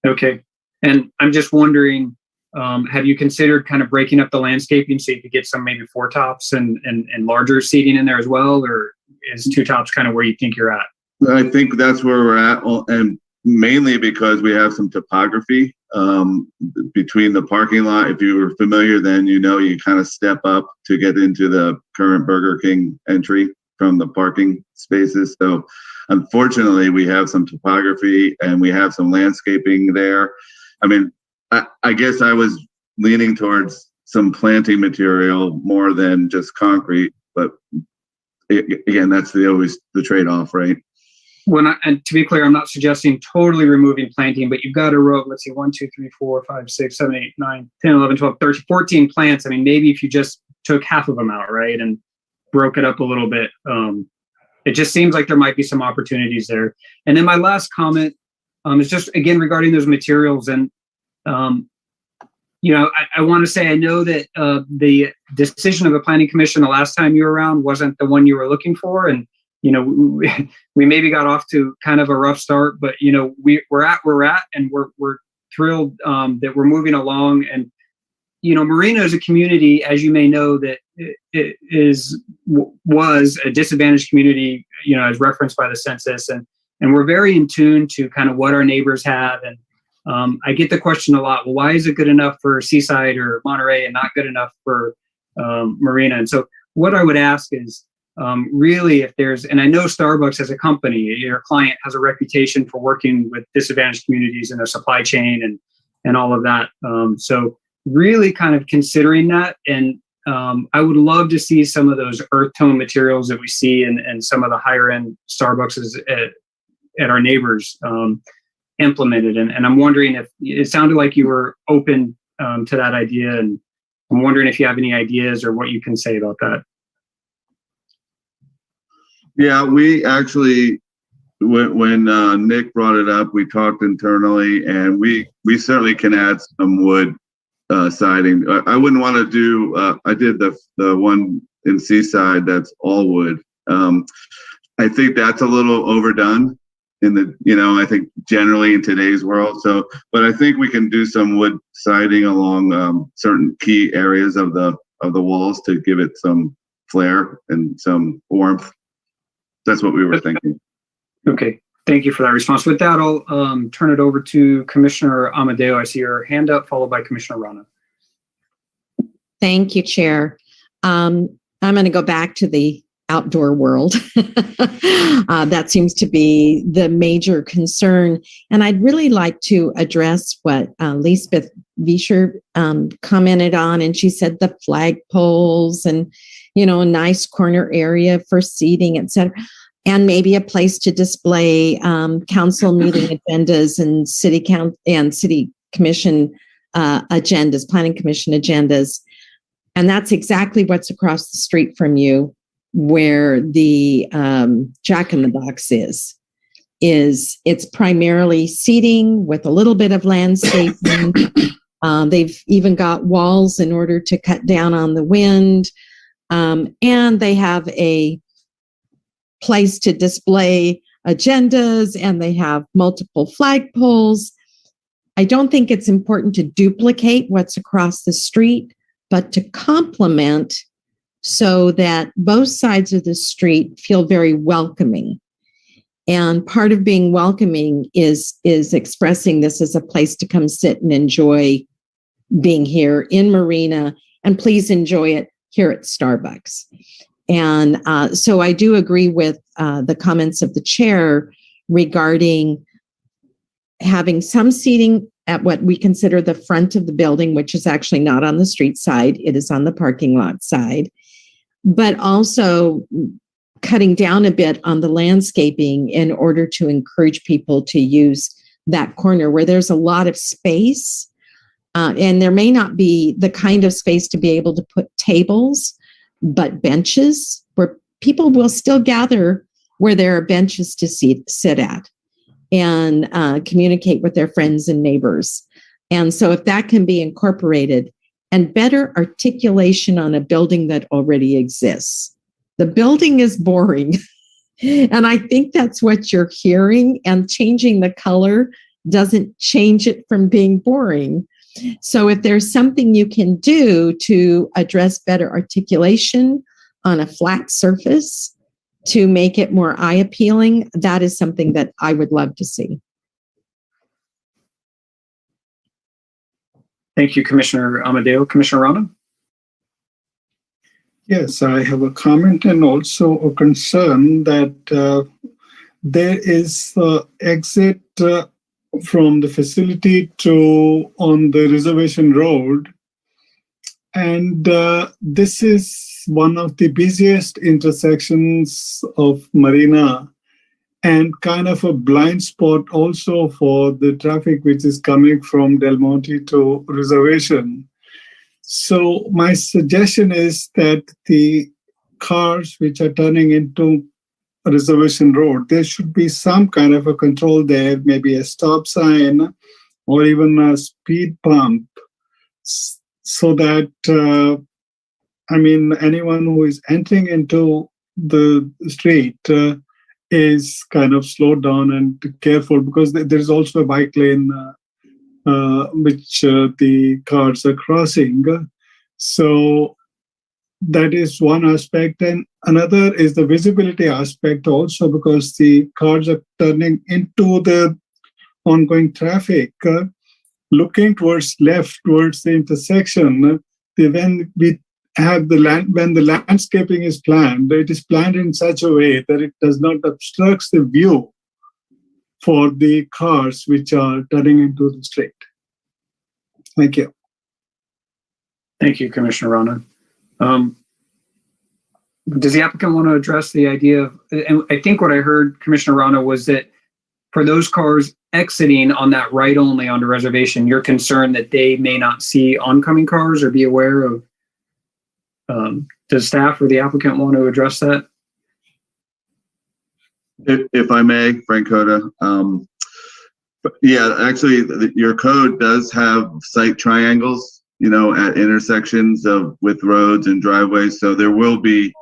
Okay. And I'm just wondering, have you considered kind of breaking up the landscaping so you could get some maybe four tops and larger seating in there as well, or is two tops kind of where you think you're at? I think that's where we're at, and mainly because we have some topography between the parking lot. If you were familiar, then you kind of step up to get into the current Burger King entry from the parking spaces. So unfortunately, we have some topography and we have some landscaping there. I mean, I guess I was leaning towards some planting material more than just concrete, but again, that's always the trade-off, right? And to be clear, I'm not suggesting totally removing planting, but you've got a row of, let's see, 1, 2, 3, 4, 5, 6, 7, 8, 9, 10, 11, 12, 13, 14 plants. I mean, maybe if you just took half of them out, right, and broke it up a little bit, it just seems like there might be some opportunities there. And then my last comment is just, again, regarding those materials. And, I want to say, I know that the decision of the Planning Commission the last time you were around wasn't the one you were looking for. And, we maybe got off to kind of a rough start, but, we're at, and we're thrilled that we're moving along. And, Marina is a community, as you may know, that it was a disadvantaged community, as referenced by the census. And we're very in tune to kind of what our neighbors have. And I get the question a lot, well, why is it good enough for Seaside or Monterey and not good enough for Marina? And so what I would ask is, really, if there's, and I know Starbucks as a company, your client has a reputation for working with disadvantaged communities in their supply chain and all of that. So really kind of considering that. And I would love to see some of those earth tone materials that we see in some of the higher end Starbucks at our neighbors implemented. And I'm wondering if it sounded like you were open to that idea. And I'm wondering if you have any ideas or what you can say about that. Yeah, we actually, when Nick brought it up, we talked internally, and we certainly can add some wood siding. I wouldn't want to do. I did the one in Seaside that's all wood. I think that's a little overdone I think generally in today's world. So, but I think we can do some wood siding along certain key areas of the walls to give it some flair and some warmth. That's what we were thinking. Okay, thank you for that response. With that, I'll turn it over to Commissioner Amadeo. I see your hand up, followed by Commissioner Rana. Thank you, Chair. I'm going to go back to the outdoor world. That seems to be the major concern. And I'd really like to address what Lisbeth Vischer commented on. And she said the flagpoles and, a nice corner area for seating, et cetera. And maybe a place to display council meeting agendas and city commission agendas, planning commission agendas. And that's exactly what's across the street from you, where the Jack in the Box is it's primarily seating with a little bit of landscaping. They've even got walls in order to cut down on the wind. And they have a place to display agendas, and they have multiple flagpoles. I don't think it's important to duplicate what's across the street, but to complement so that both sides of the street feel very welcoming. And part of being welcoming is expressing this as a place to come sit and enjoy being here in Marina, and please enjoy it here at Starbucks. And so I do agree with the comments of the chair regarding having some seating at what we consider the front of the building, which is actually not on the street side, it is on the parking lot side, but also cutting down a bit on the landscaping in order to encourage people to use that corner where there's a lot of space. And there may not be the kind of space to be able to put tables, but benches where people will still gather where there are benches to sit at and communicate with their friends and neighbors. And so if that can be incorporated, and better articulation on a building that already exists. The building is boring. And I think that's what you're hearing, and changing the color doesn't change it from being boring. So if there's something you can do to address better articulation on a flat surface to make it more eye appealing, that is something that I would love to see. Thank you, Commissioner Amadeo. Commissioner Rana? Yes, I have a comment and also a concern that there is exit from the facility to on the reservation road. And this is one of the busiest intersections of Marina, and kind of a blind spot also for the traffic which is coming from Del Monte to reservation. So my suggestion is that the cars which are turning into Reservation Road, there should be some kind of a control there, maybe a stop sign or even a speed bump, so that, anyone who is entering into the street is kind of slowed down and careful, because there's also a bike lane which the cars are crossing. So that is one aspect. And another is the visibility aspect also, because the cars are turning into the ongoing traffic, looking towards left, towards the intersection. When we have when the landscaping is planned, it is planned in such a way that it does not obstruct the view for the cars which are turning into the street. Thank you. Thank you, Commissioner Rana. Does the applicant want to address the idea of, and I think what I heard, Commissioner Rana, was that for those cars exiting on that right only onto reservation, you're concerned that they may not see oncoming cars or be aware of, does staff or the applicant want to address that? If I may, Frank Cota. Yeah, actually, your code does have site triangles, at intersections with roads and driveways. So there will be,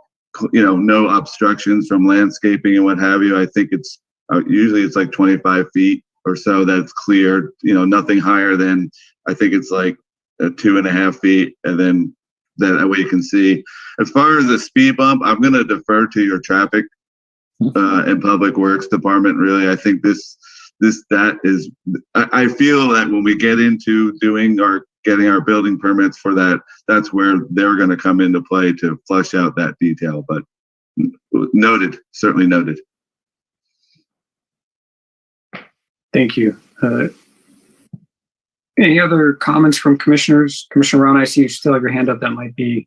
no obstructions from landscaping and what have you. I think it's usually it's like 25 feet or so that's cleared. Nothing higher than, I think it's like 2.5 feet, and then that way you can see. As far as the speed bump, I'm going to defer to your traffic and public works department. Really, I think that is, I feel that when we get into getting our building permits for that, that's where they're going to come into play to flush out that detail. But noted, certainly noted. Thank you. Any other comments from commissioners? Commissioner Rana, I see you still have your hand up. That might be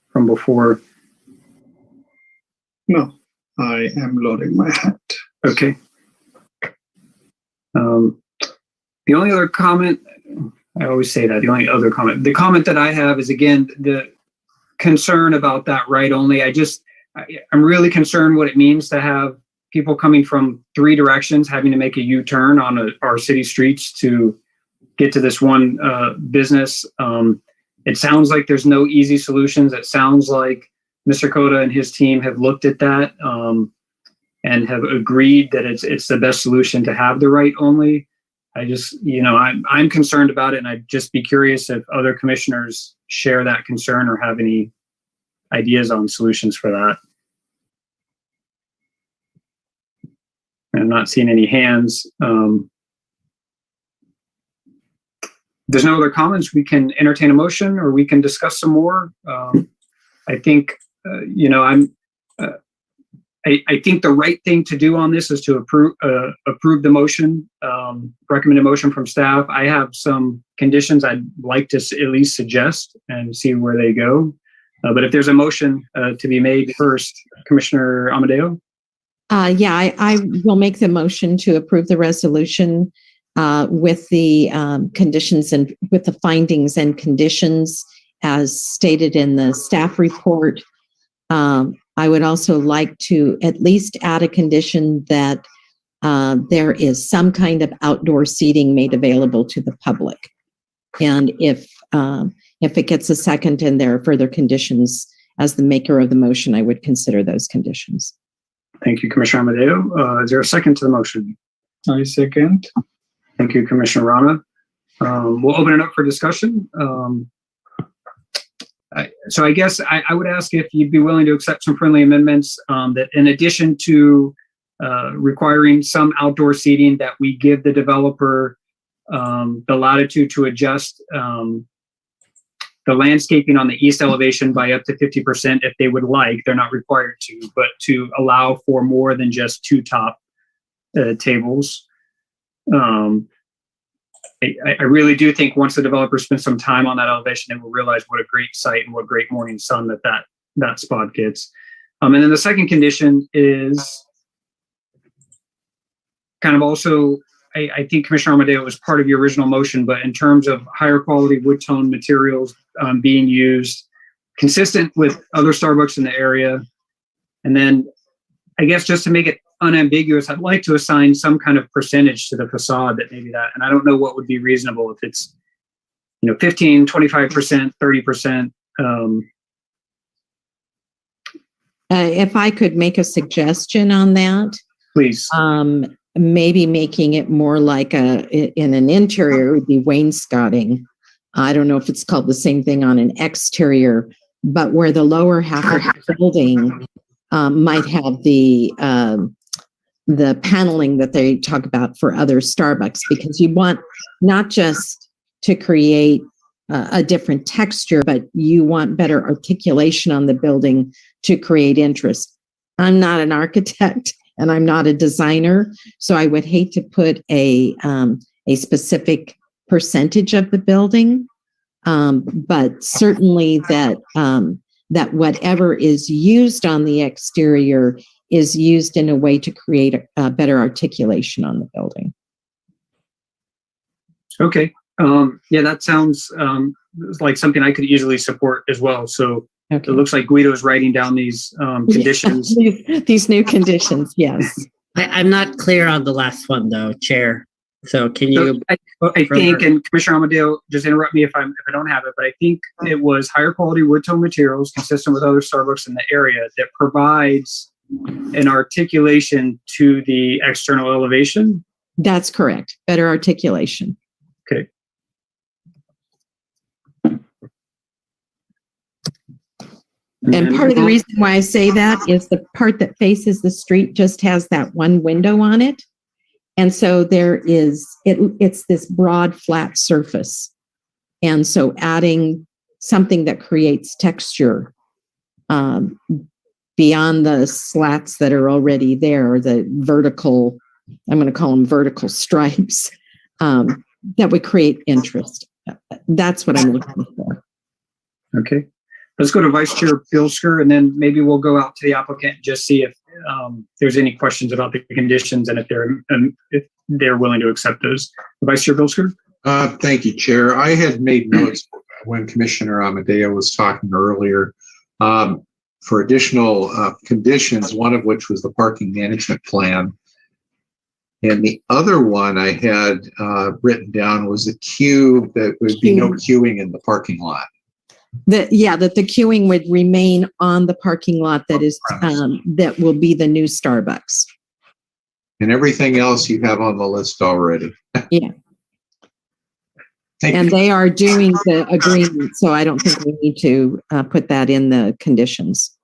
from before. No, I am loading my hat. Okay. The only other comment, I always say that, the comment that I have is, again, the concern about that right only. I'm really concerned what it means to have people coming from 3 directions having to make a U-turn on our city streets to get to this one business. It sounds like there's no easy solutions. It sounds like Mr. Cota and his team have looked at that and have agreed that it's the best solution to have the right only. I just, I'm concerned about it, and I'd just be curious if other commissioners share that concern or have any ideas on solutions for that. I'm not seeing any hands. There's no other comments. We can entertain a motion, or we can discuss some more. I think, I think the right thing to do on this is to approve the motion, recommended motion from staff. I have some conditions I'd like to at least suggest and see where they go. But if there's a motion to be made first, Commissioner Amadeo? I will make the motion to approve the resolution with the conditions and with the findings and conditions as stated in the staff report. I would also like to at least add a condition that there is some kind of outdoor seating made available to the public. And if it gets a second and there are further conditions, as the maker of the motion, I would consider those conditions. Thank you, Commissioner Amadeo. Is there a second to the motion? I second. Thank you, Commissioner Rana. We'll open it up for discussion. So I guess I would ask if you'd be willing to accept some friendly amendments that in addition to requiring some outdoor seating, that we give the developer the latitude to adjust the landscaping on the east elevation by up to 50% if they would like. They're not required to, but to allow for more than just two top tables. I really do think once the developer spends some time on that elevation, they will realize what a great site and what great morning sun that spot gets. And then the second condition is kind of also, I think Commissioner Amadeo was part of your original motion, but in terms of higher quality wood tone materials being used, consistent with other Starbucks in the area. And then I guess just to make it unambiguous, I'd like to assign some kind of percentage to the facade that maybe that, and I don't know what would be reasonable, if it's, 15, 25%, 30%. If I could make a suggestion on that. Please. Maybe making it more like in an interior would be wainscoting. I don't know if it's called the same thing on an exterior, but where the lower half of the building might have the paneling that they talk about for other Starbucks, because you want not just to create a different texture, but you want better articulation on the building to create interest. I'm not an architect and I'm not a designer, so I would hate to put a specific percentage of the building, but certainly that whatever is used on the exterior is used in a way to create a better articulation on the building. Okay. Yeah, that sounds like something I could easily support as well. So okay. It looks like Guido is writing down these conditions. These new conditions, yes. I'm not clear on the last one though, Chair. So can you? So I think, and Commissioner Amadeo, just interrupt me if I don't have it, but I think it was higher quality wood tone materials consistent with other Starbucks in the area that provides an articulation to the external elevation. That's correct. Better articulation. Okay. And part of the reason why I say that is the part that faces the street just has that one window on it. And so there is, it's this broad, flat surface. And so adding something that creates texture beyond the slats that are already there, the vertical, I'm going to call them vertical stripes, that would create interest. That's what I'm looking for. Okay. Let's go to Vice Chair Bilsker, and then maybe we'll go out to the applicant and just see if there's any questions about the conditions and if they're willing to accept those. Vice Chair Bilsker? Thank you, Chair. I had made notes when Commissioner Amadeo was talking earlier for additional conditions, one of which was the parking management plan. And the other one I had written down was a queue that would be no queuing in the parking lot. That the queuing would remain on the parking lot that is that will be the new Starbucks. And everything else you have on the list already. Yeah. Thank And you. they are doing the agreement, so I don't think we need to put that in the conditions.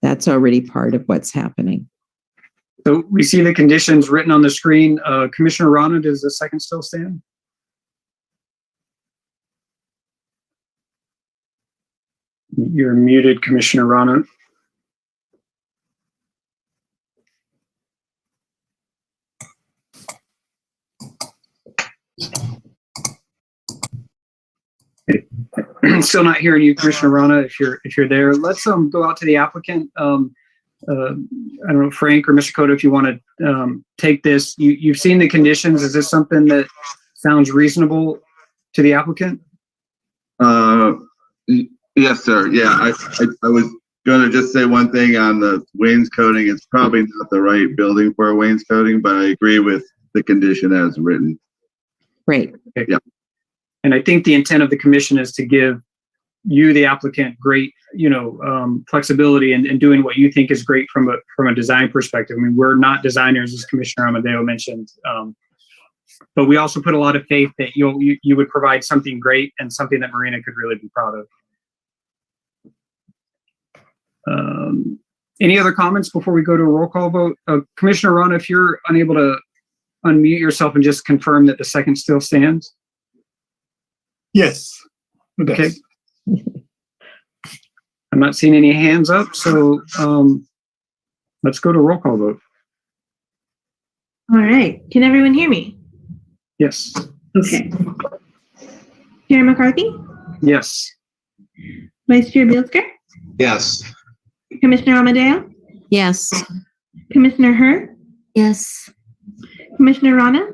That's already part of what's happening. So we see the conditions written on the screen. Commissioner Rana, does the second still stand? You're muted, Commissioner Rana. Still not hearing you, Commissioner Rana. If you're there, let's go out to the applicant. I don't know, Frank or Mr. Cotto, if you want to take this. You've seen the conditions. Is this something that sounds reasonable to the applicant? Yes, sir. Yeah, I was going to just say one thing on the wainscoting. It's probably not the right building for a wainscoting, but I agree with the condition as written. Great. Okay. Yeah. And I think the intent of the commission is to give you, the applicant, great, flexibility in doing what you think is great from a design perspective. I mean, we're not designers, as Commissioner Amadeo mentioned, but we also put a lot of faith that you would provide something great and something that Marina could really be proud of. Any other comments before we go to a roll call vote? Commissioner Rana, if you're unable to unmute yourself and just confirm that the second still stands. Yes. Okay. I'm not seeing any hands up, so let's go to roll call vote. All right. Can everyone hear me? Yes. Okay. Chair McCarthy? Yes. Vice Chair Bielsker? Yes. Commissioner Amadeo? Yes. Commissioner Herr? Yes. Commissioner Rana?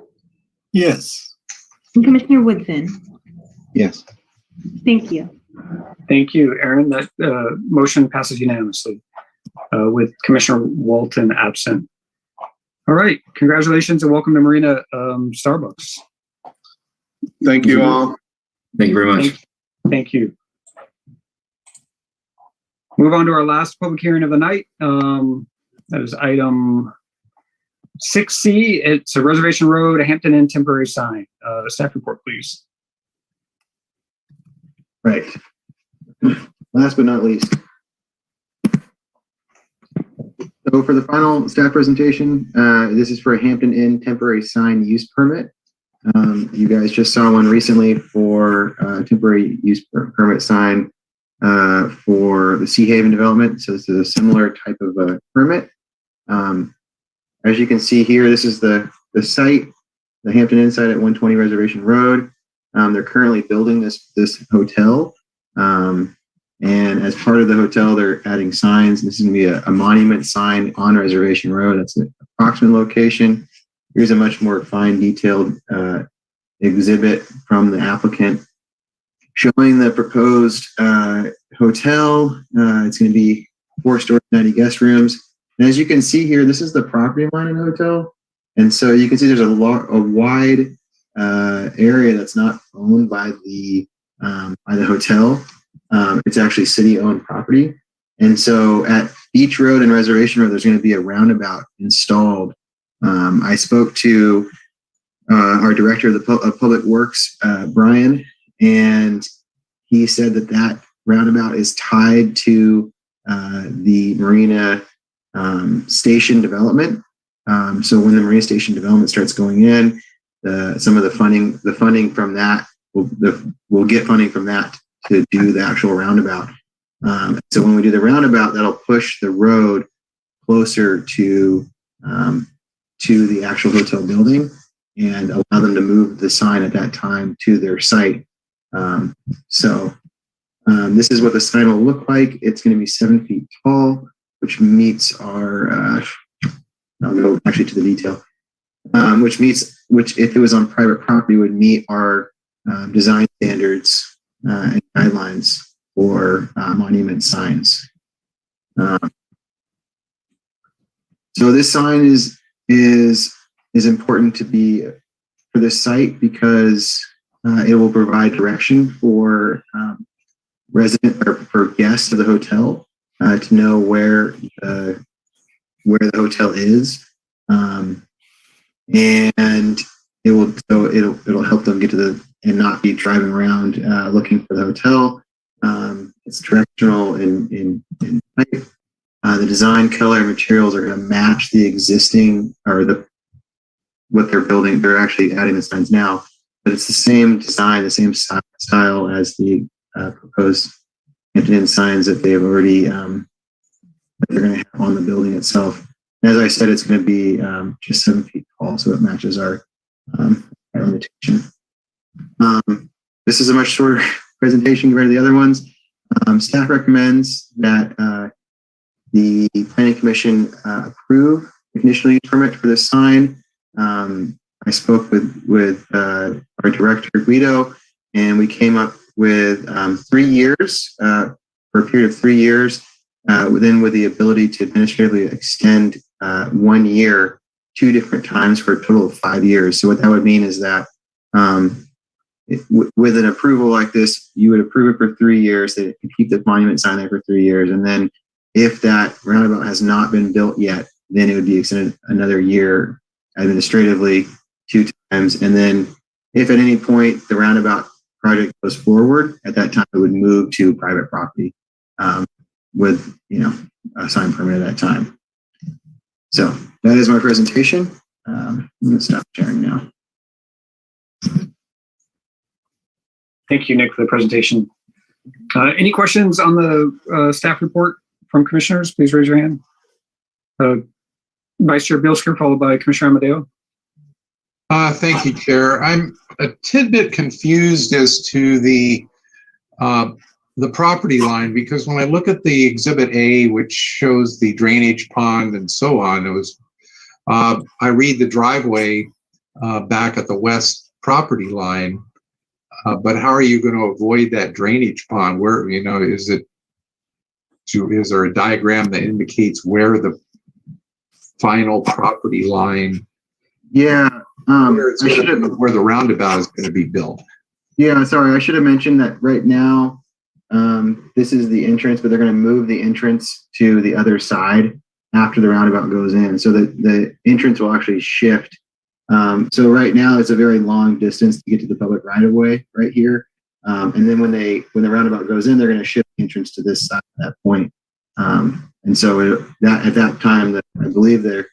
Yes. And Commissioner Woodson? Yes. Thank you. Thank you, Aaron. That motion passes unanimously with Commissioner Walton absent. All right. Congratulations and welcome to Marina Starbucks. Thank you all. Thank you very much. Thank you. Move on to our last public hearing of the night. That is item 6C. It's a Reservation Road, a Hampton Inn temporary sign. Staff report, please. Right. Last but not least. So for the final staff presentation, this is for a Hampton Inn temporary sign use permit. You guys just saw one recently for a temporary use permit sign for the Sea Haven development. So this is a similar type of a permit. As you can see here, this is the site, the Hampton Inn site at 120 Reservation Road. They're currently building this hotel. And as part of the hotel, they're adding signs. This is going to be a monument sign on Reservation Road. That's an approximate location. Here's a much more fine detailed exhibit from the applicant showing the proposed hotel. It's going to be 4 stories, 90 guest rooms. And as you can see here, this is the property line of the hotel. And so you can see there's a wide area that's not owned by the hotel. It's actually city-owned property. And so at Beach Road and Reservation Road, there's going to be a roundabout installed. I spoke to our director of Public Works, Brian, and he said that roundabout is tied to the Marina station development. So when the Marina station development starts going in, some of the funding from that, we'll get funding from that to do the actual roundabout. So when we do the roundabout, that'll push the road closer to the actual hotel building and allow them to move the sign at that time to their site. This is what the sign will look like. It's going to be 7 feet tall, which meets our, I'll go actually to the detail, which if it was on private property would meet our design standards and guidelines for monument signs. So this sign is is important to be for this site because it will provide direction for resident or for guests of the hotel to know where the hotel is, and it'll help them get to and not be driving around looking for the hotel. It's directional in type. The design, color, and materials are going to match the existing or what they're building. They're actually adding the signs now, but it's the same design, the same style as the proposed Hampton Inn signs that they've already that they're going to have on the building itself. And as I said, it's going to be just 7 feet tall, so it matches our limitation. This is a much shorter presentation compared to the other ones. Staff recommends that the Planning Commission approve the conditional use permit for this sign. I spoke with our director, Guido, and we came up with 3 years for a period of 3 years, with the ability to administratively extend 1 year 2 different times for a total of 5 years. So what that would mean is that with an approval like this, you would approve it for 3 years, that it can keep the monument sign there for 3 years. And then if that roundabout has not been built yet, then it would be extended another year administratively 2 times. And then if at any point the roundabout project goes forward, at that time it would move to private property with a sign permit at that time. So that is my presentation. I'm going to stop sharing now. Thank you, Nick, for the presentation. Any questions on the staff report from commissioners? Please raise your hand. Vice Chair Bilsker, followed by Commissioner Amadeo. Thank you, Chair. I'm a tidbit confused as to the property line, because when I look at the Exhibit A, which shows the drainage pond and so on, I read the driveway back at the west property line. But how are you going to avoid that drainage pond? Where, is there a diagram that indicates where the final property line? Yeah. Where the roundabout is going to be built. Yeah, sorry, I should have mentioned that right now, this is the entrance, but they're going to move the entrance to the other side after the roundabout goes in. So the entrance will actually shift. So right now it's a very long distance to get to the public right of way right here. And then when the roundabout goes in, they're going to shift the entrance to this side at that point. And so at that time, I believe their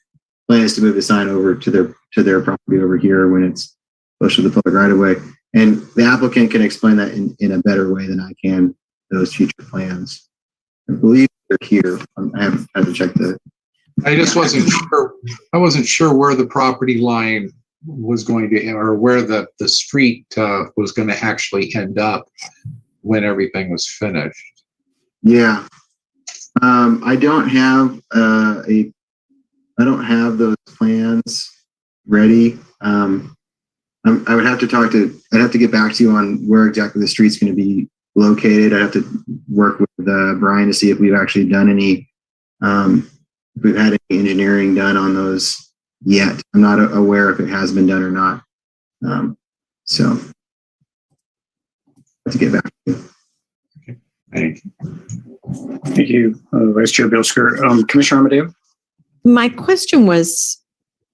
plan is to move the sign over to their property over here when it's close to the public right of way. And the applicant can explain that in a better way than I can, those future plans. I believe they're here. I haven't had to check I just wasn't sure. I wasn't sure where the property line was going to, or where the street was going to actually end up when everything was finished. Yeah, I don't have I don't have those plans ready. I would have to I'd have to get back to you on where exactly the street's going to be located. I'd have to work with Brian to see if we've actually done any. If we've had any engineering done on those yet. I'm not aware if it has been done or not. So I have to get back to you. Okay. Thank you. Thank you, Vice Chair Bilsker. Commissioner Amadeo? My question was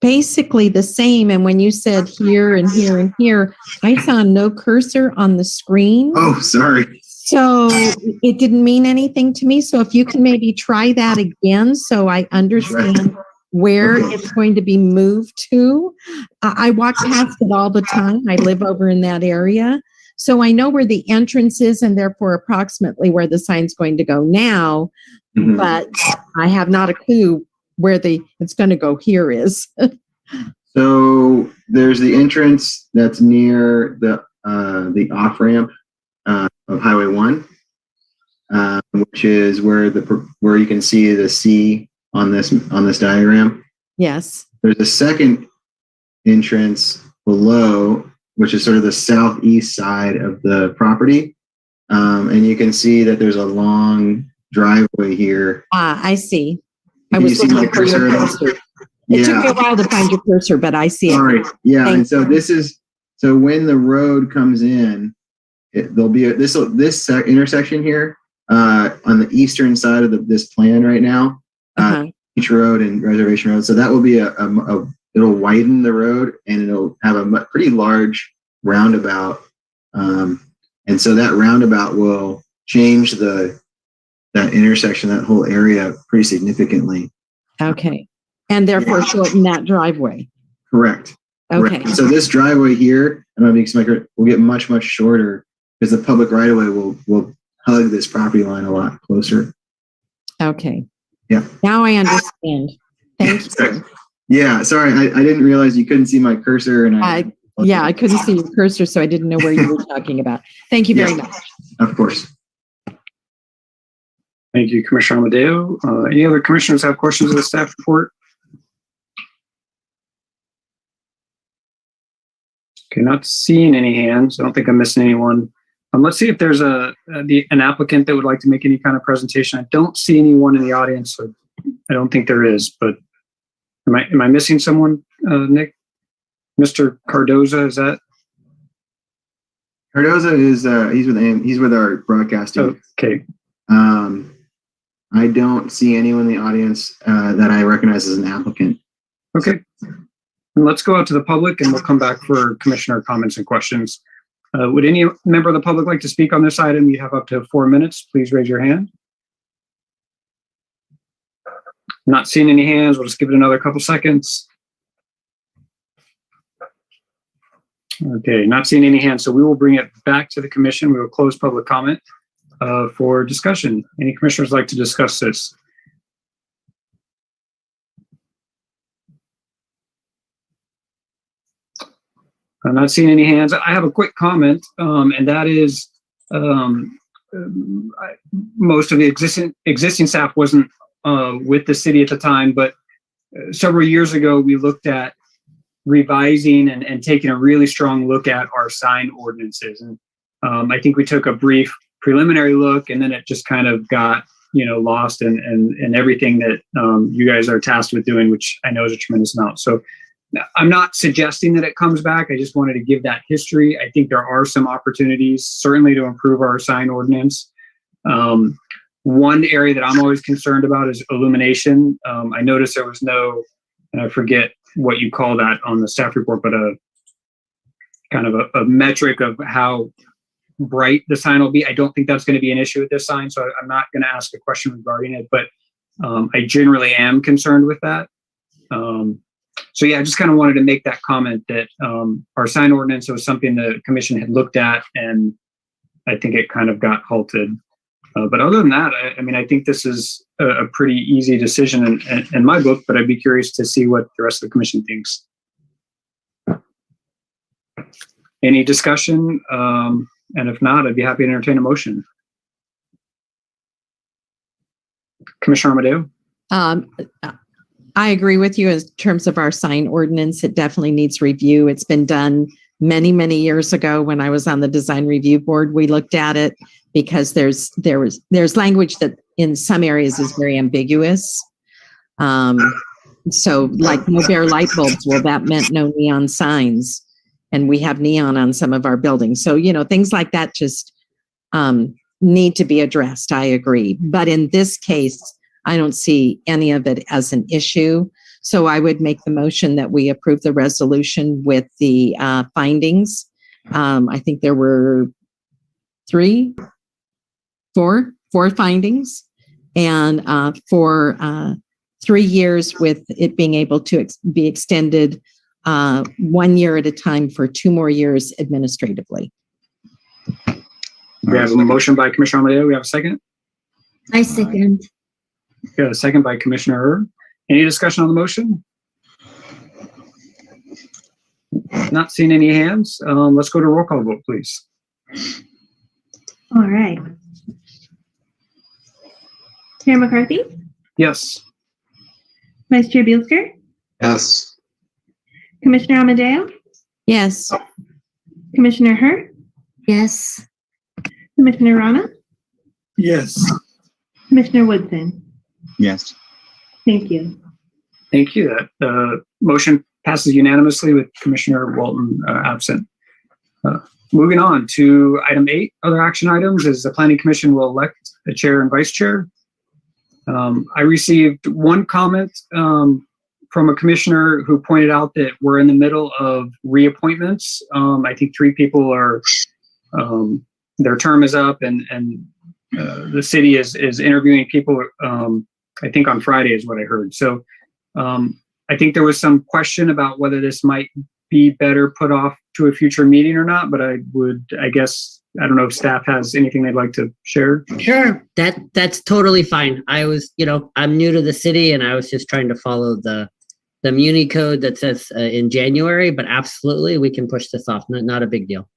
basically the same. And when you said here and here and here, I saw no cursor on the screen. Oh, sorry. So it didn't mean anything to me. So if you can maybe try that again so I understand where it's going to be moved to. I walk past it all the time. I live over in that area. So I know where the entrance is and therefore approximately where the sign's going to go now. Mm-hmm. But I have not a clue where it's going to go here is. So there's the entrance that's near the off-ramp of Highway 1, which is where you can see the C on this diagram. Yes. There's a second entrance below, which is sort of the southeast side of the property. And you can see that there's a long driveway here. I see. I was looking for your cursor. It took me a while to find your cursor, but I see it. All right. Yeah. Thank And so you. so when the road comes in, there'll be this intersection here on the eastern side of this plan right now, Beach Road and Reservation Road. So that will be it'll widen the road and it'll have a pretty large roundabout. And so that roundabout will change that intersection, that whole area pretty significantly. Okay. And therefore shorten that driveway. Correct. Okay. Correct. So this driveway here, will get much, much shorter because the public right of way will hug this property line a lot closer. Okay. Yeah. Now I understand. Thank you. Yeah. Sorry. I didn't realize you couldn't see my cursor and I couldn't see your cursor, so I didn't know where you were talking about. Thank you very much. Of course. Thank you, Commissioner Amadeo. Any other commissioners have questions of the staff report? Okay, not seeing any hands. I don't think I'm missing anyone. Let's see if there's an applicant that would like to make any kind of presentation. I don't see anyone in the audience, so I don't think there is, but am I missing someone, Nick? Mr. Cardoza, is that? Cardoza is he's with our broadcasting. Okay. I don't see anyone in the audience that I recognize as an applicant. Okay. And let's go out to the public and we'll come back for commissioner comments and questions. Would any member of the public like to speak on this item? You have up to 4 minutes. Please raise your hand. Not seeing any hands. We'll just give it another couple seconds. Okay, not seeing any hands. So we will bring it back to the commission. We will close public comment for discussion. Any commissioners like to discuss this? I'm not seeing any hands. I have a quick comment, and that is most of the existing staff wasn't with the city at the time, but several years ago we looked at revising and taking a really strong look at our sign ordinances. And I think we took a brief preliminary look, and then it just kind of got lost in everything that you guys are tasked with doing, which I know is a tremendous amount. So I'm not suggesting that it comes back. I just wanted to give that history. I think there are some opportunities certainly to improve our sign ordinance. One area that I'm always concerned about is illumination. I noticed there was no, and I forget what you call that on the staff report, but a kind of a metric of how bright the sign will be. I don't think that's going to be an issue with this sign, so I'm not going to ask a question regarding it, but I generally am concerned with that. So yeah, I just kind of wanted to make that comment that our sign ordinance was something the commission had looked at, and I think it kind of got halted. But other than that, I think this is a pretty easy decision in my book, but I'd be curious to see what the rest of the commission thinks. Any discussion? And if not, I'd be happy to entertain a motion. Commissioner Amadeo? I agree with you in terms of our sign ordinance. It definitely needs review. It's been done many, many years ago when I was on the design review board. We looked at it because there's language that in some areas is very ambiguous. So like no bare light bulbs, well, that meant no neon signs. And we have neon on some of our buildings. So, things like that just need to be addressed. I agree. But in this case, I don't see any of it as an issue. So I would make the motion that we approve the resolution with the findings. I think there were four findings, and for 3 years with it being able to be extended 1 year at a time for 2 more years administratively. We have a motion by Commissioner Amadeo. We have a second? I second. We have a second by Commissioner Hurd. Any discussion on the motion? Not seeing any hands. Let's go to roll call vote, please. All right. Chair McCarthy? Yes. Vice Chair Bielsker? Yes. Commissioner Amadeo? Yes. Commissioner Hurd? Yes. Commissioner Rana? Yes. Commissioner Woodson? Yes. Thank you. Thank you. That motion passes unanimously with Commissioner Walton absent. Moving on to item 8, other action items is the Planning Commission will elect a chair and vice chair. I received one comment from a commissioner who pointed out that we're in the middle of reappointments. I think 3 people are, their term is up, and the city is interviewing people, I think on Friday is what I heard. So I think there was some question about whether this might be better put off to a future meeting or not, but I don't know if staff has anything they'd like to share. Sure. That's totally fine. I was, I'm new to the city and I was just trying to follow the Muni code that says in January, but absolutely we can push this off. Not a big deal.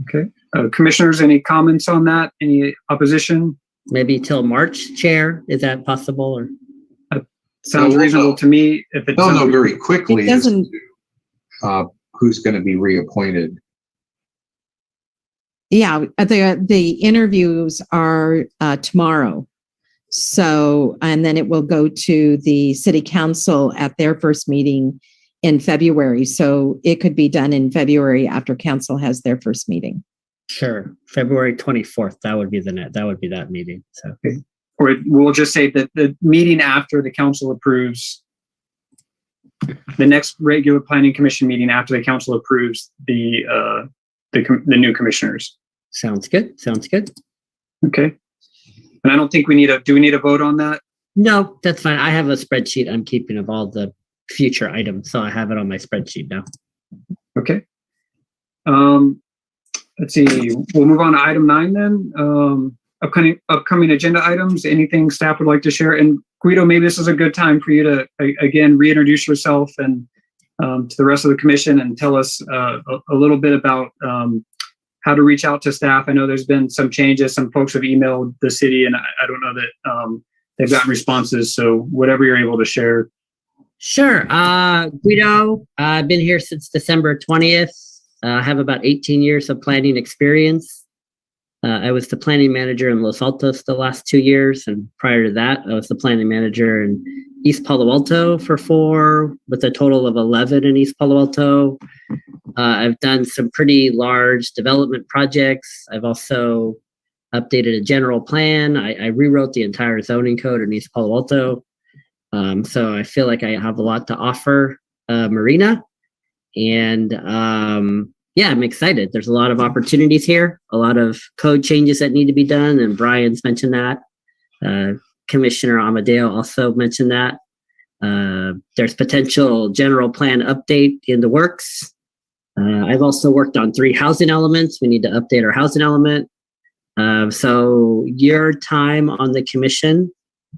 Okay. Commissioners, any comments on that? Any opposition? Maybe till March, Chair. Is that possible? Or sounds reasonable to me. If it they'll know very quickly It doesn't. Who's going to be reappointed. Yeah, the interviews are tomorrow. So, and then it will go to the city council at their first meeting in February. So it could be done in February after council has their first meeting. Sure. February 24th. That would be that meeting. So, okay. Or we'll just say that the meeting after the council approves, the next regular planning commission meeting after the council approves the new commissioners. Sounds good. Okay. And I don't think do we need a vote on that? No, that's fine. I have a spreadsheet I'm keeping of all the future items. So I have it on my spreadsheet now. Okay. Let's see. We'll move on to item 9 then. Upcoming agenda items. Anything staff would like to share? And Guido, maybe this is a good time for you to again reintroduce yourself and to the rest of the commission and tell us a little bit about how to reach out to staff. I know there's been some changes. Some folks have emailed the city, and I don't know that they've gotten responses. So whatever you're able to share. Sure. Guido, I've been here since December 20th. I have about 18 years of planning experience. I was the planning manager in Los Altos the last 2 years. And prior to that, I was the planning manager in East Palo Alto for 4, with a total of 11 in East Palo Alto. I've done some pretty large development projects. I've also updated a general plan. I rewrote the entire zoning code in East Palo Alto. So I feel like I have a lot to offer Marina. And yeah, I'm excited. There's a lot of opportunities here, a lot of code changes that need to be done. And Brian's mentioned that. Commissioner Amadeo also mentioned that. There's potential general plan update in the works. I've also worked on 3 housing elements. We need to update our housing element. So your time on the commission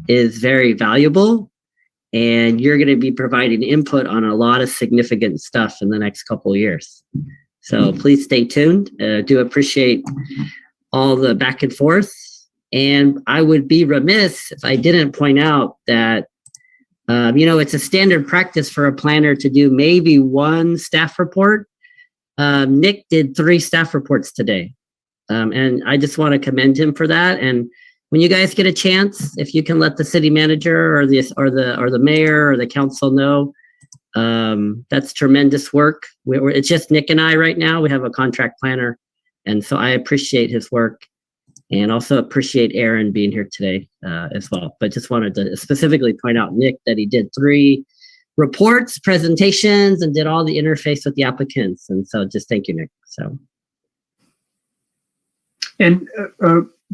is very valuable, and you're going to be providing input on a lot of significant stuff in the next couple of years. So please stay tuned. Do appreciate all the back and forth. And I would be remiss if I didn't point out that, it's a standard practice for a planner to do maybe 1 staff report. Nick did 3 staff reports today. And I just want to commend him for that. And when you guys get a chance, if you can let the city manager or the mayor or the council know, that's tremendous work. It's just Nick and I right now. We have a contract planner. And so I appreciate his work, and also appreciate Aaron being here today as well. But just wanted to specifically point out, Nick, that he did 3 reports, presentations, and did all the interface with the applicants. And so just thank you, Nick. So. And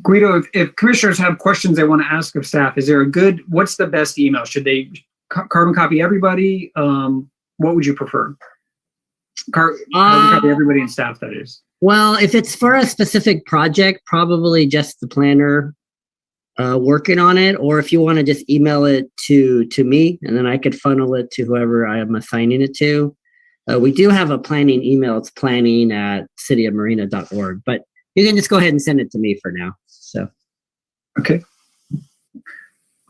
Guido, if commissioners have questions they want to ask of staff, what's the best email? Should they carbon copy everybody? What would you prefer? Carbon copy everybody and staff, that is. Well, if it's for a specific project, probably just the planner working on it. Or if you want to just email it to me, and then I could funnel it to whoever I am assigning it to. We do have a planning email. It's planning@cityofmarina.org, but you can just go ahead and send it to me for now. So. Okay.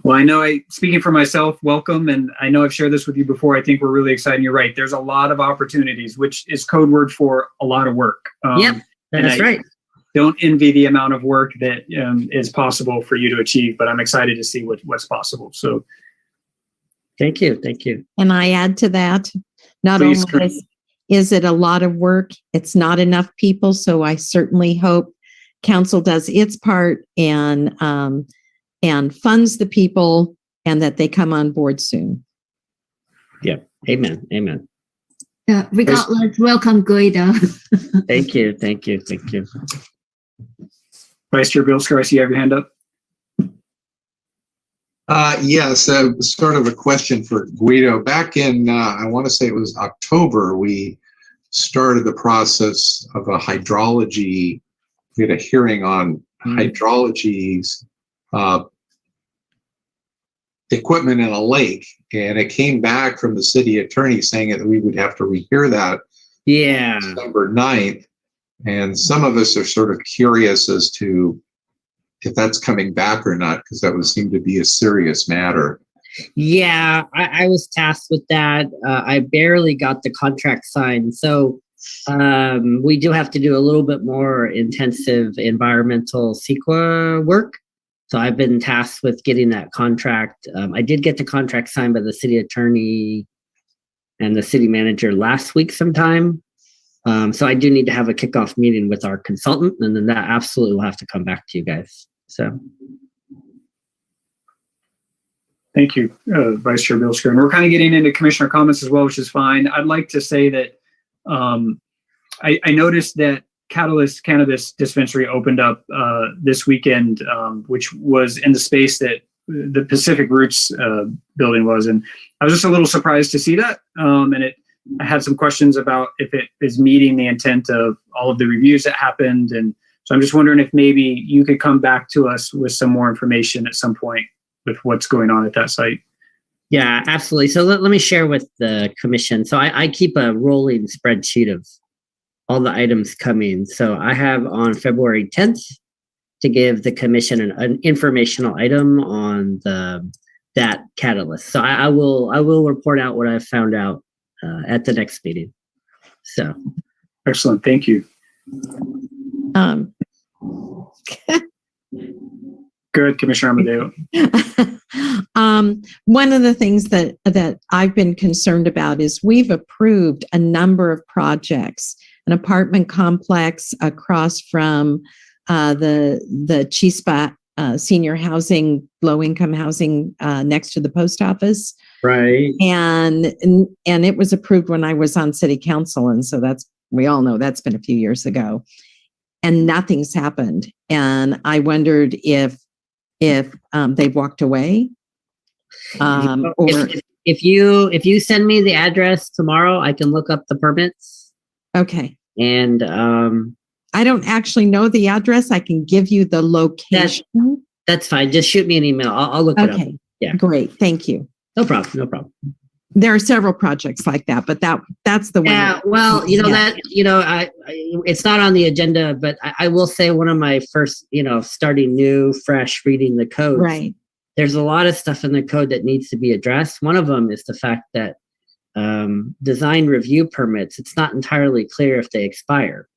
Well, I know speaking for myself, welcome. And I know I've shared this with you before. I think we're really excited. You're right. There's a lot of opportunities, which is code word for a lot of work. Yep, that's right. Don't envy the amount of work that is possible for you to achieve, but I'm excited to see what's possible. So Thank you. Thank you. And I add to that, not Please, only is it a lot of work, it's not enough people. So I certainly hope council does its part and funds the people and that they come on board soon. Yeah. Amen. Amen. Regardless, welcome, Guido. Thank you. Thank you. Thank you. Vice Chair Bilsker, I see you have your hand up. Yes, sort of a question for Guido. Back in, I want to say it was October, we started the process of a hydrology. We had a hearing on hydrology's equipment in a lake, and it came back from the city attorney saying that we would have to rehear that. Yeah. December 9th. And some of us are sort of curious as to if that's coming back or not, because that would seem to be a serious matter. Yeah, I was tasked with that. I barely got the contract signed. So we do have to do a little bit more intensive environmental CEQA work. So I've been tasked with getting that contract. I did get the contract signed by the city attorney and the city manager last week sometime. So I do need to have a kickoff meeting with our consultant, and then that absolutely will have to come back to you guys. So. Thank you, Vice Chair Bilsker. And we're kind of getting into commissioner comments as well, which is fine. I'd like to say that I noticed that Catalyst Cannabis Dispensary opened up this weekend, which was in the space that the Pacific Roots building was. And I was just a little surprised to see that. I had some questions about if it is meeting the intent of all of the reviews that happened. And so I'm just wondering if maybe you could come back to us with some more information at some point with what's going on at that site. Yeah, absolutely. So let me share with the commission. So I keep a rolling spreadsheet of all the items coming. So I have on February 10th to give the commission an informational item on that catalyst. So I will report out what I've found out at the next meeting. So excellent. Thank you. Good, Commissioner Amadeo. One of the things that I've been concerned about is we've approved a number of projects, an apartment complex across from the Chispa senior housing, low income housing next to the post office. Right. And it was approved when I was on city council. And so we all know that's been a few years ago, and nothing's happened. And I wondered if they've walked away. If you send me the address tomorrow, I can look up the permits. Okay. And I don't actually know the address. I can give you the location. That's fine. Just shoot me an email. I'll look it up. Yeah. Great. Thank you. No problem. No problem. There are several projects like that, but that's the one. Yeah. Well, it's not on the agenda, but I will say one of my first, starting new, fresh, reading the code. Right. There's a lot of stuff in the code that needs to be addressed. One of them is the fact that design review permits, it's not entirely clear if they expire.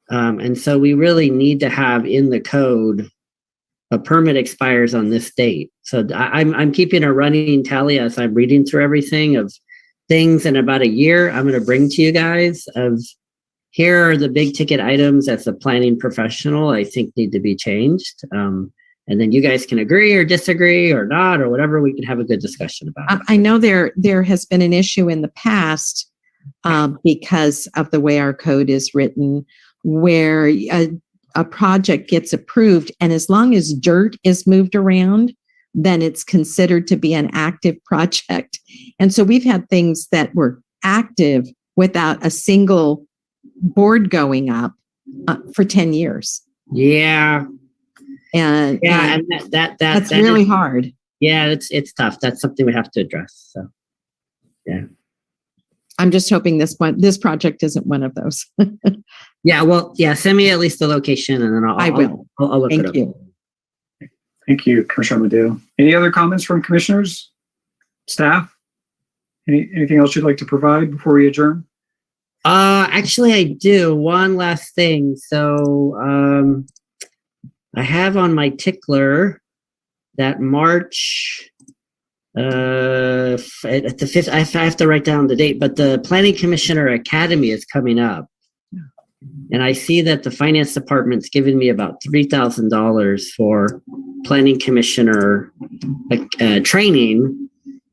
And so we really need to have in the code a permit expires on this date. So I'm keeping a running tally as I'm reading through everything of things in about a year I'm going to bring to you guys of here are the big ticket items as a planning professional I think need to be changed. And then you guys can agree or disagree or not or whatever. We can have a good discussion about it. I know there has been an issue in the past because of the way our code is written, where a project gets approved, and as long as dirt is moved around, then it's considered to be an active project. And so we've had things that were active without a single board going up for 10 years. Yeah. And that's that really is hard. Yeah, it's tough. That's something we have to address. So, yeah. I'm just hoping this project isn't one of those. Yeah, well, yeah, send me at least the location and then I will. I'll look it up. Thank you. Thank you, Commissioner Amadeo. Any other comments from commissioners, staff? Anything else you'd like to provide before we adjourn? Actually, I do. One last thing. So, I have on my tickler that March At the fifth, I have to write down the date, but the Planning Commissioner Academy is coming up. And I see that the finance department's giving me about $3,000 for planning commissioner training.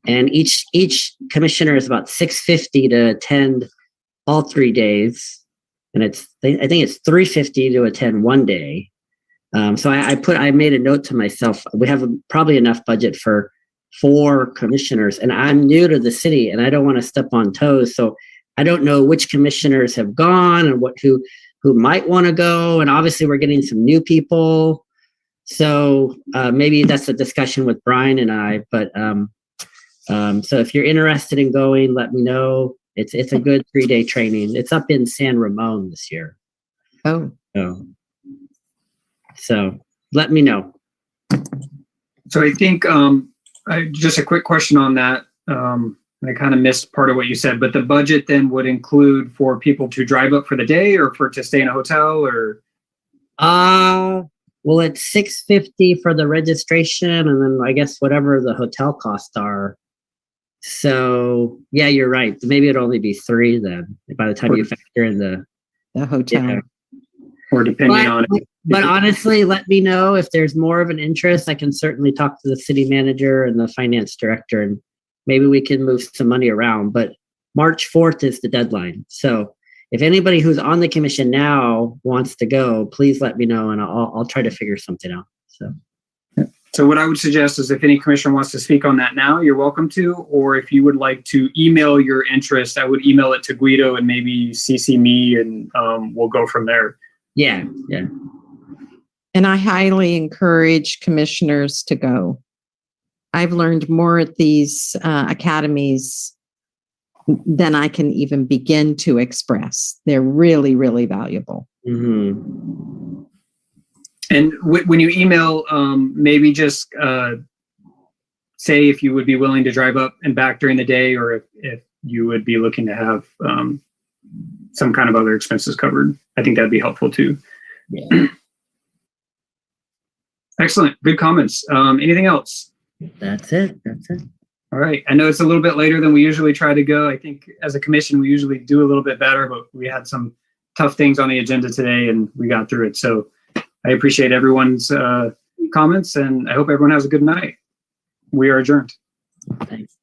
And each commissioner is about $650 to attend all 3 days. And I think it's $350 to attend one day. So I made a note to myself. We have probably enough budget for 4 commissioners, and I'm new to the city and I don't want to step on toes. So I don't know which commissioners have gone and who might want to go. And obviously we're getting some new people. So maybe that's a discussion with Brian and I, but so if you're interested in going, let me know. It's a good 3-day training. It's up in San Ramon this year. Oh. So let me know. So I think just a quick question on that. I kind of missed part of what you said, but the budget then would include for people to drive up for the day or to stay in a hotel or? Well, it's $650 for the registration, and then I guess whatever the hotel costs are. So yeah, you're right. Maybe it'd only be 3 then by the time you factor in the hotel. Yeah. Or depending on it. But honestly, let me know if there's more of an interest. I can certainly talk to the city manager and the finance director, and maybe we can move some money around. But March 4th is the deadline. So if anybody who's on the commission now wants to go, please let me know, and I'll try to figure something out. So what I would suggest is if any commissioner wants to speak on that now, you're welcome to, or if you would like to email your interest, I would email it to Guido and maybe CC me, and we'll go from there. Yeah. And I highly encourage commissioners to go. I've learned more at these academies than I can even begin to express. They're really, really valuable. Mm-hmm. And when you email, maybe just say if you would be willing to drive up and back during the day, or if you would be looking to have some kind of other expenses covered. I think that'd be helpful too. Yeah. Excellent. Good comments. Anything else? That's it. All right. I know it's a little bit later than we usually try to go. I think as a commission, we usually do a little bit better, but we had some tough things on the agenda today and we got through it. So I appreciate everyone's comments, and I hope everyone has a good night. We are adjourned. Thanks.